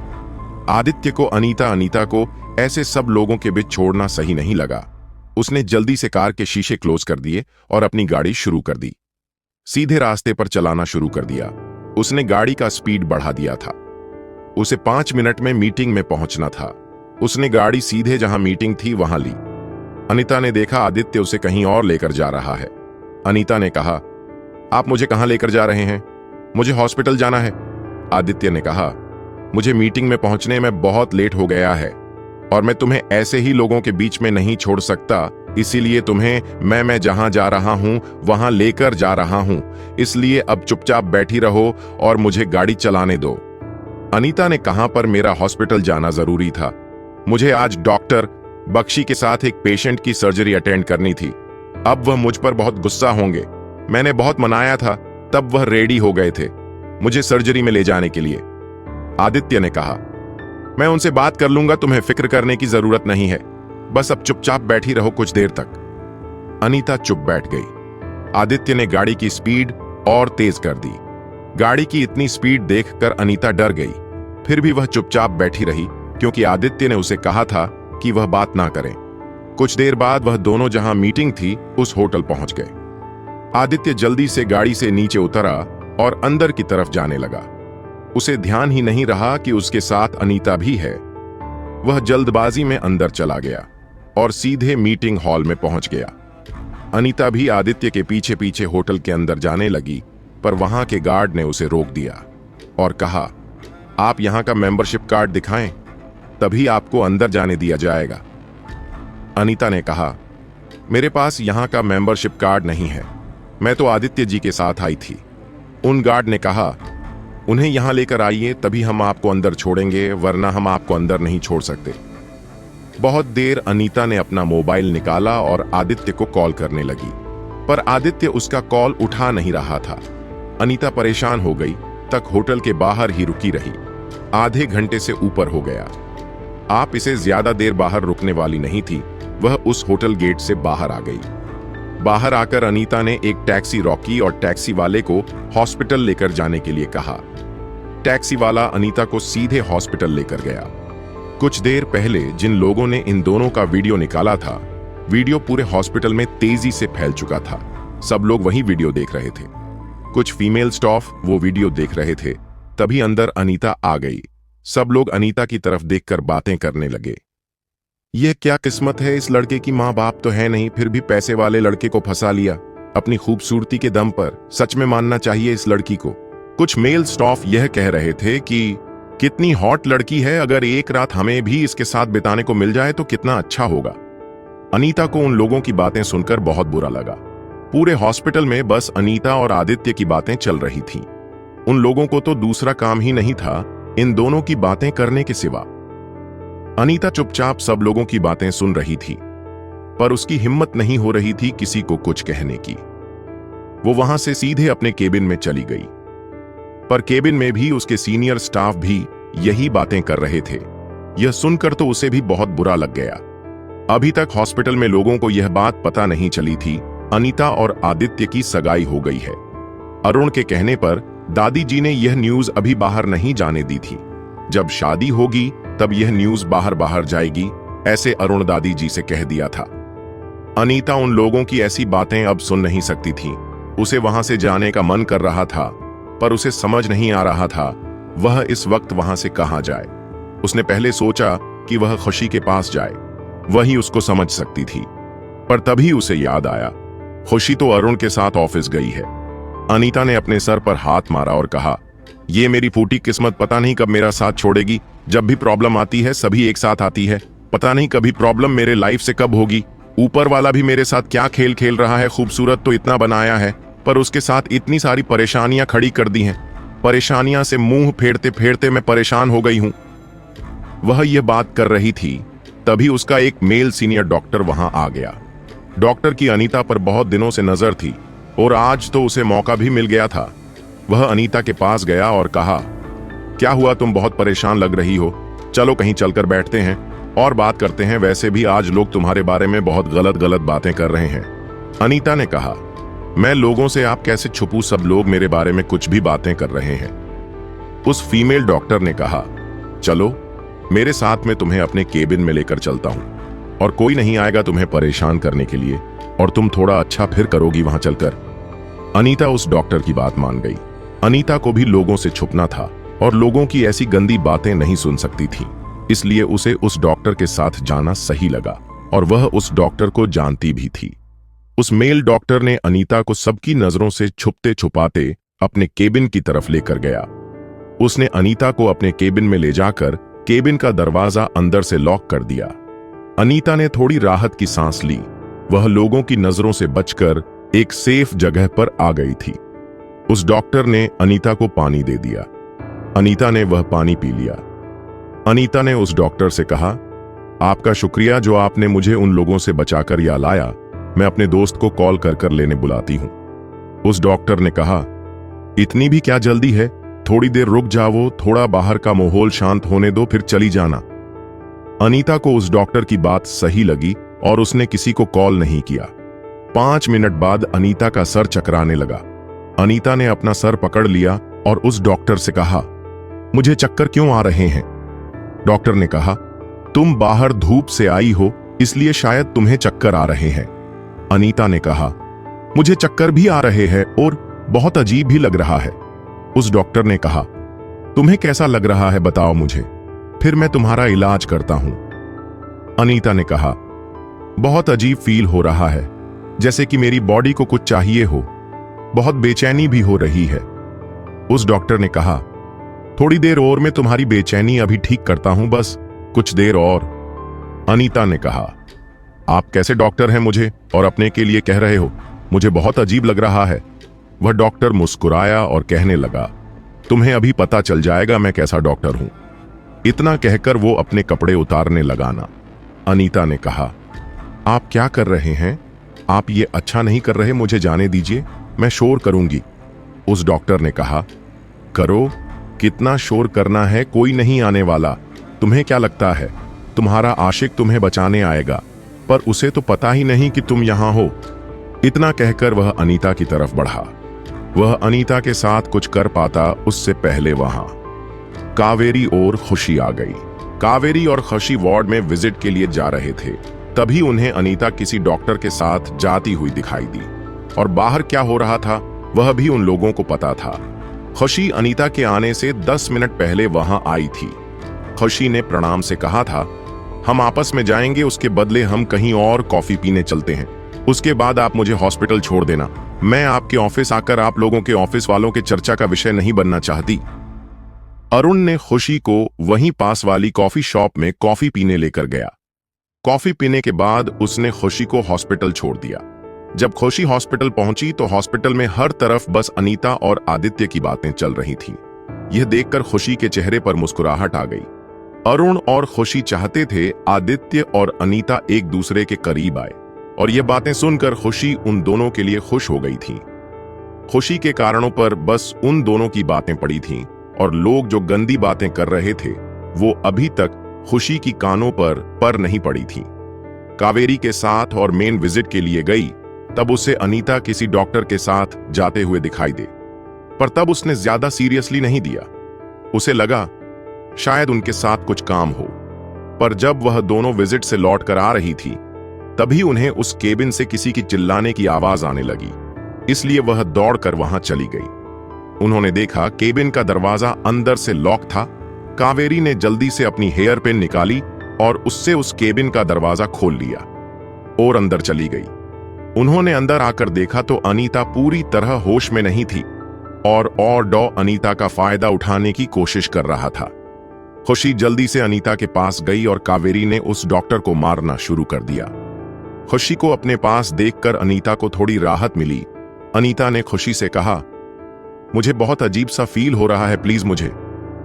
आदित्य को अनीता को ऐसे सब लोगों के बीच छोड़ना सही नहीं लगा। उसने जल्दी से कार के शीशे क्लोज कर दिए और अपनी गाड़ी शुरू कर दी। सीधे रास्ते पर चलाना शुरू कर दिया। उसने गाड़ी का स्पीड बढ़ा दिया था। उसे 5 मिनट में मीटिंग में पहुंचना था। उसने गाड़ी सीधे जहां मीटिंग थी वहां ली। अनीता ने देखा आदित्य उसे कहीं और लेकर जा रहा है। अनीता ने कहा, आप मुझे कहां लेकर जा रहे हैं? मुझे हॉस्पिटल जाना है। आदित्य ने कहा, मुझे मीटिंग में पहुंचने में बहुत लेट हो गया है और मैं तुम्हें ऐसे ही लोगों के बीच में नहीं छोड़ सकता, इसीलिए तुम्हें मैं जहां जा रहा हूं वहां लेकर जा रहा हूं। इसलिए अब चुपचाप बैठी रहो और मुझे गाड़ी चलाने दो। अनीता ने कहा, पर मेरा हॉस्पिटल जाना जरूरी था। मुझे आज डॉक्टर बख्शी के साथ एक पेशेंट की सर्जरी अटेंड करनी थी। अब वह मुझ पर बहुत गुस्सा होंगे। मैंने बहुत मनाया था, तब वह रेडी हो गए थे मुझे सर्जरी में ले जाने के लिए। आदित्य ने कहा, मैं उनसे बात कर लूंगा, तुम्हें फिक्र करने की जरूरत नहीं है। बस अब चुपचाप बैठी रहो कुछ देर तक। अनीता चुप बैठ गई। आदित्य ने गाड़ी की स्पीड और तेज कर दी। गाड़ी की इतनी स्पीड देखकर अनीता डर गई। फिर भी वह चुपचाप बैठी रही क्योंकि आदित्य ने उसे कहा था कि वह बात ना करें। कुछ देर बाद वह दोनों जहां मीटिंग थी उस होटल पहुंच गए। आदित्य जल्दी से गाड़ी से नीचे उतरा और अंदर की तरफ जाने लगा। उसे ध्यान ही नहीं रहा कि उसके साथ अनीता भी है। वह जल्दबाजी में अंदर चला गया और सीधे मीटिंग हॉल में पहुंच गया। अनीता भी आदित्य के पीछे पीछे होटल के अंदर जाने लगी, पर वहां के गार्ड ने उसे रोक दिया और कहा, आप यहां का मेंबरशिप कार्ड दिखाएं, तभी आपको अंदर जाने दिया जाएगा। अनीता ने कहा, मेरे पास यहां का मेंबरशिप कार्ड नहीं है, मैं तो आदित्य जी के साथ आई थी। उन गार्ड ने कहा, उन्हें यहां लेकर आइए, तभी हम आपको अंदर छोड़ेंगे, वरना हम आपको अंदर नहीं छोड़ सकते। बहुत देर अनीता ने अपना मोबाइल निकाला और आदित्य को कॉल करने लगी, पर आदित्य उसका कॉल उठा नहीं रहा था। अनीता परेशान हो गई, तक होटल के बाहर ही रुकी रही। आधे घंटे से ऊपर हो गया। आप इसे ज्यादा देर बाहर रुकने वाली नहीं थी। वह उस होटल गेट से बाहर आ गई। बाहर आकर अनीता ने एक टैक्सी रोकी और टैक्सी वाले को हॉस्पिटल लेकर जाने के लिए कहा। टैक्सी वाला अनीता को सीधे हॉस्पिटल लेकर गया। कुछ देर पहले जिन लोगों ने इन दोनों का वीडियो निकाला था, वीडियो पूरे हॉस्पिटल में तेजी से फैल चुका था। सब लोग वही वीडियो देख रहे थे। कुछ फीमेल स्टाफ वो वीडियो देख रहे थे। तभी अंदर अनीता आ गई। सब लोग अनीता की तरफ देखकर बातें करने लगे। यह क्या किस्मत है, इस लड़के की माँ बाप तो है नहीं, फिर भी पैसे वाले लड़के को फंसा लिया अपनी खूबसूरती के दम पर। सच में मानना चाहिए इस लड़की को। कुछ मेल स्टाफ यह कह रहे थे कि कितनी हॉट लड़की है, अगर एक रात हमें भी इसके साथ बिताने को मिल जाए तो कितना अच्छा होगा। अनीता को उन लोगों की बातें सुनकर बहुत बुरा लगा। पूरे हॉस्पिटल में बस अनीता और आदित्य की बातें चल रही थीं। उन लोगों को तो दूसरा काम ही नहीं था इन दोनों की बातें करने के सिवा। अनीता चुपचाप सब लोगों की बातें सुन रही थी, पर उसकी हिम्मत नहीं हो रही थी किसी को कुछ कहने की। वो वहां से सीधे अपने केबिन में चली गई, पर केबिन में भी उसके सीनियर स्टाफ भी यही बातें कर रहे थे। यह सुनकर तो उसे भी बहुत बुरा लग गया। अभी तक हॉस्पिटल में लोगों को यह बात पता नहीं चली थी अनीता और आदित्य की सगाई हो गई है। अरुण के कहने पर दादी जी ने यह न्यूज अभी बाहर नहीं जाने दी थी। जब शादी होगी तब यह न्यूज बाहर जाएगी, ऐसे अरुण दादी जी से कह दिया था। अनीता उन लोगों की ऐसी बातें अब सुन नहीं सकती थी। उसे वहां से जाने का मन कर रहा था, पर उसे समझ नहीं आ रहा था वह इस वक्त वहां से कहां जाए। उसने पहले सोचा कि वह खुशी के पास जाए, वही उसको समझ सकती थी, पर तभी उसे याद आया खुशी तो अरुण के साथ ऑफिस गई है। अनीता ने अपने सर पर हाथ मारा और कहा, ये मेरी फूटी किस्मत पता नहीं कब मेरा साथ छोड़ेगी। जब भी प्रॉब्लम आती है सभी एक साथ आती है, पता नहीं कभी प्रॉब्लम मेरे लाइफ से कब होगी। ऊपर वाला भी मेरे साथ क्या खेल खेल रहा है, खूबसूरत तो इतना बनाया है, पर उसके साथ इतनी सारी परेशानियां खड़ी कर दी हैं। परेशानियां से मुंह फेरते फेरते मैं परेशान हो गई हूं। वह यह बात कर रही थी, तभी उसका एक मेल सीनियर डॉक्टर वहां आ गया। डॉक्टर की अनीता पर बहुत दिनों से नजर थी और आज तो उसे मौका भी मिल गया था। वह अनीता के पास गया और कहा, क्या हुआ, तुम बहुत परेशान लग रही हो, चलो कहीं चलकर बैठते हैं और बात करते हैं। वैसे भी आज लोग तुम्हारे बारे में बहुत गलत बातें कर रहे हैं। अनीता ने कहा, मैं लोगों से आप कैसे छुपूं, सब लोग मेरे बारे में कुछ भी बातें कर रहे हैं। उस फीमेल डॉक्टर ने कहा, चलो मेरे साथ में तुम्हें अपने केबिन में लेकर चलता हूं। और कोई नहीं आएगा तुम्हें परेशान करने के लिए, और तुम थोड़ा अच्छा फिर करोगी वहां चलकर। अनीता उस डॉक्टर की बात मान गई। अनीता को भी लोगों से छुपना था और लोगों की ऐसी गंदी बातें नहीं सुन सकती थी, इसलिए उसे उस डॉक्टर के साथ जाना सही लगा, और वह उस डॉक्टर को जानती भी थी। उस मेल डॉक्टर ने अनीता को सबकी नजरों से छुपते छुपाते अपने केबिन की तरफ लेकर गया। उसने अनीता को अपने केबिन में ले जाकर केबिन का दरवाजा अंदर से लॉक कर दिया। अनीता ने थोड़ी राहत की सांस ली। वह लोगों की नजरों से बचकर एक सेफ जगह पर आ गई थी। उस डॉक्टर ने अनीता को पानी दे दिया। अनीता ने वह पानी पी लिया। अनीता ने उस डॉक्टर से कहा, आपका शुक्रिया जो आपने मुझे उन लोगों से बचाकर यहाँ लाया। मैं अपने दोस्त को कॉल कर कर लेने बुलाती हूं। उस डॉक्टर ने कहा, इतनी भी क्या जल्दी है, थोड़ी देर रुक जाओ, थोड़ा बाहर का माहौल शांत होने दो, फिर चली जाना। अनीता को उस डॉक्टर की बात सही लगी और उसने किसी को कॉल नहीं किया। 5 मिनट बाद अनीता का सर चकराने लगा। अनीता ने अपना सर पकड़ लिया और उस डॉक्टर से कहा, मुझे चक्कर क्यों आ रहे हैं? डॉक्टर ने कहा, तुम बाहर धूप से आई हो, इसलिए शायद तुम्हें चक्कर आ रहे हैं। अनीता ने कहा, मुझे चक्कर भी आ रहे हैं और बहुत अजीब भी लग रहा है। उस डॉक्टर ने कहा, तुम्हें कैसा लग रहा है बताओ मुझे, फिर मैं तुम्हारा इलाज करता हूं। अनीता ने कहा, बहुत अजीब फील हो रहा है, जैसे कि मेरी बॉडी को कुछ चाहिए हो, बहुत बेचैनी भी हो रही है। उस डॉक्टर ने कहा, थोड़ी देर और मैं तुम्हारी बेचैनी अभी ठीक करता हूं, बस कुछ देर और। अनीता ने कहा, आप कैसे डॉक्टर हैं मुझे और अपने के लिए कह रहे हो? मुझे बहुत अजीब लग रहा है। वह डॉक्टर मुस्कुराया और कहने लगा, तुम्हें अभी पता चल जाएगा मैं कैसा डॉक्टर हूं। इतना कहकर वो अपने कपड़े उतारने लगाना। अनीता ने कहा, आप क्या कर रहे हैं? आप ये अच्छा नहीं कर रहे, मुझे जाने दीजिए, मैं शोर करूंगी। उस डॉक्टर ने कहा, करो, कितना शोर करना है, कोई नहीं आने वाला। तुम्हें क्या लगता है तुम्हारा आशिक तुम्हें बचाने आएगा, पर उसे तो पता ही नहीं कि तुम यहां हो। इतना कहकर वह अनीता की तरफ बढ़ा। वह अनीता के साथ कुछ कर पाता उससे पहले वहां कावेरी और खुशी आ गई। कावेरी और खुशी वार्ड में विजिट के लिए जा रहे थे, तभी उन्हें अनीता किसी डॉक्टर के साथ जाती हुई दिखाई दी, और बाहर क्या हो रहा था वह भी उन लोगों को पता था। खुशी अनीता के आने से 10 मिनट पहले वहां आई थी। खुशी ने प्रणाम से कहा था, हम आपस में जाएंगे, उसके बदले हम कहीं और कॉफी पीने चलते हैं, उसके बाद आप मुझे हॉस्पिटल छोड़ देना। मैं आपके ऑफिस आकर आप लोगों के ऑफिस वालों के चर्चा का विषय नहीं बनना चाहती। अरुण ने खुशी को वहीं पास वाली कॉफी शॉप में कॉफी पीने लेकर गया। कॉफी पीने के बाद उसने खुशी को हॉस्पिटल छोड़ दिया। जब खुशी हॉस्पिटल पहुंची तो हॉस्पिटल में हर तरफ बस अनीता और आदित्य की बातें चल रही थीं। यह देखकर खुशी के चेहरे पर मुस्कुराहट आ गई। अरुण और खुशी चाहते थे आदित्य और अनीता एक दूसरे के करीब आए, और यह बातें सुनकर खुशी उन दोनों के लिए खुश हो गई थी। खुशी के कारणों पर बस उन दोनों की बातें पड़ी थीं, और लोग जो गंदी बातें कर रहे थे वो अभी तक खुशी की कानों पर नहीं पड़ी थी। कावेरी के साथ और मेन विजिट के लिए गई, तब उसे अनीता किसी डॉक्टर के साथ जाते हुए दिखाई दे, पर तब उसने ज्यादा सीरियसली नहीं दिया। उसे लगा शायद उनके साथ कुछ काम हो, पर जब वह दोनों विजिट से लौट कर आ रही थी तभी उन्हें उस केबिन से किसी की चिल्लाने की आवाज आने लगी, इसलिए वह दौड़कर वहां चली गई। उन्होंने देखा केबिन का दरवाजा अंदर से लॉक था। कावेरी ने जल्दी से अपनी हेयर पिन निकाली और उससे उस केबिन का दरवाजा खोल लिया और अंदर चली गई। उन्होंने अंदर आकर देखा तो अनीता पूरी तरह होश में नहीं थी और डॉ अनीता का फायदा उठाने की कोशिश कर रहा था। खुशी जल्दी से अनीता के पास गई और कावेरी ने उस डॉक्टर को मारना शुरू कर दिया। खुशी को अपने पास देखकर अनीता को थोड़ी राहत मिली। अनीता ने खुशी से कहा, मुझे बहुत अजीब सा फील हो रहा है, प्लीज मुझे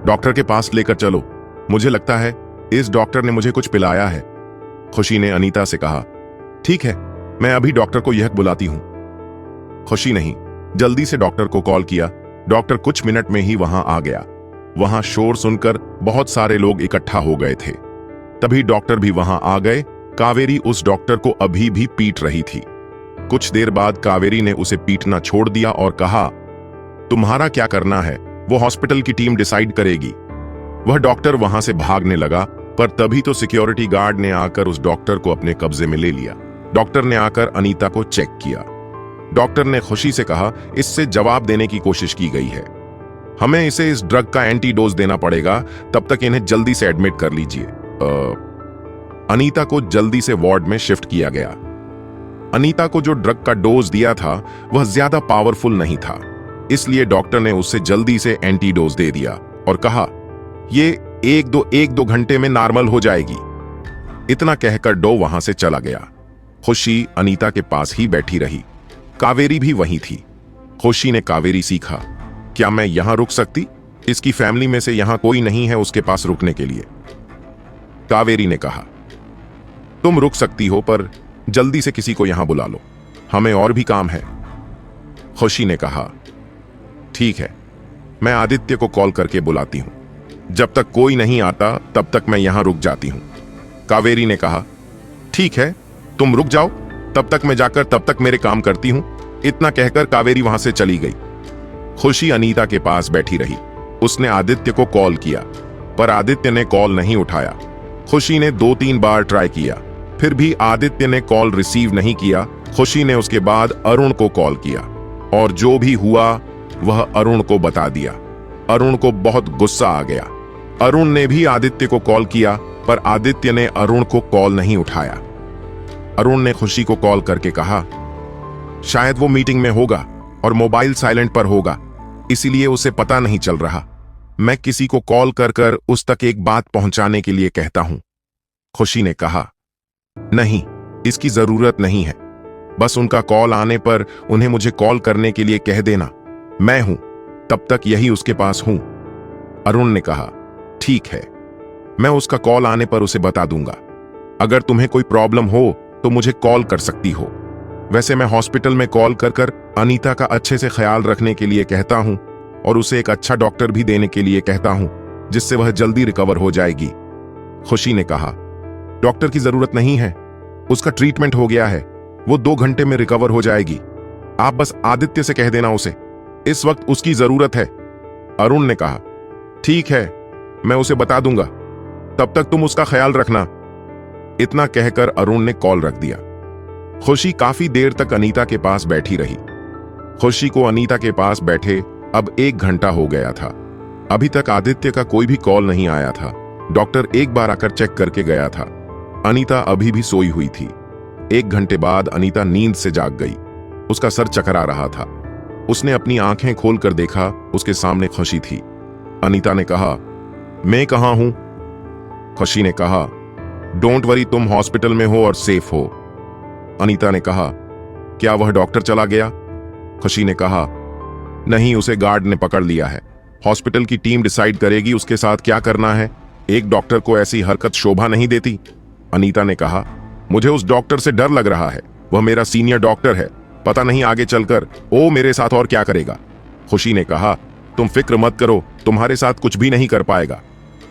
डॉक्टर के पास लेकर चलो, मुझे लगता है इस डॉक्टर ने मुझे कुछ पिलाया है। खुशी ने अनीता से कहा, ठीक है, मैं अभी डॉक्टर को यह बुलाती हूं। खुशी नहीं, जल्दी से डॉक्टर को कॉल किया। डॉक्टर कुछ मिनट में ही वहां आ गया। वहां शोर सुनकर बहुत सारे लोग इकट्ठा हो गए थे। तभी डॉक्टर भी वहां आ गए। कावेरी उस डॉक्टर को अभी भी पीट रही थी। कुछ देर बाद कावेरी ने उसे पीटना छोड़ दिया और कहा, तुम्हारा क्या करना है वो हॉस्पिटल की टीम डिसाइड करेगी। वह डॉक्टर वहां से भागने लगा पर तभी तो सिक्योरिटी गार्ड ने आकर उस डॉक्टर को अपने कब्जे में ले लिया। डॉक्टर ने आकर अनीता को चेक किया। डॉक्टर ने खुशी से कहा, इससे जवाब देने की कोशिश की गई है, हमें इसे इस ड्रग का एंटीडोज देना पड़ेगा, तब तक इन्हें जल्दी से एडमिट कर लीजिए। अनीता को जल्दी से वार्ड में शिफ्ट किया गया। अनीता को जो ड्रग का डोज दिया था वह ज्यादा पावरफुल नहीं था, इसलिए डॉक्टर ने उसे जल्दी से एंटीडोज दे दिया और कहा, ये एक दो घंटे में नॉर्मल हो जाएगी। इतना कहकर डो वहां से चला गया। खुशी अनीता के पास ही बैठी रही। कावेरी भी वहीं थी। खुशी ने कावेरी सीखा, क्या मैं यहां रुक सकती? इसकी फैमिली में से यहां कोई नहीं है उसके पास रुकने के लिए। कावेरी ने कहा, तुम रुक सकती हो, पर जल्दी से किसी को यहां बुला लो, हमें और भी काम है। खुशी ने कहा, ठीक है, मैं आदित्य को कॉल करके बुलाती हूं, जब तक कोई नहीं आता तब तक मैं यहां रुक जाती हूं। कावेरी ने कहा, ठीक है, तुम रुक जाओ, तब तक मैं जाकर तब तक मेरे काम करती हूं। इतना कहकर कावेरी वहां से चली गई। खुशी अनीता के पास बैठी रही। उसने आदित्य को कॉल किया, पर आदित्य ने कॉल नहीं उठाया। खुशी ने 2-3 बार ट्राई किया, फिर भी आदित्य ने कॉल रिसीव नहीं किया। खुशी ने उसके बाद अरुण को कॉल किया और जो भी हुआ वह अरुण को बता दिया। अरुण को बहुत गुस्सा आ गया। अरुण ने भी आदित्य को कॉल किया, पर आदित्य ने अरुण को कॉल नहीं उठाया। अरुण ने खुशी को कॉल करके कहा, शायद वो मीटिंग में होगा और मोबाइल साइलेंट पर होगा, इसीलिए उसे पता नहीं चल रहा। मैं किसी को कॉल कर कर उस तक एक बात पहुंचाने के लिए कहता हूं। खुशी ने कहा, नहीं, इसकी जरूरत नहीं है, बस उनका कॉल आने पर उन्हें मुझे कॉल करने के लिए कह देना, मैं हूं, तब तक यही उसके पास हूं। अरुण ने कहा, ठीक है, मैं उसका कॉल आने पर उसे बता दूंगा। अगर तुम्हें कोई प्रॉब्लम हो तो मुझे कॉल कर सकती हो। वैसे मैं हॉस्पिटल में कॉल कर कर अनीता का अच्छे से ख्याल रखने के लिए कहता हूं और उसे एक अच्छा डॉक्टर भी देने के लिए कहता हूं, जिससे वह जल्दी रिकवर हो जाएगी। खुशी ने कहा, डॉक्टर की जरूरत नहीं है, उसका ट्रीटमेंट हो गया है, वो 2 घंटे में रिकवर हो जाएगी। आप बस आदित्य से कह देना उसे, इस वक्त उसकी जरूरत है। अरुण ने कहा, ठीक है, मैं उसे बता दूंगा, तब तक तुम उसका ख्याल रखना। इतना कहकर अरुण ने कॉल रख दिया। खुशी काफी देर तक अनीता के पास बैठी रही। खुशी को अनीता के पास बैठे अब 1 घंटा हो गया था। अभी तक आदित्य का कोई भी कॉल नहीं आया था। डॉक्टर एक बार आकर चेक करके गया था। अनीता अभी भी सोई हुई थी। 1 घंटे बाद अनीता नींद से जाग गई। उसका सर चकरा रहा था। उसने अपनी आंखें खोलकर देखा, उसके सामने खुशी थी। अनीता ने कहा, मैं कहां हूं? खुशी ने कहा, डोंट वरी, तुम हॉस्पिटल में हो और सेफ हो। अनीता ने कहा, क्या वह डॉक्टर चला गया? खुशी ने कहा, नहीं, उसे गार्ड ने पकड़ लिया है। हॉस्पिटल की टीम डिसाइड करेगी उसके साथ क्या करना है। एक डॉक्टर को ऐसी हरकत शोभा नहीं देती। अनीता ने कहा, मुझे उस डॉक्टर से डर लग रहा है, वह मेरा सीनियर डॉक्टर है, पता नहीं आगे चलकर वो मेरे साथ और क्या करेगा। खुशी ने कहा, तुम फिक्र मत करो, तुम्हारे साथ कुछ भी नहीं कर पाएगा।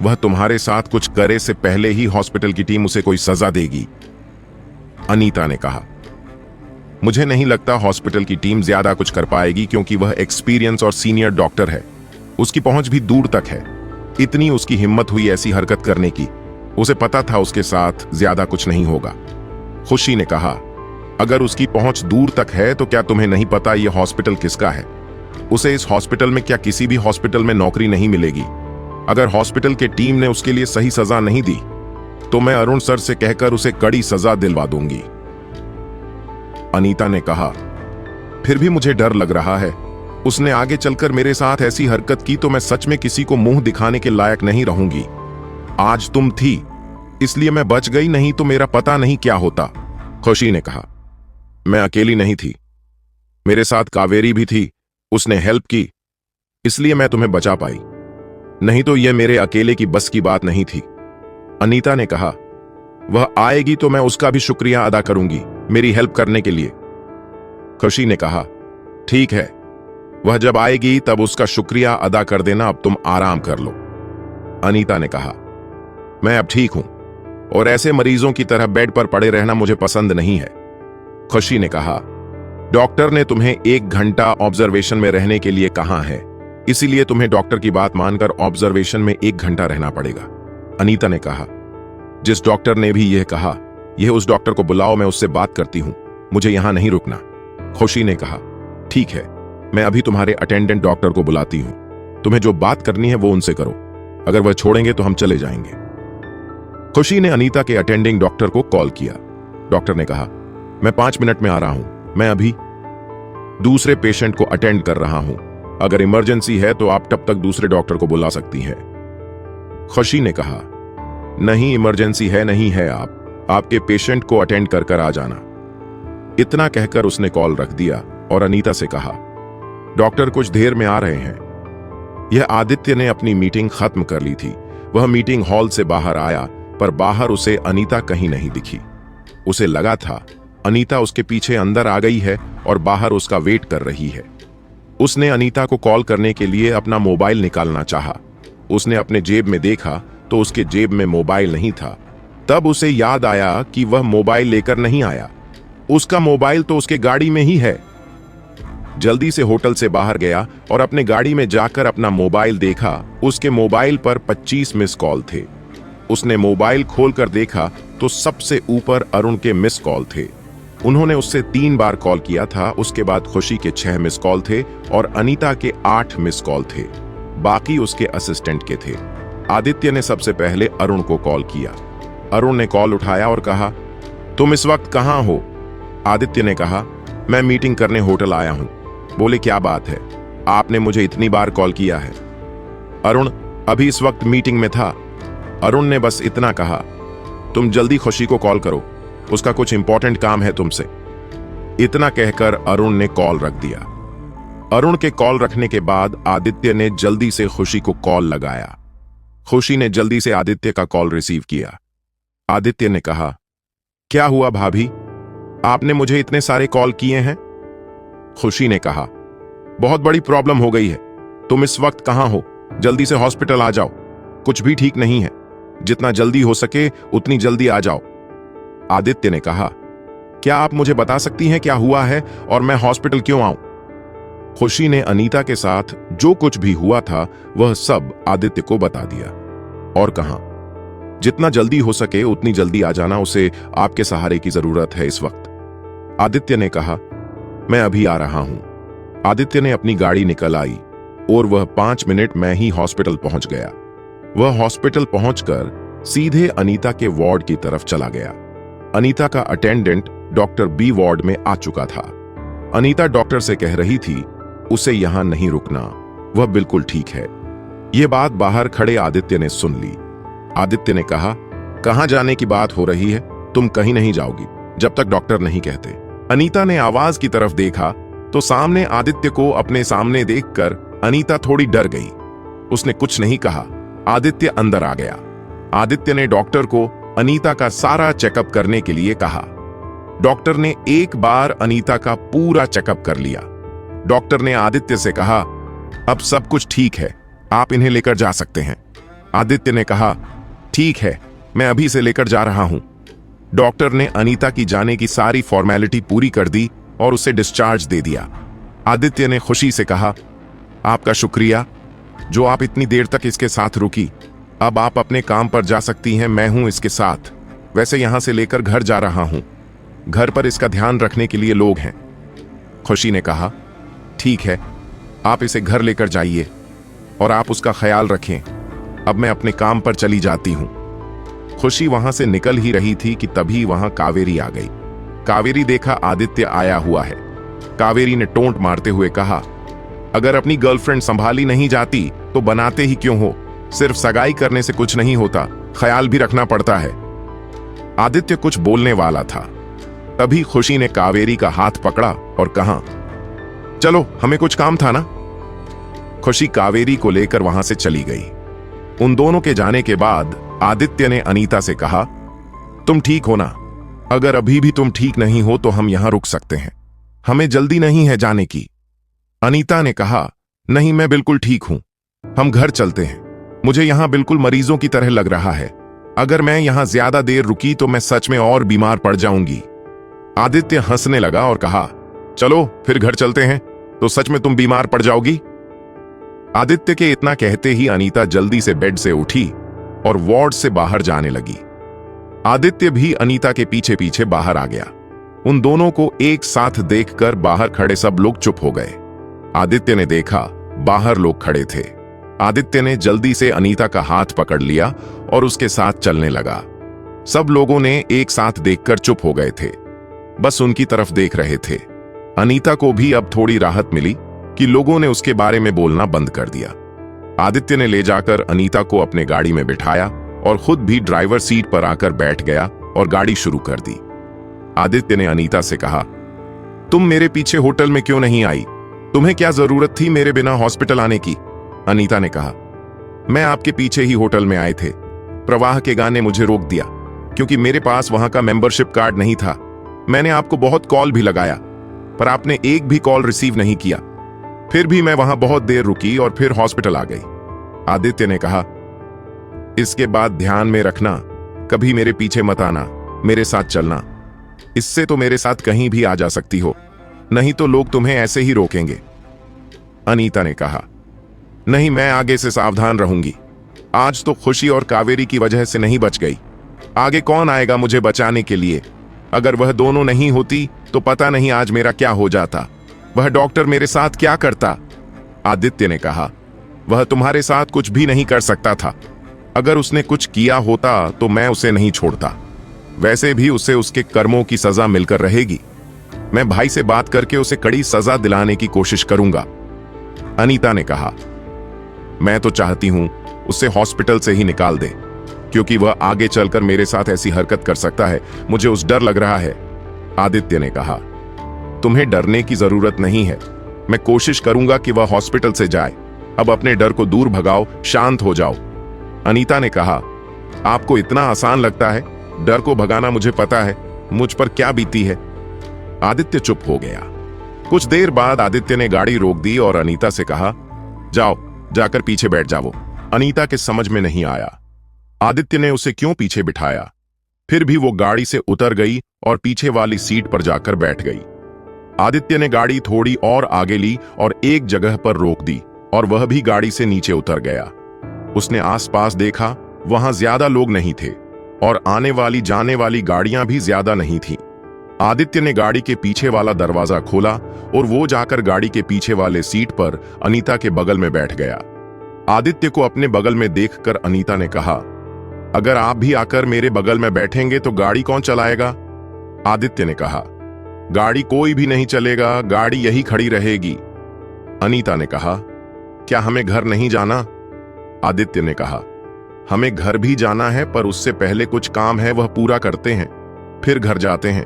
वह तुम्हारे साथ कुछ करे से पहले ही हॉस्पिटल की टीम उसे कोई सजा देगी। अनीता ने कहा, मुझे नहीं लगता हॉस्पिटल की टीम ज्यादा कुछ कर पाएगी, क्योंकि वह एक्सपीरियंस और सीनियर डॉक्टर है, उसकी पहुंच भी दूर तक है। इतनी उसकी हिम्मत हुई ऐसी हरकत करने की, उसे पता था उसके साथ ज्यादा कुछ नहीं होगा। खुशी ने कहा, अगर उसकी पहुंच दूर तक है तो क्या तुम्हें नहीं पता यह हॉस्पिटल किसका है? उसे इस हॉस्पिटल में क्या किसी भी हॉस्पिटल में नौकरी नहीं मिलेगी? अगर हॉस्पिटल के टीम ने उसके लिए सही सजा नहीं दी तो मैं अरुण सर से कहकर उसे कड़ी सजा दिलवा दूंगी। अनीता ने कहा, फिर भी मुझे डर लग रहा है, उसने आगे चलकर मेरे साथ ऐसी हरकत की तो मैं सच में किसी को मुंह दिखाने के लायक नहीं रहूंगी। आज तुम थी इसलिए मैं बच गई, नहीं तो मेरा पता नहीं क्या होता। खुशी ने कहा, मैं अकेली नहीं थी, मेरे साथ कावेरी भी थी, उसने हेल्प की, इसलिए मैं तुम्हें बचा पाई, नहीं तो यह मेरे अकेले की बस की बात नहीं थी। अनीता ने कहा, वह आएगी तो मैं उसका भी शुक्रिया अदा करूंगी मेरी हेल्प करने के लिए। खुशी ने कहा, ठीक है, वह जब आएगी तब उसका शुक्रिया अदा कर देना, अब तुम आराम कर लो। अनीता ने कहा, मैं अब ठीक हूं और ऐसे मरीजों की तरह बेड पर पड़े रहना मुझे पसंद नहीं है। खुशी ने कहा, डॉक्टर ने तुम्हें 1 घंटा ऑब्जर्वेशन में रहने के लिए कहा है, इसीलिए तुम्हें डॉक्टर की बात मानकर ऑब्जर्वेशन में 1 घंटा रहना पड़ेगा। अनीता ने कहा, जिस डॉक्टर ने भी यह कहा, यह उस डॉक्टर को बुलाओ, मैं उससे बात करती हूं, मुझे यहां नहीं रुकना। खुशी ने कहा, ठीक है, मैं अभी तुम्हारे अटेंडेंट डॉक्टर को बुलाती हूं, तुम्हें जो बात करनी है वो उनसे करो, अगर वह छोड़ेंगे तो हम चले जाएंगे। खुशी ने अनीता के अटेंडिंग डॉक्टर को कॉल किया। डॉक्टर ने कहा, मैं 5 मिनट में आ रहा हूं, मैं अभी दूसरे पेशेंट को अटेंड कर रहा हूं, अगर इमरजेंसी है तो आप तब तक दूसरे डॉक्टर को बुला सकती हैं। खुशी ने कहा, नहीं इमरजेंसी है, नहीं है, आप आपके पेशेंट को अटेंड कर आ जाना। इतना कहकर उसने कॉल रख दिया और अनीता से कहा, डॉक्टर कुछ देर में आ रहे हैं। यह आदित्य ने अपनी मीटिंग खत्म कर ली थी। वह मीटिंग हॉल से बाहर आया, पर बाहर उसे अनीता कहीं नहीं दिखी। उसे लगा था अनीता उसके पीछे अंदर आ गई है और बाहर उसका वेट कर रही है। उसने अनीता को कॉल करने के लिए अपना मोबाइल निकालना चाहा। उसने अपने जेब में देखा तो उसके जेब में मोबाइल नहीं था। तब उसे याद आया कि वह मोबाइल लेकर नहीं आया, उसका मोबाइल तो उसके गाड़ी में ही है। जल्दी से होटल से बाहर गया और अपने गाड़ी में जाकर अपना मोबाइल देखा। उसके मोबाइल पर 25 मिस कॉल थे। उसने मोबाइल खोलकर देखा तो सबसे ऊपर अरुण के मिस कॉल थे। उन्होंने उससे 3 बार कॉल किया था। उसके बाद खुशी के 6 मिस कॉल थे और अनीता के 8 मिस कॉल थे, बाकी उसके असिस्टेंट के थे। आदित्य ने सबसे पहले अरुण को कॉल किया। अरुण ने कॉल उठाया और कहा, तुम इस वक्त कहां हो? आदित्य ने कहा, मैं मीटिंग करने होटल आया हूं। बोले, क्या बात है, आपने मुझे इतनी बार कॉल किया है? अरुण अभी इस वक्त मीटिंग में था। अरुण ने बस इतना कहा, तुम जल्दी खुशी को कॉल करो, उसका कुछ इंपॉर्टेंट काम है तुमसे। इतना कहकर अरुण ने कॉल रख दिया। अरुण के कॉल रखने के बाद आदित्य ने जल्दी से खुशी को कॉल लगाया। खुशी ने जल्दी से आदित्य का कॉल रिसीव किया। आदित्य ने कहा, क्या हुआ भाभी, आपने मुझे इतने सारे कॉल किए हैं? खुशी ने कहा, बहुत बड़ी प्रॉब्लम हो गई है, तुम इस वक्त कहां हो? जल्दी से हॉस्पिटल आ जाओ, कुछ भी ठीक नहीं है, जितना जल्दी हो सके उतनी जल्दी आ जाओ। आदित्य ने कहा, क्या आप मुझे बता सकती हैं क्या हुआ है और मैं हॉस्पिटल क्यों आऊं? खुशी ने अनीता के साथ जो कुछ भी हुआ था वह सब आदित्य को बता दिया और कहा, जितना जल्दी हो सके उतनी जल्दी आ जाना, उसे आपके सहारे की जरूरत है इस वक्त। आदित्य ने कहा, मैं अभी आ रहा हूं। आदित्य ने अपनी गाड़ी निकल आई और वह 5 मिनट में ही हॉस्पिटल पहुंच गया। वह हॉस्पिटल पहुंचकर सीधे अनीता के वार्ड की तरफ चला गया। अनीता का अटेंडेंट डॉक्टर बी वार्ड में आ चुका था। अनीता डॉक्टर से कह रही थी उसे यहां नहीं रुकना, वह बिल्कुल ठीक है। यह बात बाहर खड़े आदित्य ने सुन ली। आदित्य ने कहा, कहां जाने की बात हो रही है? तुम कहीं नहीं जाओगी जब तक डॉक्टर नहीं कहते। अनीता ने आवाज की तरफ देखा तो सामने आदित्य को अपने सामने देखकर अनीता थोड़ी डर गई। उसने कुछ नहीं कहा। आदित्य अंदर आ गया। आदित्य ने डॉक्टर को अनीता का सारा चेकअप करने के लिए कहा। डॉक्टर ने एक बार अनीता का पूरा चेकअप कर लिया। डॉक्टर ने आदित्य से कहा, अब सब कुछ ठीक है, आप इन्हें लेकर जा सकते हैं। आदित्य ने कहा, ठीक है, मैं अभी से लेकर जा रहा हूं। डॉक्टर ने अनीता की जाने की सारी फॉर्मेलिटी पूरी कर दी और उसे डिस्चार्ज दे दिया। आदित्य ने खुशी से कहा, आपका शुक्रिया जो आप इतनी देर तक इसके साथ रुकी। अब आप अपने काम पर जा सकती हैं, मैं हूं इसके साथ। वैसे यहां से लेकर घर जा रहा हूं, घर पर इसका ध्यान रखने के लिए लोग हैं। खुशी ने कहा, ठीक है, आप इसे घर लेकर जाइए और आप उसका ख्याल रखें। अब मैं अपने काम पर चली जाती हूं। खुशी वहां से निकल ही रही थी कि तभी वहां कावेरी आ गई। कावेरी देखा आदित्य आया हुआ है। कावेरी ने टोंट मारते हुए कहा, अगर अपनी गर्लफ्रेंड संभाली नहीं जाती तो बनाते ही क्यों हो? सिर्फ सगाई करने से कुछ नहीं होता, ख्याल भी रखना पड़ता है। आदित्य कुछ बोलने वाला था, तभी खुशी ने कावेरी का हाथ पकड़ा और कहा, चलो, हमें कुछ काम था ना। खुशी कावेरी को लेकर वहां से चली गई। उन दोनों के जाने के बाद आदित्य ने अनीता से कहा, तुम ठीक हो ना? अगर अभी भी तुम ठीक नहीं हो तो हम यहां रुक सकते हैं, हमें जल्दी नहीं है जाने की। अनीता ने कहा, नहीं, मैं बिल्कुल ठीक हूं, हम घर चलते हैं। मुझे यहां बिल्कुल मरीजों की तरह लग रहा है। अगर मैं यहां ज्यादा देर रुकी तो मैं सच में और बीमार पड़ जाऊंगी। आदित्य हंसने लगा और कहा, चलो फिर घर चलते हैं, तो सच में तुम बीमार पड़ जाओगी। आदित्य के इतना कहते ही अनीता जल्दी से बेड से उठी और वार्ड से बाहर जाने लगी। आदित्य भी अनीता के पीछे पीछे बाहर आ गया। उन दोनों को एक साथ देखकर बाहर खड़े सब लोग चुप हो गए। आदित्य ने देखा बाहर लोग खड़े थे। आदित्य ने जल्दी से अनीता का हाथ पकड़ लिया और उसके साथ चलने लगा। सब लोगों ने एक साथ देखकर चुप हो गए थे, बस उनकी तरफ देख रहे थे। अनीता को भी अब थोड़ी राहत मिली कि लोगों ने उसके बारे में बोलना बंद कर दिया। आदित्य ने ले जाकर अनीता को अपने गाड़ी में बिठाया और खुद भी ड्राइवर सीट पर आकर बैठ गया और गाड़ी शुरू कर दी। आदित्य ने अनीता से कहा, तुम मेरे पीछे होटल में क्यों नहीं आई? तुम्हें क्या जरूरत थी मेरे बिना हॉस्पिटल आने की? अनीता ने कहा, मैं आपके पीछे ही होटल में आए थे। प्रवाह के गाने मुझे रोक दिया क्योंकि मेरे पास वहां का मेंबरशिप कार्ड नहीं था। मैंने आपको बहुत कॉल भी लगाया पर आपने एक भी कॉल रिसीव नहीं किया। फिर भी मैं वहां बहुत देर रुकी और फिर हॉस्पिटल आ गई। आदित्य ने कहा, इसके बाद ध्यान में रखना, कभी मेरे पीछे मत आना, मेरे साथ चलना। इससे तो मेरे साथ कहीं भी आ जा सकती हो, नहीं तो लोग तुम्हें ऐसे ही रोकेंगे। अनीता ने कहा, नहीं, मैं आगे से सावधान रहूंगी। आज तो खुशी और कावेरी की वजह से नहीं बच गई, आगे कौन आएगा मुझे बचाने के लिए? अगर वह दोनों नहीं होती तो पता नहीं आज मेरा क्या हो जाता। वह डॉक्टर मेरे साथ क्या करता? आदित्य ने कहा, वह तुम्हारे साथ कुछ भी नहीं कर सकता था। अगर उसने कुछ किया होता तो मैं उसे नहीं छोड़ता। वैसे भी उसे उसके कर्मों की सजा मिलकर रहेगी। मैं भाई से बात करके उसे कड़ी सजा दिलाने की कोशिश करूंगा। अनीता ने कहा, मैं तो चाहती हूं उसे हॉस्पिटल से ही निकाल दे, क्योंकि वह आगे चलकर मेरे साथ ऐसी हरकत कर सकता है। मुझे उस डर लग रहा है। आदित्य ने कहा, तुम्हें डरने की जरूरत नहीं है। मैं कोशिश करूंगा कि वह हॉस्पिटल से जाए। अब अपने डर को दूर भगाओ, शांत हो जाओ। अनीता ने कहा, आपको इतना आसान लगता है? डर को भगाना मुझे पता है मुझ पर क्या बीती है। आदित्य चुप हो गया। कुछ देर बाद आदित्य ने गाड़ी रोक दी और अनीता से कहा, जाओ, जाकर पीछे बैठ जाओ। अनीता के समझ में नहीं आया आदित्य ने उसे क्यों पीछे बिठाया। फिर भी वो गाड़ी से उतर गई और पीछे वाली सीट पर जाकर बैठ गई। आदित्य ने गाड़ी थोड़ी और आगे ली और एक जगह पर रोक दी और वह भी गाड़ी से नीचे उतर गया। उसने आसपास देखा, वहां ज्यादा लोग नहीं थे और आने वाली जाने वाली गाड़ियां भी ज्यादा नहीं थीं। आदित्य ने गाड़ी के पीछे वाला दरवाजा खोला और वो जाकर गाड़ी के पीछे वाले सीट पर अनीता के बगल में बैठ गया। आदित्य को अपने बगल में देखकर अनीता ने कहा, अगर आप भी आकर मेरे बगल में बैठेंगे तो गाड़ी कौन चलाएगा? आदित्य ने कहा, गाड़ी कोई भी नहीं चलेगा, गाड़ी यही खड़ी रहेगी। अनीता ने कहा, क्या हमें घर नहीं जाना? आदित्य ने कहा, हमें घर भी जाना है पर उससे पहले कुछ काम है, वह पूरा करते हैं, फिर घर जाते हैं।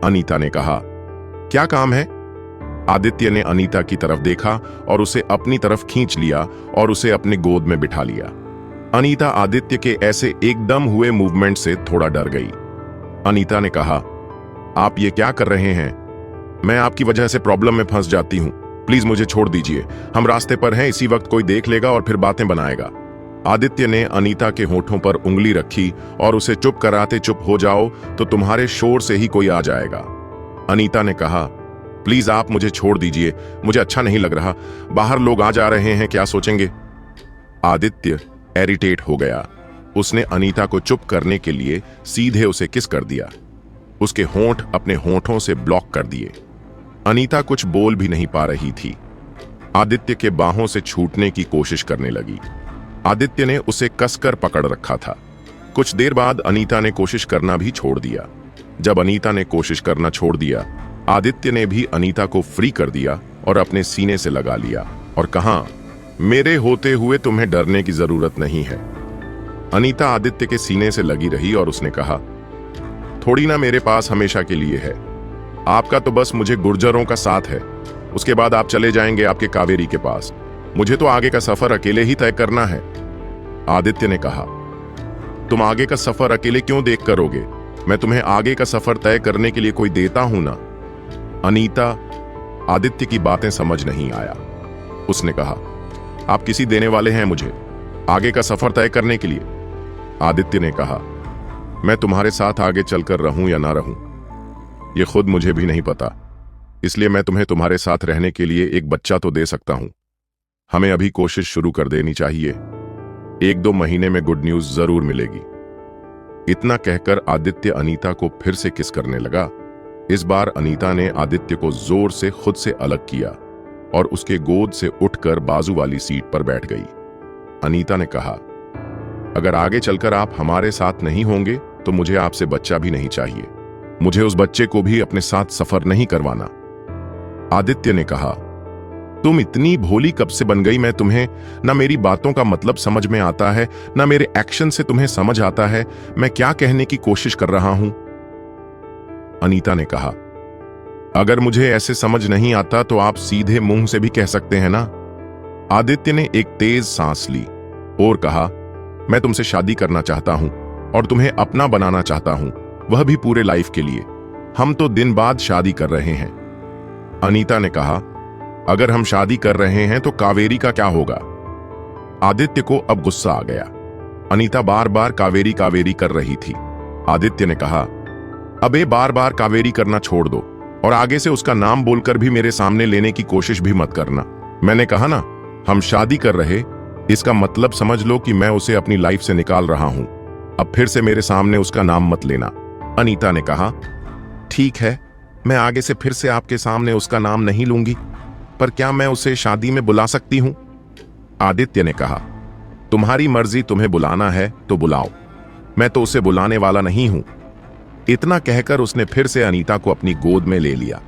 अनीता ने कहा, क्या काम है? आदित्य ने अनीता की तरफ देखा और उसे अपनी तरफ खींच लिया और उसे अपने गोद में बिठा लिया। अनीता आदित्य के ऐसे एकदम हुए मूवमेंट से थोड़ा डर गई। अनीता ने कहा, आप ये क्या कर रहे हैं? मैं आपकी वजह से प्रॉब्लम में फंस जाती हूं, प्लीज मुझे छोड़ दीजिए। हम रास्ते पर हैं, इसी वक्त कोई देख लेगा और फिर बातें बनाएगा। आदित्य ने अनीता के होठों पर उंगली रखी और उसे चुप कराते, चुप हो जाओ तो तुम्हारे शोर से ही कोई आ जाएगा। अनीता ने कहा, प्लीज आप मुझे छोड़ दीजिए, मुझे अच्छा नहीं लग रहा, बाहर लोग आ जा रहे हैं, क्या सोचेंगे? आदित्य इरिटेट हो गया। उसने अनीता को चुप करने के लिए सीधे उसे किस कर दिया। उसके होंठ अपने होठों से ब्लॉक कर दिए। अनीता कुछ बोल भी नहीं पा रही थी। आदित्य के बाहों से छूटने की कोशिश करने लगी। आदित्य ने उसे कसकर पकड़ रखा था। कुछ देर बाद अनीता ने कोशिश करना भी छोड़ दिया। जब अनीता ने कोशिश करना छोड़ दिया, आदित्य ने भी अनीता को फ्री कर दिया और अपने सीने से लगा लिया और कहा, मेरे होते हुए तुम्हें डरने की जरूरत नहीं है। अनीता आदित्य के सीने से लगी रही और उसने कहा, थोड़ी ना मेरे पास हमेशा के लिए है, आपका तो बस मुझे गुर्जरों का साथ है, उसके बाद आप चले जाएंगे आपके कावेरी के पास। मुझे तो आगे का सफर अकेले ही तय करना है। आदित्य ने कहा, तुम आगे का सफर अकेले क्यों देख करोगे? मैं तुम्हें आगे का सफर तय करने के लिए कोई देता हूं ना। अनीता आदित्य की बातें समझ नहीं आया। उसने कहा, आप किसी देने वाले हैं मुझे आगे का सफर तय करने के लिए? आदित्य ने कहा, मैं तुम्हारे साथ आगे चलकर रहूं या ना रहूं, यह खुद मुझे भी नहीं पता, इसलिए मैं तुम्हें तुम्हारे साथ रहने के लिए एक बच्चा तो दे सकता हूं। हमें अभी कोशिश शुरू कर देनी चाहिए, 1-2 महीने में गुड न्यूज जरूर मिलेगी। इतना कहकर आदित्य अनीता को फिर से किस करने लगा। इस बार अनीता ने आदित्य को जोर से खुद से अलग किया और उसके गोद से उठकर बाजू वाली सीट पर बैठ गई। अनीता ने कहा, अगर आगे चलकर आप हमारे साथ नहीं होंगे तो मुझे आपसे बच्चा भी नहीं चाहिए। मुझे उस बच्चे को भी अपने साथ सफर नहीं करवाना। आदित्य ने कहा, तुम इतनी भोली कब से बन गई? मैं तुम्हें ना मेरी बातों का मतलब समझ में आता है, ना मेरे एक्शन से तुम्हें समझ आता है मैं क्या कहने की कोशिश कर रहा हूं। अनीता ने कहा, अगर मुझे ऐसे समझ नहीं आता तो आप सीधे मुंह से भी कह सकते हैं ना। आदित्य ने एक तेज सांस ली और कहा, मैं तुमसे शादी करना चाहता हूं और तुम्हें अपना बनाना चाहता हूं, वह भी पूरे लाइफ के लिए। हम तो दिन बाद शादी कर रहे हैं। अनीता ने कहा, अगर हम शादी कर रहे हैं तो कावेरी का क्या होगा? आदित्य को अब गुस्सा आ गया। अनीता बार बार कावेरी कावेरी कर रही थी। आदित्य ने कहा, अबे बार बार कावेरी करना छोड़ दो और आगे से उसका नाम बोलकर भी मेरे सामने लेने की कोशिश भी मत करना। मैंने कहा ना, हम शादी कर रहे, इसका मतलब समझ लो कि मैं उसे अपनी लाइफ से निकाल रहा हूं। अब फिर से मेरे सामने उसका नाम मत लेना। अनीता ने कहा, ठीक है, मैं आगे से फिर से आपके सामने उसका नाम नहीं लूंगी, पर क्या मैं उसे शादी में बुला सकती हूं? आदित्य ने कहा, तुम्हारी मर्जी, तुम्हें बुलाना है तो बुलाओ, मैं तो उसे बुलाने वाला नहीं हूं। इतना कहकर उसने फिर से अनीता को अपनी गोद में ले लिया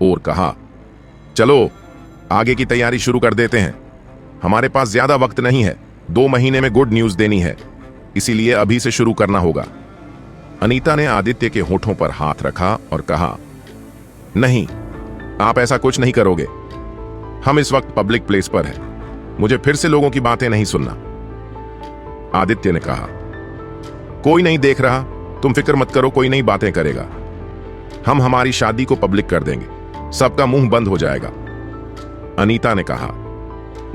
और कहा, चलो आगे की तैयारी शुरू कर देते हैं। हमारे पास ज्यादा वक्त नहीं है, 2 महीने में गुड न्यूज देनी है, इसीलिए अभी से शुरू करना होगा। अनीता ने आदित्य के होठों पर हाथ रखा और कहा, नहीं, आप ऐसा कुछ नहीं करोगे। हम इस वक्त पब्लिक प्लेस पर हैं, मुझे फिर से लोगों की बातें नहीं सुनना। आदित्य ने कहा, कोई नहीं देख रहा, तुम फिक्र मत करो, कोई नहीं बातें करेगा। हम हमारी शादी को पब्लिक कर देंगे, सबका मुंह बंद हो जाएगा। अनीता ने कहा,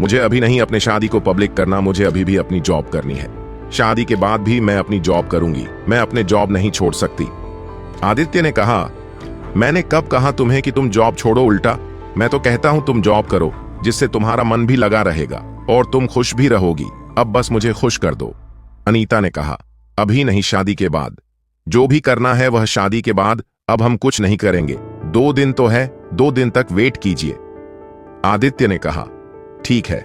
मुझे अभी नहीं अपने शादी को पब्लिक करना, मुझे अभी भी अपनी जॉब करनी है। शादी के बाद भी मैं अपनी जॉब करूंगी, मैं अपने जॉब नहीं छोड़ सकती। आदित्य ने कहा, मैंने कब कहा तुम्हें कि तुम जॉब छोड़ो? उल्टा मैं तो कहता हूं तुम जॉब करो, जिससे तुम्हारा मन भी लगा रहेगा और तुम खुश भी रहोगी। अब बस मुझे खुश कर दो। अनीता ने कहा, अभी नहीं, शादी के बाद। जो भी करना है वह शादी के बाद, अब हम कुछ नहीं करेंगे। 2 दिन तो है, 2 दिन तक वेट कीजिए। आदित्य ने कहा, ठीक है,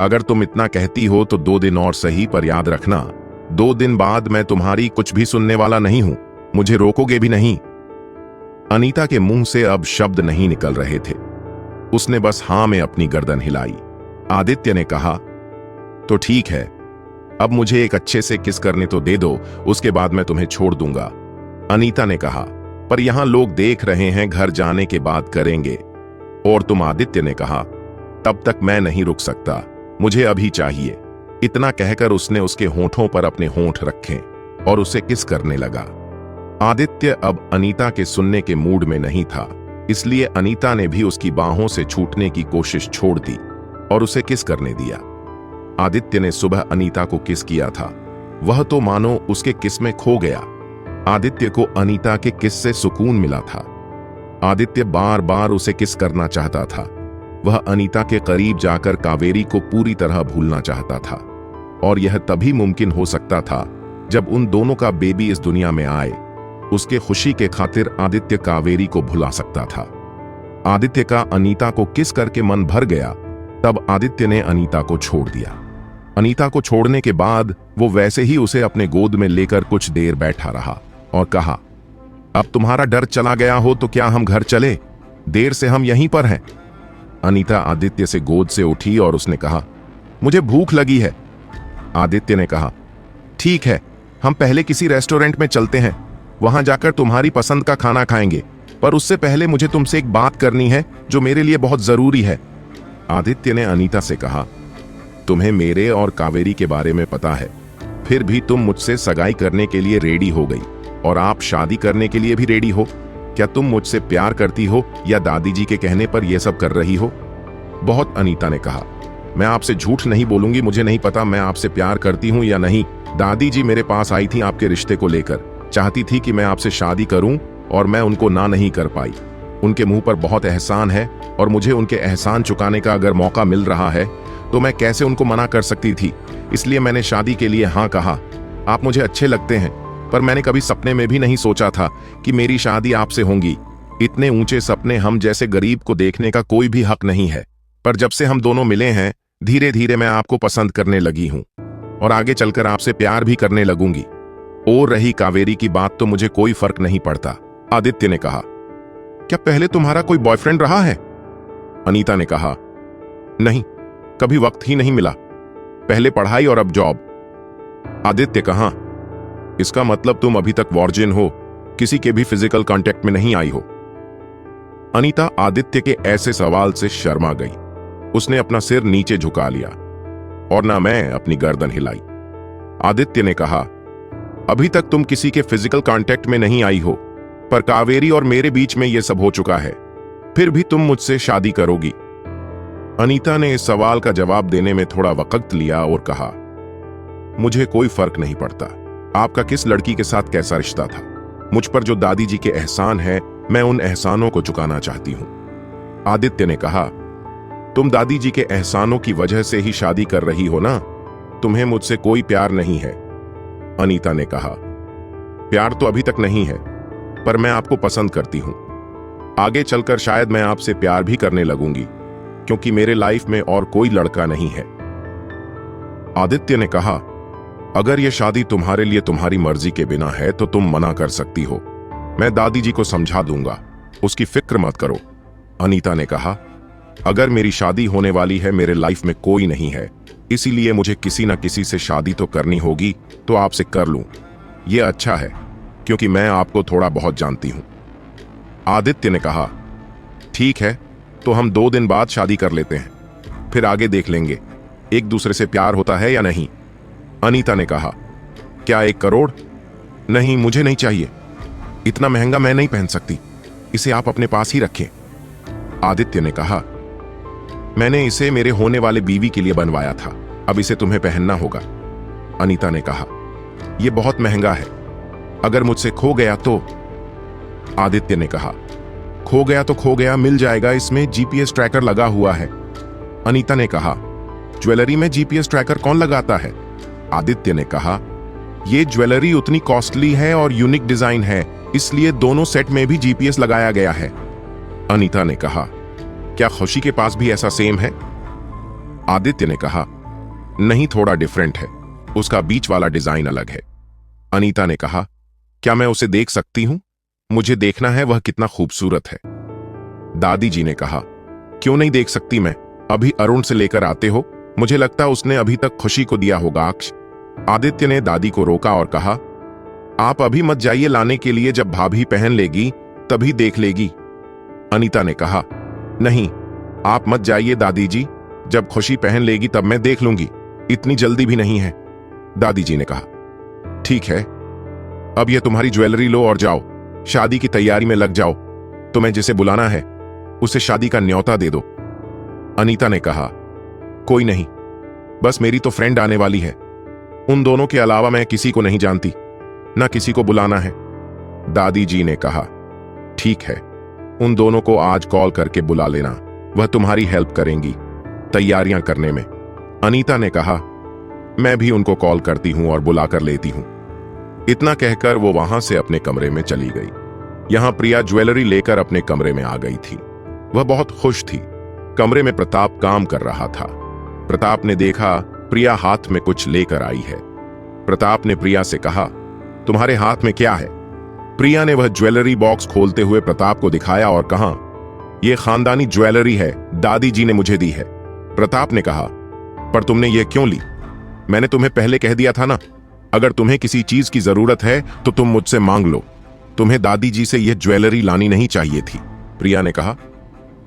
अगर तुम इतना कहती हो तो 2 दिन और सही, पर याद रखना 2 दिन बाद मैं तुम्हारी कुछ भी सुनने वाला नहीं हूं, मुझे रोकोगे भी नहीं। अनीता के मुंह से अब शब्द नहीं निकल रहे थे, उसने बस हां में अपनी गर्दन हिलाई। आदित्य ने कहा, तो ठीक है, अब मुझे एक अच्छे से किस करने तो दे दो, उसके बाद मैं तुम्हें छोड़ दूंगा। अनीता ने कहा, पर यहां लोग देख रहे हैं, घर जाने के बाद करेंगे। और तुम? आदित्य ने कहा, तब तक मैं नहीं रुक सकता, मुझे अभी चाहिए। इतना कहकर उसने उसके होठों पर अपने होंठ रखे और उसे किस करने लगा। आदित्य अब अनीता के सुनने के मूड में नहीं था, इसलिए अनीता ने भी उसकी बाहों से छूटने की कोशिश छोड़ दी और उसे किस करने दिया। आदित्य ने सुबह अनीता को किस किया था, वह तो मानो उसके किस में खो गया। आदित्य को अनीता के किस से सुकून मिला था। आदित्य बार बार उसे किस करना चाहता था। वह अनीता के करीब जाकर कावेरी को पूरी तरह भूलना चाहता था, और यह तभी मुमकिन हो सकता था जब उन दोनों का बेबी इस दुनिया में आए। उसके खुशी के खातिर आदित्य कावेरी को भुला सकता था। आदित्य का अनीता को किस करके मन भर गया, तब आदित्य ने अनीता को छोड़ दिया। अनीता को छोड़ने के बाद वो वैसे ही उसे अपने गोद में लेकर कुछ देर बैठा रहा और कहा, अब तुम्हारा डर चला गया हो तो क्या हम घर चले? देर से हम यहीं पर हैं। अनीता आदित्य से गोद से उठी और उसने कहा, मुझे भूख लगी है। आदित्य ने कहा, ठीक है, हम पहले किसी रेस्टोरेंट में चलते हैं, वहां जाकर तुम्हारी पसंद का खाना खाएंगे, पर उससे पहले मुझे तुमसे एक बात करनी है जो मेरे लिए बहुत जरूरी है। आदित्य ने अनीता से कहा, तुम्हें मेरे और कावेरी के बारे में पता है, फिर भी तुम मुझसे सगाई करने के लिए रेडी हो गई और आप शादी करने के लिए भी रेडी हो। क्या तुम मुझसे प्यार करती हो या दादी जी के कहने पर यह सब कर रही हो? बहुत। अनीता ने कहा, मैं आपसे झूठ नहीं बोलूंगी, मुझे नहीं पता मैं आपसे प्यार करती हूं या नहीं। दादी जी मेरे पास आई थी आपके रिश्ते को लेकर, चाहती थी कि मैं आपसे शादी करूं और मैं उनको ना नहीं कर पाई। उनके मुंह पर बहुत एहसान है और मुझे उनके एहसान चुकाने का अगर मौका मिल रहा है तो मैं कैसे उनको मना कर सकती थी, इसलिए मैंने शादी के लिए हाँ कहा। आप मुझे अच्छे लगते हैं, पर मैंने कभी सपने में भी नहीं सोचा था कि मेरी शादी आपसे होगी। इतने ऊंचे सपने हम जैसे गरीब को देखने का कोई भी हक नहीं है। पर जब से हम दोनों मिले हैं, धीरे धीरे मैं आपको पसंद करने लगी हूं और आगे चलकर आपसे प्यार भी करने लगूंगी। और रही कावेरी की बात तो मुझे कोई फर्क नहीं पड़ता, आदित्य ने कहा। क्या पहले तुम्हारा कोई बॉयफ्रेंड रहा है? अनीता ने कहा। नहीं, कभी वक्त ही नहीं मिला। पहले पढ़ाई और अब जॉब। आदित्य कहा। इसका मतलब तुम अभी तक वर्जिन हो, किसी के भी फिजिकल कांटेक्ट में नहीं आई हो? अनीता आदित्य के ऐसे सवाल से शर्मा गई। उसने अपना सिर नीचे झुका लिया और ना मैं अपनी गर्दन हिलाई। आदित्य ने कहा, अभी तक तुम किसी के फिजिकल कांटेक्ट में नहीं आई हो, पर कावेरी और मेरे बीच में यह सब हो चुका है। फिर भी तुम मुझसे शादी करोगी? अनीता ने इस सवाल का जवाब देने में थोड़ा वक्त लिया और कहा, मुझे कोई फर्क नहीं पड़ता आपका किस लड़की के साथ कैसा रिश्ता था। मुझ पर जो दादी जी के एहसान है, मैं उन एहसानों को चुकाना चाहती हूं। आदित्य ने कहा, तुम दादी जी के एहसानों की वजह से ही शादी कर रही हो ना? तुम्हें मुझसे कोई प्यार नहीं है। अनीता ने कहा, प्यार तो अभी तक नहीं है, पर मैं आपको पसंद करती हूं। आगे चलकर शायद मैं आपसे प्यार भी करने लगूंगी, क्योंकि मेरे लाइफ में और कोई लड़का नहीं है। आदित्य ने कहा, अगर यह शादी तुम्हारे लिए तुम्हारी मर्जी के बिना है तो तुम मना कर सकती हो। मैं दादी जी को समझा दूंगा, उसकी फिक्र मत करो। अनीता ने कहा, अगर मेरी शादी होने वाली है, मेरे लाइफ में कोई नहीं है, इसीलिए मुझे किसी ना किसी से शादी तो करनी होगी, तो आपसे कर लूं। यह अच्छा है, क्योंकि मैं आपको थोड़ा बहुत जानती हूं। आदित्य ने कहा, ठीक है, तो हम 2 दिन बाद शादी कर लेते हैं, फिर आगे देख लेंगे एक दूसरे से प्यार होता है या नहीं। अनीता ने कहा, क्या 1 करोड़? नहीं, मुझे नहीं चाहिए। इतना महंगा मैं नहीं पहन सकती, इसे आप अपने पास ही रखें। आदित्य ने कहा, मैंने इसे मेरे होने वाले बीवी के लिए बनवाया था, अब इसे तुम्हें पहनना होगा। अनीता ने कहा, यह बहुत महंगा है, अगर मुझसे खो गया तो? आदित्य ने कहा, खो गया तो खो गया, मिल जाएगा, इसमें जीपीएस ट्रैकर लगा हुआ है। अनीता ने कहा, ज्वेलरी में जीपीएस ट्रैकर कौन लगाता है? आदित्य ने कहा, यह ज्वेलरी उतनी कॉस्टली है और यूनिक डिजाइन है, इसलिए दोनों सेट में भी जीपीएस लगाया गया है। अनीता ने कहा, क्या खुशी के पास भी ऐसा सेम है? आदित्य ने कहा, नहीं, थोड़ा डिफरेंट है, उसका बीच वाला डिजाइन अलग है। अनीता ने कहा, क्या मैं उसे देख सकती हूं? मुझे देखना है वह कितना खूबसूरत है। दादी जी ने कहा, क्यों नहीं देख सकती मैं, अभी अरुण से लेकर आते हो, मुझे लगता उसने अभी तक खुशी को दिया होगा। अक्ष। आदित्य ने दादी को रोका और कहा, आप अभी मत जाइए लाने के लिए, जब भाभी पहन लेगी तभी देख लेगी। अनीता ने कहा, नहीं, आप मत जाइए दादी जी, जब खुशी पहन लेगी तब मैं देख लूंगी, इतनी जल्दी भी नहीं है। दादी जी ने कहा, ठीक है, अब यह तुम्हारी ज्वेलरी लो और जाओ, शादी की तैयारी में लग जाओ। तुम्हें जिसे बुलाना है उसे शादी का न्योता दे दो। अनीता ने कहा, कोई नहीं, बस मेरी तो फ्रेंड आने वाली है, उन दोनों के अलावा मैं किसी को नहीं जानती, ना किसी को बुलाना है। दादी जी ने कहा, ठीक है, उन दोनों को आज कॉल करके बुला लेना, वह तुम्हारी हेल्प करेंगी तैयारियां करने में। अनीता ने कहा, मैं भी उनको कॉल करती हूं और बुला कर लेती हूं। इतना कहकर वो वहां से अपने कमरे में चली गई। यहां प्रिया ज्वेलरी लेकर अपने कमरे में आ गई थी। वह बहुत खुश थी। कमरे में प्रताप काम कर रहा था। प्रताप ने देखा प्रिया हाथ में कुछ लेकर आई है। प्रताप ने प्रिया से कहा, तुम्हारे हाथ में क्या है? प्रिया ने वह ज्वेलरी बॉक्स खोलते हुए प्रताप को दिखाया और कहा, यह खानदानी ज्वेलरी है, दादी जी ने मुझे दी है। प्रताप ने कहा, पर तुमने ये क्यों ली? मैंने तुम्हें पहले कह दिया था ना, अगर तुम्हें किसी चीज की जरूरत है तो तुम मुझसे मांग लो। तुम्हें दादी जी से यह ज्वेलरी लानी नहीं चाहिए थी। प्रिया ने कहा,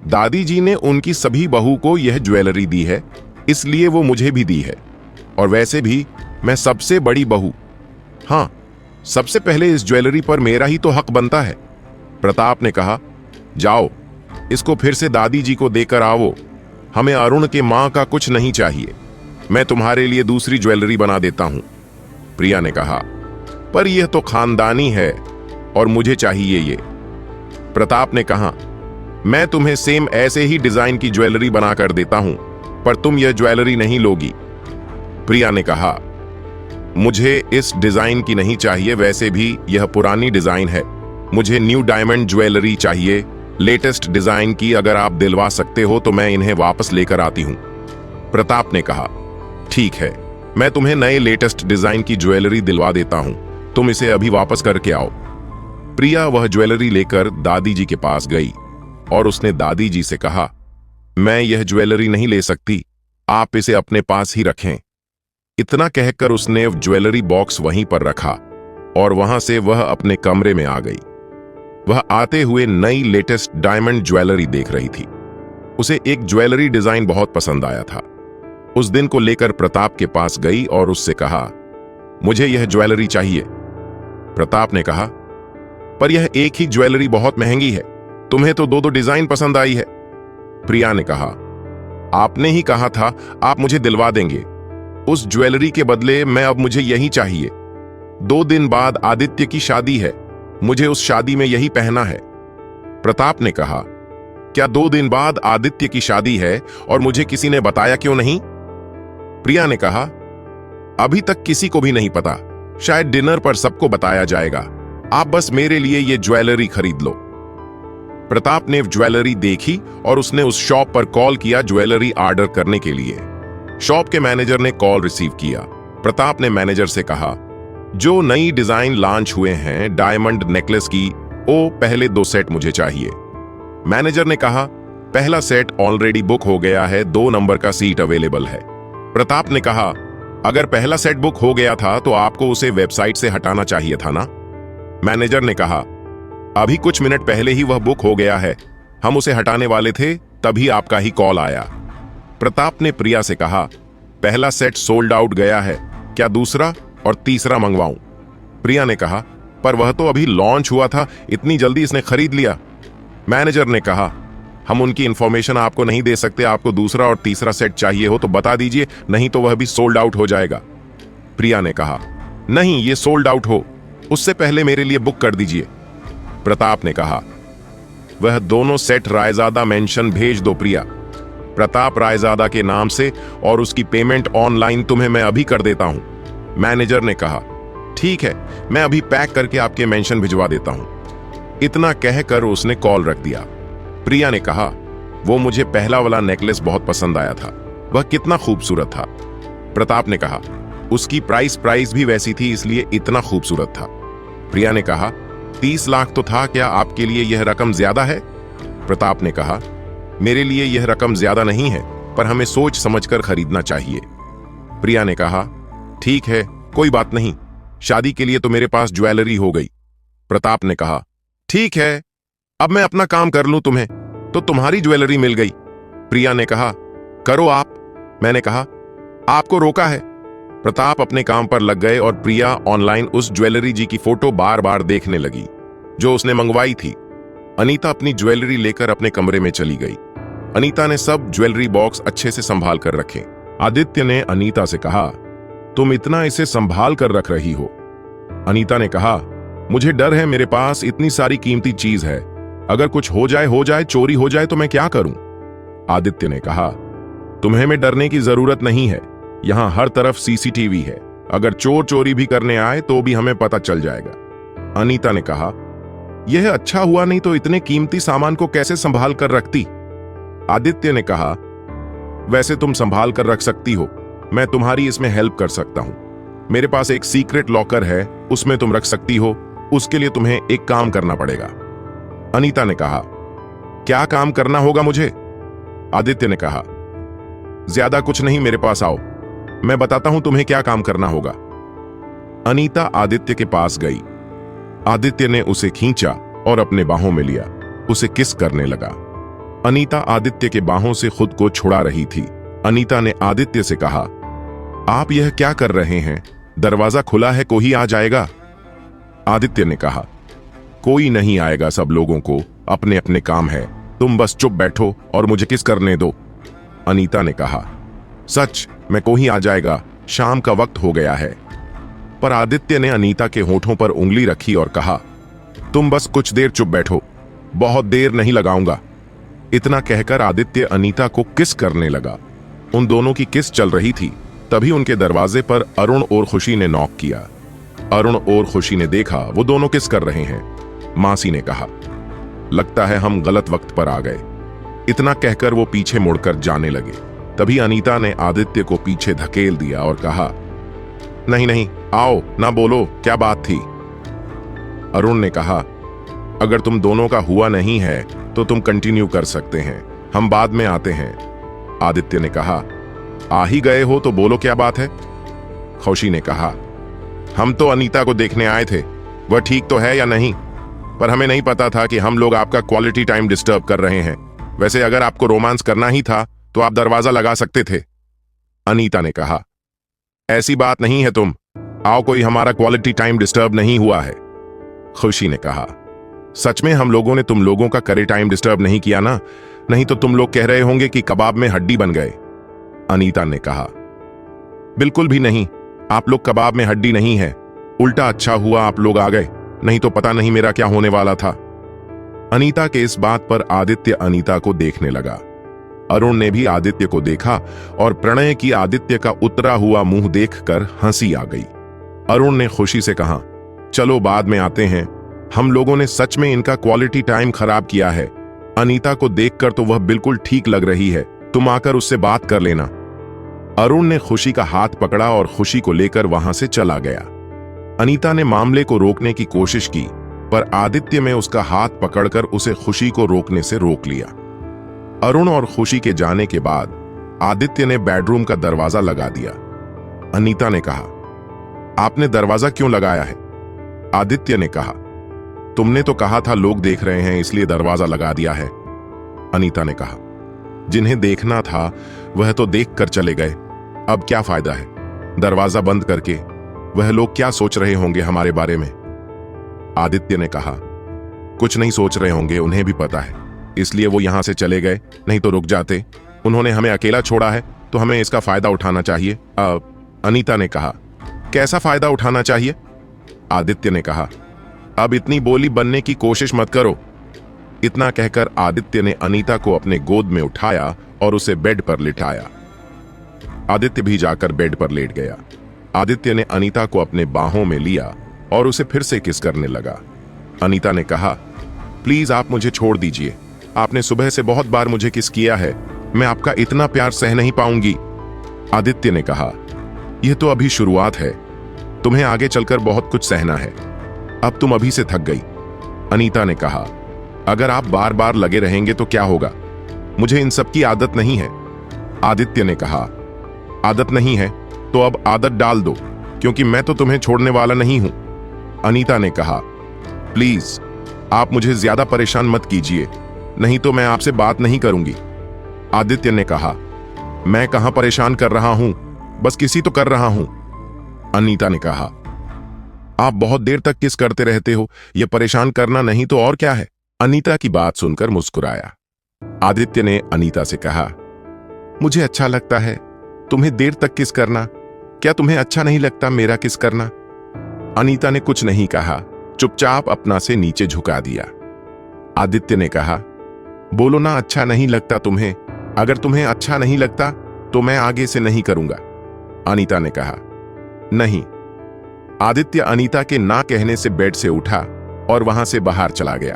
दादी जी ने उनकी सभी बहू को यह ज्वेलरी दी है, इसलिए वो मुझे भी दी है, और वैसे भी मैं सबसे बड़ी बहू, हां, सबसे पहले इस ज्वेलरी पर मेरा ही तो हक बनता है। प्रताप ने कहा, जाओ, इसको फिर से दादी जी को देकर आओ, हमें अरुण के मां का कुछ नहीं चाहिए, मैं तुम्हारे लिए दूसरी ज्वेलरी बना देता हूं। प्रिया ने कहा, पर यह तो खानदानी है और मुझे चाहिए ये। प्रताप ने कहा, मैं तुम्हें सेम ऐसे ही डिजाइन की ज्वेलरी बनाकर देता हूं, पर तुम यह ज्वेलरी नहीं लोगी। प्रिया ने कहा, मुझे इस डिजाइन की नहीं चाहिए, वैसे भी यह पुरानी डिजाइन है। मुझे न्यू डायमंड ज्वेलरी चाहिए, लेटेस्ट डिजाइन की। अगर आप दिलवा सकते हो तो मैं इन्हें वापस लेकर आती हूं। प्रताप ने कहा, ठीक है, मैं तुम्हें नए लेटेस्ट डिजाइन की ज्वेलरी दिलवा देता हूं, तुम इसे अभी वापस करके आओ। प्रिया वह ज्वेलरी लेकर दादी जी के पास गई और उसने दादी जी से कहा, मैं यह ज्वेलरी नहीं ले सकती, आप इसे अपने पास ही रखें। इतना कहकर उसने ज्वेलरी बॉक्स वहीं पर रखा और वहां से वह अपने कमरे में आ गई। वह आते हुए नई लेटेस्ट डायमंड ज्वेलरी देख रही थी। उसे एक ज्वेलरी डिजाइन बहुत पसंद आया था। उस दिन को लेकर प्रताप के पास गई और उससे कहा, मुझे यह ज्वेलरी चाहिए। प्रताप ने कहा, पर यह एक ही ज्वेलरी बहुत महंगी है, तुम्हें तो दो दो डिजाइन पसंद आई है। प्रिया ने कहा, आपने ही कहा था आप मुझे दिलवा देंगे उस ज्वेलरी के बदले, मैं अब मुझे यही चाहिए। 2 दिन बाद आदित्य की शादी है, मुझे उस शादी में यही पहना है। प्रताप ने कहा, क्या 2 दिन बाद आदित्य की शादी है और मुझे किसी ने बताया क्यों नहीं? प्रिया ने कहा, अभी तक किसी को भी नहीं पता, शायद डिनर पर सबको बताया जाएगा। आप बस मेरे लिए ये ज्वेलरी खरीद लो। प्रताप ने ज्वेलरी देखी और उसने उस शॉप पर कॉल किया ज्वेलरी ऑर्डर करने के लिए। शॉप के मैनेजर ने कॉल रिसीव किया। प्रताप ने मैनेजर से कहा, जो नई डिजाइन लॉन्च हुए हैं डायमंड नेकलेस की, वो पहले 2 सेट मुझे चाहिए। मैनेजर ने कहा, पहला सेट ऑलरेडी बुक हो गया है, 2 नंबर का सीट अवेलेबल है। प्रताप ने कहा, अगर पहला सेट बुक हो गया था तो आपको उसे वेबसाइट से हटाना चाहिए था ना। मैनेजर ने कहा, अभी कुछ मिनट पहले ही वह बुक हो गया है, हम उसे हटाने वाले थे, तभी आपका ही कॉल आया। प्रताप ने प्रिया से कहा, पहला सेट सोल्ड आउट गया है, क्या दूसरा और तीसरा मंगवाऊं? प्रिया ने कहा, पर वह तो अभी लॉन्च हुआ था, इतनी जल्दी इसने खरीद लिया। मैनेजर ने कहा, हम उनकी इंफॉर्मेशन आपको नहीं दे सकते, आपको दूसरा और तीसरा सेट चाहिए हो तो बता दीजिए, नहीं तो वह भी सोल्ड आउट हो जाएगा। प्रिया ने कहा, नहीं, ये सोल्ड आउट हो, उससे पहले मेरे लिए बुक कर दीजिए। प्रताप ने कहा, वह दोनों सेट रायजादा मेंशन भेज दो प्रिया, प्रताप रायजादा के नाम से, और उसकी पेमेंट ऑनलाइन तुम्हें मैं अभी कर देता हूं। मैनेजर ने कहा, ठीक है, मैं अभी पैक करके आपके मेंशन भिजवा देता हूं। इतना कहकर उसने कॉल रख दिया। प्रिया ने कहा, वो मुझे पहला वाला नेकलेस बहुत पसंद आया था, वह कितना खूबसूरत था। प्रताप ने कहा, उसकी प्राइस भी वैसी थी, इसलिए इतना खूबसूरत था। प्रिया ने कहा, 30 लाख तो था, क्या आपके लिए यह रकम ज्यादा है? प्रताप ने कहा, मेरे लिए यह रकम ज्यादा नहीं है, पर हमें सोच समझकर खरीदना चाहिए। प्रिया ने कहा, ठीक है, कोई बात नहीं, शादी के लिए तो मेरे पास ज्वेलरी हो गई। प्रताप ने कहा, ठीक है, अब मैं अपना काम कर लूं, तुम्हें तो तुम्हारी ज्वेलरी मिल गई। प्रिया ने कहा, करो आप। मैंने कहा, आपको रोका है। प्रताप अपने काम पर लग गए और प्रिया ऑनलाइन उस ज्वेलरी जी की फोटो बार बार देखने लगी जो उसने मंगवाई थी। अनीता अपनी ज्वेलरी लेकर अपने कमरे में चली गई। अनीता ने सब ज्वेलरी बॉक्स अच्छे से संभाल कर रखे। आदित्य ने अनीता से कहा, तुम इतना इसे संभाल कर रख रही हो? अनीता ने कहा, मुझे डर है, मेरे पास इतनी सारी कीमती चीज है, अगर कुछ हो जाए, चोरी हो जाए तो मैं क्या करूं? आदित्य ने कहा, तुम्हें में डरने की जरूरत नहीं है, यहां हर तरफ सीसीटीवी है, अगर चोर चोरी भी करने आए तो भी हमें पता चल जाएगा। अनीता ने कहा, यह अच्छा हुआ, नहीं तो इतने कीमती सामान को कैसे संभाल कर रखती? आदित्य ने कहा, वैसे तुम संभाल कर रख सकती हो, मैं तुम्हारी इसमें हेल्प कर सकता हूं। मेरे पास एक सीक्रेट लॉकर है, उसमें तुम रख सकती हो, उसके लिए तुम्हें एक काम करना पड़ेगा। अनीता ने कहा, क्या काम करना होगा मुझे? आदित्य ने कहा, ज्यादा कुछ नहीं, मेरे पास आओ, मैं बताता हूं तुम्हें क्या काम करना होगा। अनीता आदित्य के पास गई। आदित्य ने उसे खींचा और अपने बाहों में लिया, उसे किस करने लगा। अनीता आदित्य के बाहों से खुद को छुड़ा रही थी। अनीता ने आदित्य से कहा, आप यह क्या कर रहे हैं? दरवाजा खुला है, कोई आ जाएगा। आदित्य ने कहा, कोई नहीं आएगा, सब लोगों को अपने अपने काम है, तुम बस चुप बैठो और मुझे किस करने दो। अनीता ने कहा, सच में कोई आ जाएगा, शाम का वक्त हो गया है। पर आदित्य ने अनीता के होठों पर उंगली रखी और कहा, तुम बस कुछ देर चुप बैठो, बहुत देर नहीं लगाऊंगा। इतना कहकर आदित्य अनीता को किस करने लगा। उन दोनों की किस चल रही थी। तभी उनके दरवाजे पर अरुण और खुशी ने नॉक किया। अरुण और खुशी ने देखा वो दोनों किस कर रहे हैं। मासी ने कहा, लगता है हम गलत वक्त पर आ गए। इतना कहकर वो पीछे मुड़कर जाने लगे। तभी अनीता ने आदित्य को पीछे धकेल दिया और कहा, नहीं नहीं, आओ ना, बोलो क्या बात थी। अरुण ने कहा, अगर तुम दोनों का हुआ नहीं है तो तुम कंटिन्यू कर सकते हैं, हम बाद में आते हैं। आदित्य ने कहा, आ ही गए हो तो बोलो क्या बात है। खुशी ने कहा, हम तो अनीता को देखने आए थे, वह ठीक तो है या नहीं, पर हमें नहीं पता था कि हम लोग आपका क्वालिटी टाइम डिस्टर्ब कर रहे हैं। वैसे अगर आपको रोमांस करना ही था तो आप दरवाजा लगा सकते थे। अनीता ने कहा, ऐसी बात नहीं है तुम आओ, कोई हमारा क्वालिटी टाइम डिस्टर्ब नहीं हुआ है। खुशी ने कहा, सच में हम लोगों ने तुम लोगों का करे टाइम डिस्टर्ब नहीं किया ना, नहीं तो तुम लोग कह रहे होंगे कि कबाब में हड्डी बन गए। अनीता ने कहा, बिल्कुल भी नहीं, आप लोग कबाब में हड्डी नहीं है, उल्टा अच्छा हुआ आप लोग आ गए, नहीं तो पता नहीं मेरा क्या होने वाला था। अनीता के इस बात पर आदित्य अनीता को देखने लगा। अरुण ने भी आदित्य को देखा और प्रणय की आदित्य का उतरा हुआ मुंह देखकर हंसी आ गई। अरुण ने खुशी से कहा, चलो बाद में आते हैं, हम लोगों ने सच में इनका क्वालिटी टाइम खराब किया है। अनीता को देखकर तो वह बिल्कुल ठीक लग रही है, तुम आकर उससे बात कर लेना। अरुण ने खुशी का हाथ पकड़ा और खुशी को लेकर वहां से चला गया। अनीता ने मामले को रोकने की कोशिश की, पर आदित्य में उसका हाथ पकड़कर उसे खुशी को रोकने से रोक लिया। अरुण और खुशी के जाने के बाद आदित्य ने बेडरूम का दरवाजा लगा दिया। अनीता ने कहा, आपने दरवाजा क्यों लगाया है? आदित्य ने कहा, तुमने तो कहा था लोग देख रहे हैं इसलिए दरवाजा लगा दिया है। अनीता ने कहा, जिन्हें देखना था वह तो देख कर चले गए, अब क्या फायदा है दरवाजा बंद करके, वह लोग क्या सोच रहे होंगे हमारे बारे में। आदित्य ने कहा, कुछ नहीं सोच रहे होंगे, उन्हें भी पता है, इसलिए वो यहां से चले गए, नहीं तो रुक जाते। उन्होंने हमें अकेला छोड़ा है तो हमें इसका फायदा उठाना चाहिए। अनीता ने कहा, कैसा फायदा उठाना चाहिए? आदित्य ने कहा, अब इतनी बोली बनने की कोशिश मत करो। इतना कहकर आदित्य ने अनीता को अपने गोद में उठाया और उसे बेड पर लिटाया। आदित्य भी जाकर बेड पर लेट गया। आदित्य ने अनीता को अपने बाहों में लिया और उसे फिर से किस करने लगा। अनीता ने कहा, प्लीज आप मुझे छोड़ दीजिए, आपने सुबह से बहुत बार मुझे किस किया है, मैं आपका इतना प्यार सह नहीं पाऊंगी। आदित्य ने कहा, यह तो अभी शुरुआत है, तुम्हें आगे चलकर बहुत कुछ सहना है, अब तुम अभी से थक गई। अनीता ने कहा, अगर आप बार बार लगे रहेंगे तो क्या होगा, मुझे इन सब की आदत नहीं है। आदित्य ने कहा, आदत नहीं है तो अब आदत डाल दो, क्योंकि मैं तो तुम्हें छोड़ने वाला नहीं हूं। अनीता ने कहा, प्लीज आप मुझे ज्यादा परेशान मत कीजिए, नहीं तो मैं आपसे बात नहीं करूंगी। आदित्य ने कहा, मैं कहां परेशान कर रहा हूं, बस किसी तो कर रहा हूं। अनीता ने कहा, आप बहुत देर तक किस करते रहते हो, यह परेशान करना नहीं तो और क्या है। अनीता की बात सुनकर मुस्कुराया। आदित्य ने अनीता से कहा, मुझे अच्छा लगता है तुम्हें देर तक किस करना, क्या तुम्हें अच्छा नहीं लगता मेरा किस करना? अनीता ने कुछ नहीं कहा, चुपचाप अपना से नीचे झुका दिया। आदित्य ने कहा, बोलो ना, अच्छा नहीं लगता तुम्हें, अगर तुम्हें अच्छा नहीं लगता तो मैं आगे से नहीं करूंगा। अनीता ने कहा, नहीं। आदित्य अनीता के ना कहने से बेड से उठा और वहां से बाहर चला गया।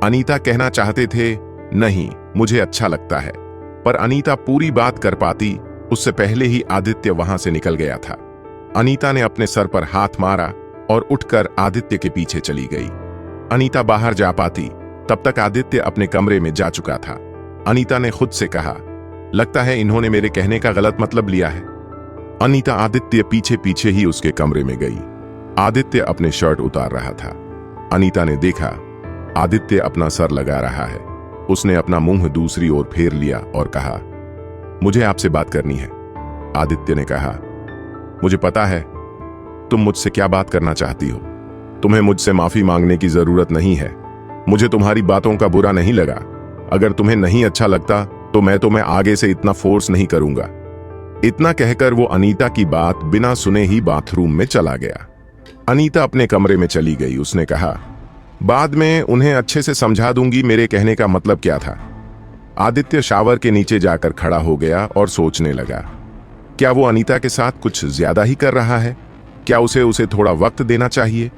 अनीता कहना चाहते थे, नहीं मुझे अच्छा लगता है, पर अनीता पूरी बात कर पाती उससे पहले ही आदित्य वहां से निकल गया था। अनीता ने अपने सर पर हाथ मारा और उठकर आदित्य के पीछे चली गई। अनीता बाहर जा पाती तब तक आदित्य अपने कमरे में जा चुका था। अनीता ने खुद से कहा, लगता है इन्होंने मेरे कहने का गलत मतलब लिया है। अनीता आदित्य पीछे पीछे ही उसके कमरे में गई। आदित्य अपने शर्ट उतार रहा था। अनीता ने देखा आदित्य अपना सर लगा रहा है। उसने अपना मुंह दूसरी ओर फेर लिया और कहा, मुझे आपसे बात करनी है। आदित्य ने कहा, मुझे पता है तुम मुझसे क्या बात करना चाहती हो, तुम्हें मुझसे माफी मांगने की जरूरत नहीं है, मुझे तुम्हारी बातों का बुरा नहीं लगा, अगर तुम्हें नहीं अच्छा लगता तो मैं तुम्हें आगे से इतना फोर्स नहीं करूंगा। इतना कहकर वो अनीता की बात बिना सुने ही बाथरूम में चला गया। अनीता अपने कमरे में चली गई। उसने कहा, बाद में उन्हें अच्छे से समझा दूंगी मेरे कहने का मतलब क्या था। आदित्य शावर के नीचे जाकर खड़ा हो गया और सोचने लगा, क्या वो अनीता के साथ कुछ ज्यादा ही कर रहा है? क्या उसे थोड़ा वक्त देना चाहिए?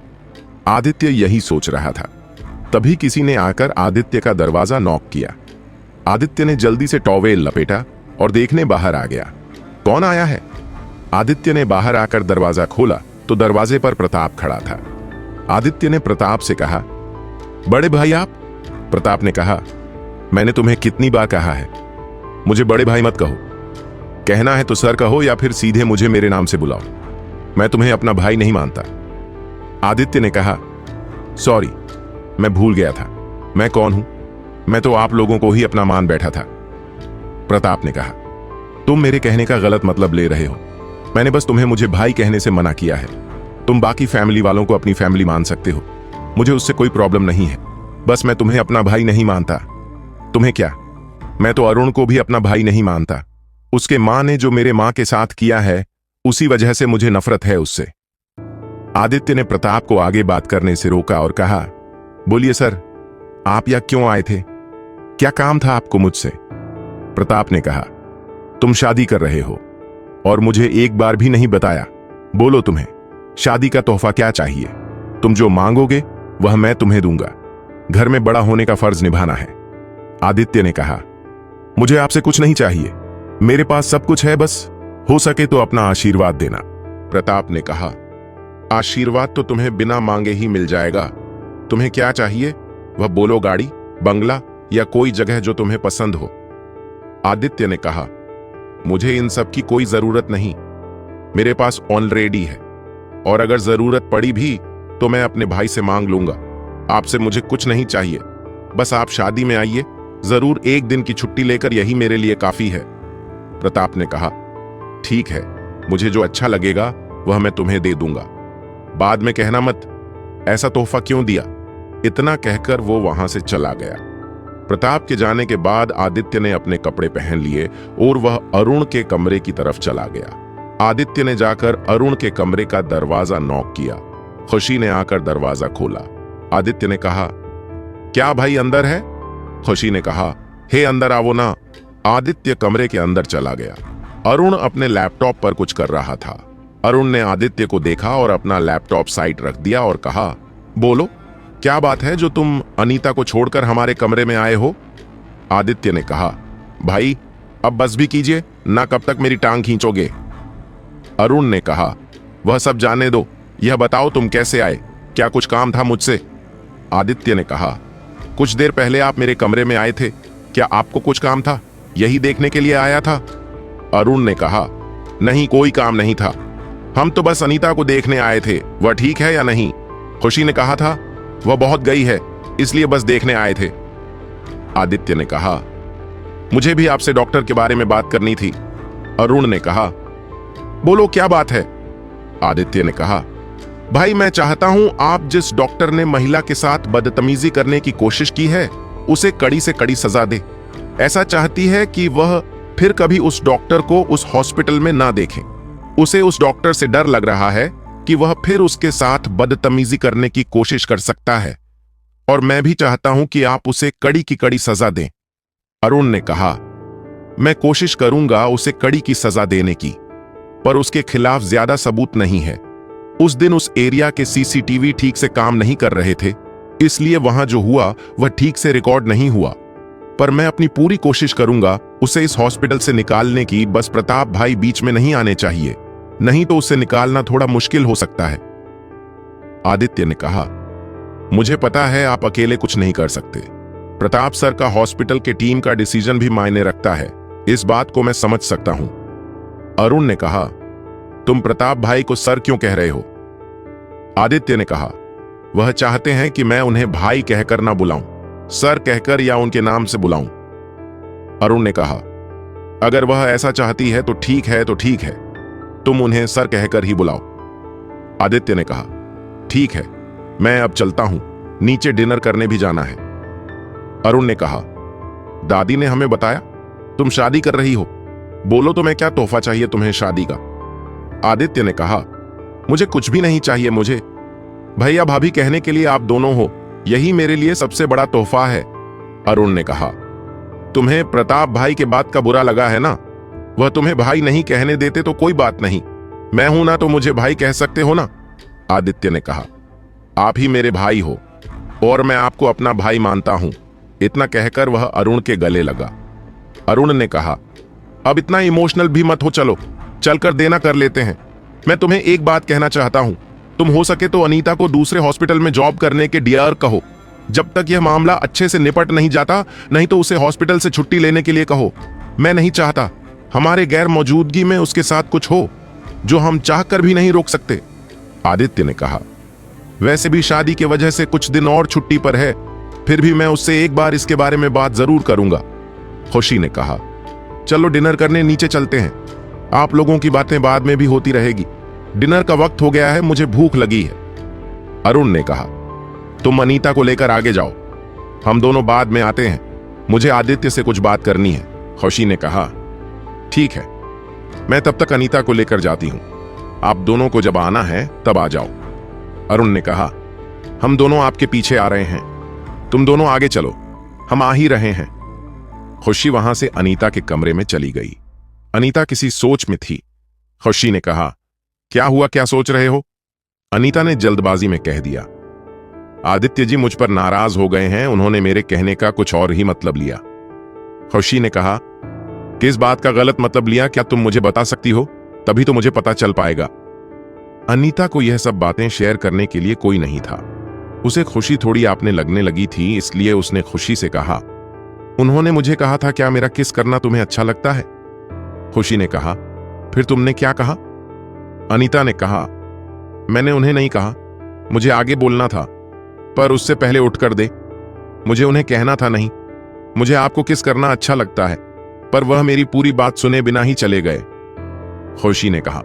आदित्य यही सोच रहा था। तभी किसी ने आकर आदित्य का दरवाजा नॉक किया। आदित्य ने जल्दी से टॉवेल लपेटा और देखने बाहर आ गया। कौन आया है? आदित्य ने बाहर आकर दरवाजा खोला तो दरवाजे पर प्रताप खड़ा था। आदित्य ने प्रताप से कहा, बड़े भाई आप? प्रताप ने कहा, मैंने तुम्हें कितनी बार कहा है, मुझे बड़े भाई मत कहो। कहना है तो सर कहो या फिर सीधे मुझे मेरे नाम से बुलाओ। मैं तुम्हें अपना भाई नहीं मानता। आदित्य ने कहा, सॉरी, मैं भूल गया था, मैं कौन हूं? मैं तो आप लोगों को ही अपना मान बैठा था। प्रताप ने कहा, तुम मेरे कहने का गलत मतलब ले रहे हो। मैंने बस तुम्हें मुझे भाई कहने से मना किया है। तुम बाकी फैमिली वालों को अपनी फैमिली मान सकते हो, मुझे उससे कोई प्रॉब्लम नहीं है। बस मैं तुम्हें अपना भाई नहीं मानता। तुम्हें क्या? मैं तो अरुण को भी अपना भाई नहीं मानता। उसके मां ने जो मेरे मां के साथ किया है, उसी वजह से मुझे नफरत है उससे। आदित्य ने प्रताप को आगे बात करने से रोका और कहा, बोलिए सर, आप यहाँ क्यों आए थे? क्या काम था आपको मुझसे? प्रताप ने कहा, तुम शादी कर रहे हो और मुझे एक बार भी नहीं बताया। बोलो, तुम्हें शादी का तोहफा क्या चाहिए? तुम जो मांगोगे वह मैं तुम्हें दूंगा। घर में बड़ा होने का फर्ज निभाना है। आदित्य ने कहा, मुझे आपसे कुछ नहीं चाहिए, मेरे पास सब कुछ है, बस हो सके तो अपना आशीर्वाद देना। प्रताप ने कहा, आशीर्वाद तो तुम्हें बिना मांगे ही मिल जाएगा। तुम्हें क्या चाहिए वह बोलो, गाड़ी, बंगला या कोई जगह जो तुम्हें पसंद हो। आदित्य ने कहा, मुझे इन सब की कोई जरूरत नहीं, मेरे पास ऑलरेडी है, और अगर जरूरत पड़ी भी तो मैं अपने भाई से मांग लूंगा। आपसे मुझे कुछ नहीं चाहिए, बस आप शादी में आइए, जरूर एक दिन की छुट्टी लेकर, यही मेरे लिए काफी है। प्रताप ने कहा, ठीक है, मुझे जो अच्छा लगेगा वह मैं तुम्हें दे दूंगा, बाद में कहना मत ऐसा तोहफा क्यों दिया। इतना कहकर वो वहां से चला गया। प्रताप के जाने के बाद आदित्य ने अपने कपड़े पहन लिए और वह अरुण के कमरे की तरफ चला गया। आदित्य ने जाकर अरुण के कमरे का दरवाजा नॉक किया। खुशी ने आकर दरवाजा खोला। आदित्य ने कहा, क्या भाई अंदर है? खुशी ने कहा, हे अंदर आवो ना। आदित्य कमरे के अंदर चला गया। अरुण अपने लैपटॉप पर कुछ कर रहा था। अरुण ने आदित्य को देखा और अपना लैपटॉप साइड रख दिया और कहा, बोलो, क्या बात है जो तुम अनीता को छोड़कर हमारे कमरे में आए हो? आदित्य ने कहा, भाई अब बस भी कीजिए ना, कब तक मेरी टांग खींचोगे? अरुण ने कहा, वह सब जाने दो, यह बताओ तुम कैसे आए, क्या कुछ काम था मुझसे? आदित्य ने कहा, कुछ देर पहले आप मेरे कमरे में आए थे, क्या आपको कुछ काम था? यही देखने के लिए आया था। अरुण ने कहा, नहीं, कोई काम नहीं था, हम तो बस अनीता को देखने आए थे, वह ठीक है या नहीं। खुशी ने कहा था वह बहुत गई है, इसलिए बस देखने आए थे। आदित्य ने कहा, मुझे भी आपसे डॉक्टर के बारे में बात करनी थी। अरुण ने कहा, बोलो क्या बात है? आदित्य ने कहा, भाई मैं चाहता हूं आप जिस डॉक्टर ने महिला के साथ बदतमीजी करने की कोशिश की है उसे कड़ी से कड़ी सजा दे। ऐसा चाहती है कि वह फिर कभी उस डॉक्टर को उस हॉस्पिटल में ना देखें। उसे उस डॉक्टर से डर लग रहा है कि वह फिर उसके साथ बदतमीजी करने की कोशिश कर सकता है, और मैं भी चाहता हूं कि आप उसे कड़ी की कड़ी सजा दें। अरुण ने कहा, मैं कोशिश करूंगा उसे कड़ी की सजा देने की, पर उसके खिलाफ ज्यादा सबूत नहीं है। उस दिन उस एरिया के सीसीटीवी ठीक से काम नहीं कर रहे थे, इसलिए वहां जो हुआ वह ठीक से रिकॉर्ड नहीं हुआ, पर मैं अपनी पूरी कोशिश करूंगा उसे इस हॉस्पिटल से निकालने की। बस प्रताप भाई बीच में नहीं आने चाहिए, नहीं तो उसे निकालना थोड़ा मुश्किल हो सकता है। आदित्य ने कहा, मुझे पता है आप अकेले कुछ नहीं कर सकते। प्रताप सर का हॉस्पिटल के टीम का डिसीजन भी मायने रखता है, इस बात को मैं समझ सकता हूं। अरुण ने कहा, तुम प्रताप भाई को सर क्यों कह रहे हो? आदित्य ने कहा, वह चाहते हैं कि मैं उन्हें भाई कहकर ना बुलाऊं, सर कहकर या उनके नाम से बुलाऊं। अरुण ने कहा, अगर वह ऐसा चाहती है तो ठीक है, तुम उन्हें सर कहकर ही बुलाओ। आदित्य ने कहा, ठीक है, मैं अब चलता हूं, नीचे डिनर करने भी जाना है। अरुण ने कहा, दादी ने हमें बताया तुम शादी कर रही हो, बोलो तो मैं क्या तोहफा चाहिए तुम्हें शादी का? आदित्य ने कहा, मुझे कुछ भी नहीं चाहिए, मुझे भैया भाभी कहने के लिए आप दोनों हो, यही मेरे लिए सबसे बड़ा तोहफा है। अरुण ने कहा, तुम्हें प्रताप भाई के बात का बुरा लगा है ना? वह तुम्हें भाई नहीं कहने देते तो कोई बात नहीं, मैं हूं ना तो मुझे भाई कह सकते हो ना। आदित्य ने कहा, आप ही मेरे भाई हो और मैं आपको अपना भाई मानता हूं। इतना कहकर वह अरुण के गले लगा। अरुण ने कहा, अब इतना इमोशनल भी मत हो, चलो चलकर देना कर लेते हैं। मैं तुम्हें एक बात कहना चाहता हूं, तुम हो सके तो अनीता को दूसरे हॉस्पिटल में जॉब करने के डियर कहो। जब तक यह मामला अच्छे से निपट नहीं जाता, नहीं तो उसे हॉस्पिटल से छुट्टी लेने के लिए कहो। मैं नहीं चाहता हमारे गैर मौजूदगी में उसके साथ कुछ हो जो हम चाहकर भी नहीं रोक सकते। आदित्य ने कहा, वैसे भी शादी की वजह से कुछ दिन और छुट्टी पर है, फिर भी मैं उससे एक बार इसके बारे में बात जरूर करूंगा। खुशी ने कहा, चलो डिनर करने नीचे चलते हैं, आप लोगों की बातें बाद में भी होती रहेगी। डिनर का वक्त हो गया है, मुझे भूख लगी है। अरुण ने कहा, तुम अनीता को लेकर आगे जाओ, हम दोनों बाद में आते हैं, मुझे आदित्य से कुछ बात करनी है। खुशी ने कहा, ठीक है, मैं तब तक अनीता को लेकर जाती हूं, आप दोनों को जब आना है तब आ जाओ। अरुण ने कहा, हम दोनों आपके पीछे आ रहे हैं, तुम दोनों आगे चलो, हम आ ही रहे हैं। खुशी वहां से अनीता के कमरे में चली गई। अनीता किसी सोच में थी। खुशी ने कहा, क्या हुआ, क्या सोच रहे हो? अनीता ने जल्दबाजी में कह दिया, आदित्य जी मुझ पर नाराज हो गए हैं, उन्होंने मेरे कहने का कुछ और ही मतलब लिया। खुशी ने कहा, किस बात का गलत मतलब लिया, क्या तुम मुझे बता सकती हो? तभी तो मुझे पता चल पाएगा। अनीता को यह सब बातें शेयर करने के लिए कोई नहीं था। उसे खुशी थोड़ी आपने लगने लगी थी, इसलिए उसने खुशी से कहा, उन्होंने मुझे कहा था क्या मेरा किस करना तुम्हें अच्छा लगता है? खुशी ने कहा, फिर तुमने क्या कहा? अनीता ने कहा, मैंने उन्हें नहीं कहा, मुझे आगे बोलना था, पर उससे पहले उठकर दे, मुझे उन्हें कहना था नहीं, मुझे आपको किस करना अच्छा लगता है, पर वह मेरी पूरी बात सुने बिना ही चले गए। खुशी ने कहा,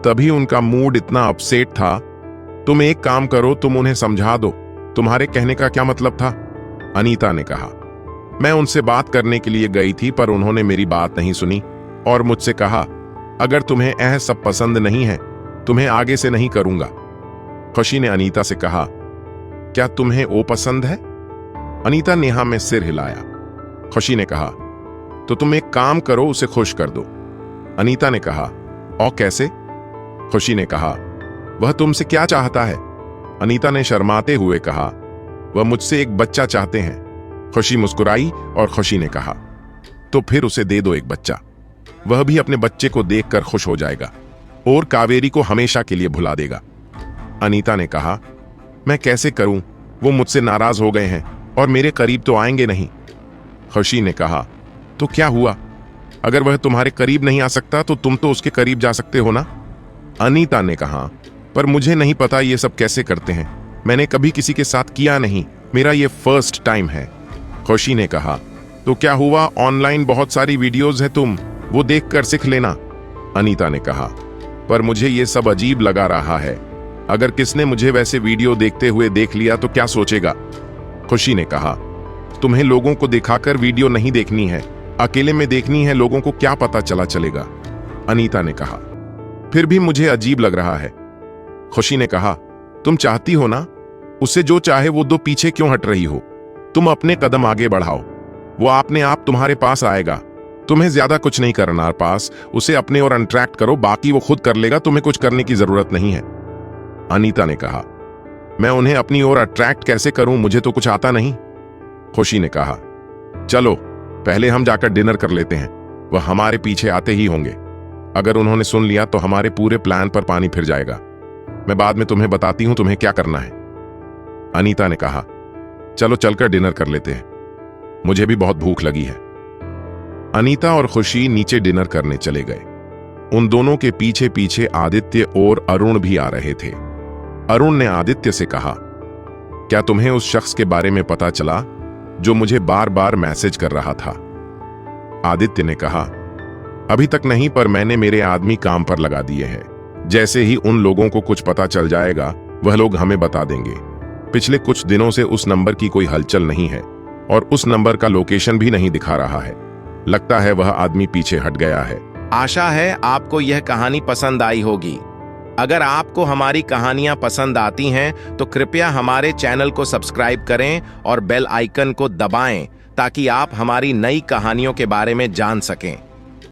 तभी उनका मूड इतना अपसेट था। तुम एक काम करो, तुम उन्हें समझा दो, तुम्हारे कहने का क्या मतलब था? अनीता ने कहा, मैं उनसे बात करने के लिए गई थी, पर उन्होंने मेरी बात नहीं सुनी और मुझसे कहा, अगर तुम्हें यह सब पसंद नहीं है, तुम्हें आगे से नहीं करूंगा। खुशी ने अनीता से कहा, क्या तुम्हें वो पसंद है? अनीता ने हाँ में सिर हिलाया। खुशी ने कहा, तो तुम एक काम करो, उसे खुश कर दो। अनीता ने कहा, और कैसे? खुशी ने कहा, वह तुमसे क्या चाहता है? अनीता ने शर्माते हुए कहा, वह मुझसे एक बच्चा चाहते हैं। खुशी मुस्कुराई और खुशी ने कहा, तो फिर उसे दे दो एक बच्चा, वह भी अपने बच्चे को देखकर खुश हो जाएगा और कावेरी को हमेशा के लिए भुला देगा। अनीता ने कहा, मैं कैसे करूं, वो मुझसे नाराज हो गए हैं और मेरे करीब तो आएंगे नहीं। खुशी ने कहा, तो क्या हुआ, अगर वह तुम्हारे करीब नहीं आ सकता तो तुम तो उसके करीब जा सकते हो ना? अनीता ने कहा, पर मुझे नहीं पता ये सब कैसे करते हैं, मैंने कभी किसी के साथ किया नहीं, मेरा ये फर्स्ट टाइम है। खुशी ने कहा, तो क्या हुआ, ऑनलाइन बहुत सारी वीडियोज है, तुम वो देखकर सीख लेना। अनीता ने कहा, पर मुझे ये सब अजीब लगा रहा है, अगर किसने मुझे वैसे वीडियो देखते हुए देख लिया तो क्या सोचेगा? खुशी ने कहा, तुम्हें लोगों को दिखाकर वीडियो नहीं देखनी है, अकेले में देखनी है, लोगों को क्या पता चलेगा। अनीता ने कहा, फिर भी मुझे अजीब लग रहा है। खुशी ने कहा, तुम चाहती हो ना, उससे जो चाहे वो दो, पीछे क्यों हट रही हो? तुम अपने कदम आगे बढ़ाओ, वो अपने आप तुम्हारे पास आएगा, तुम्हें ज्यादा कुछ नहीं करना पास, उसे अपने और अट्रैक्ट करो, बाकी वो खुद कर लेगा, तुम्हें कुछ करने की जरूरत नहीं है। अनीता ने कहा, मैं उन्हें अपनी ओर अट्रैक्ट कैसे करूं, मुझे तो कुछ आता नहीं। खुशी ने कहा, चलो पहले हम जाकर डिनर कर लेते हैं, वह हमारे पीछे आते ही होंगे, अगर उन्होंने सुन लिया तो हमारे पूरे प्लान पर पानी फिर जाएगा। मैं बाद में तुम्हें बताती हूं तुम्हें क्या करना है। अनीता ने कहा, चलो चलकर डिनर कर लेते हैं, मुझे भी बहुत भूख लगी है। अनीता और खुशी नीचे डिनर करने चले गए। उन दोनों के पीछे पीछे आदित्य और अरुण भी आ रहे थे। अरुण ने आदित्य से कहा, क्या तुम्हें उस शख्स के बारे में पता चला जो मुझे बार बार मैसेज कर रहा था? आदित्य ने कहा, अभी तक नहीं, पर मैंने मेरे आदमी काम पर लगा दिए हैं, जैसे ही उन लोगों को कुछ पता चल जाएगा वह लोग हमें बता देंगे। पिछले कुछ दिनों से उस नंबर की कोई हलचल नहीं है और उस नंबर का लोकेशन भी नहीं दिखा रहा है, लगता है वह आदमी पीछे हट गया है। आशा है आपको यह कहानी पसंद आई होगी। अगर आपको हमारी कहानियां पसंद आती हैं तो कृपया हमारे चैनल को सब्सक्राइब करें और बेल आइकन को दबाएं ताकि आप हमारी नई कहानियों के बारे में जान सकें।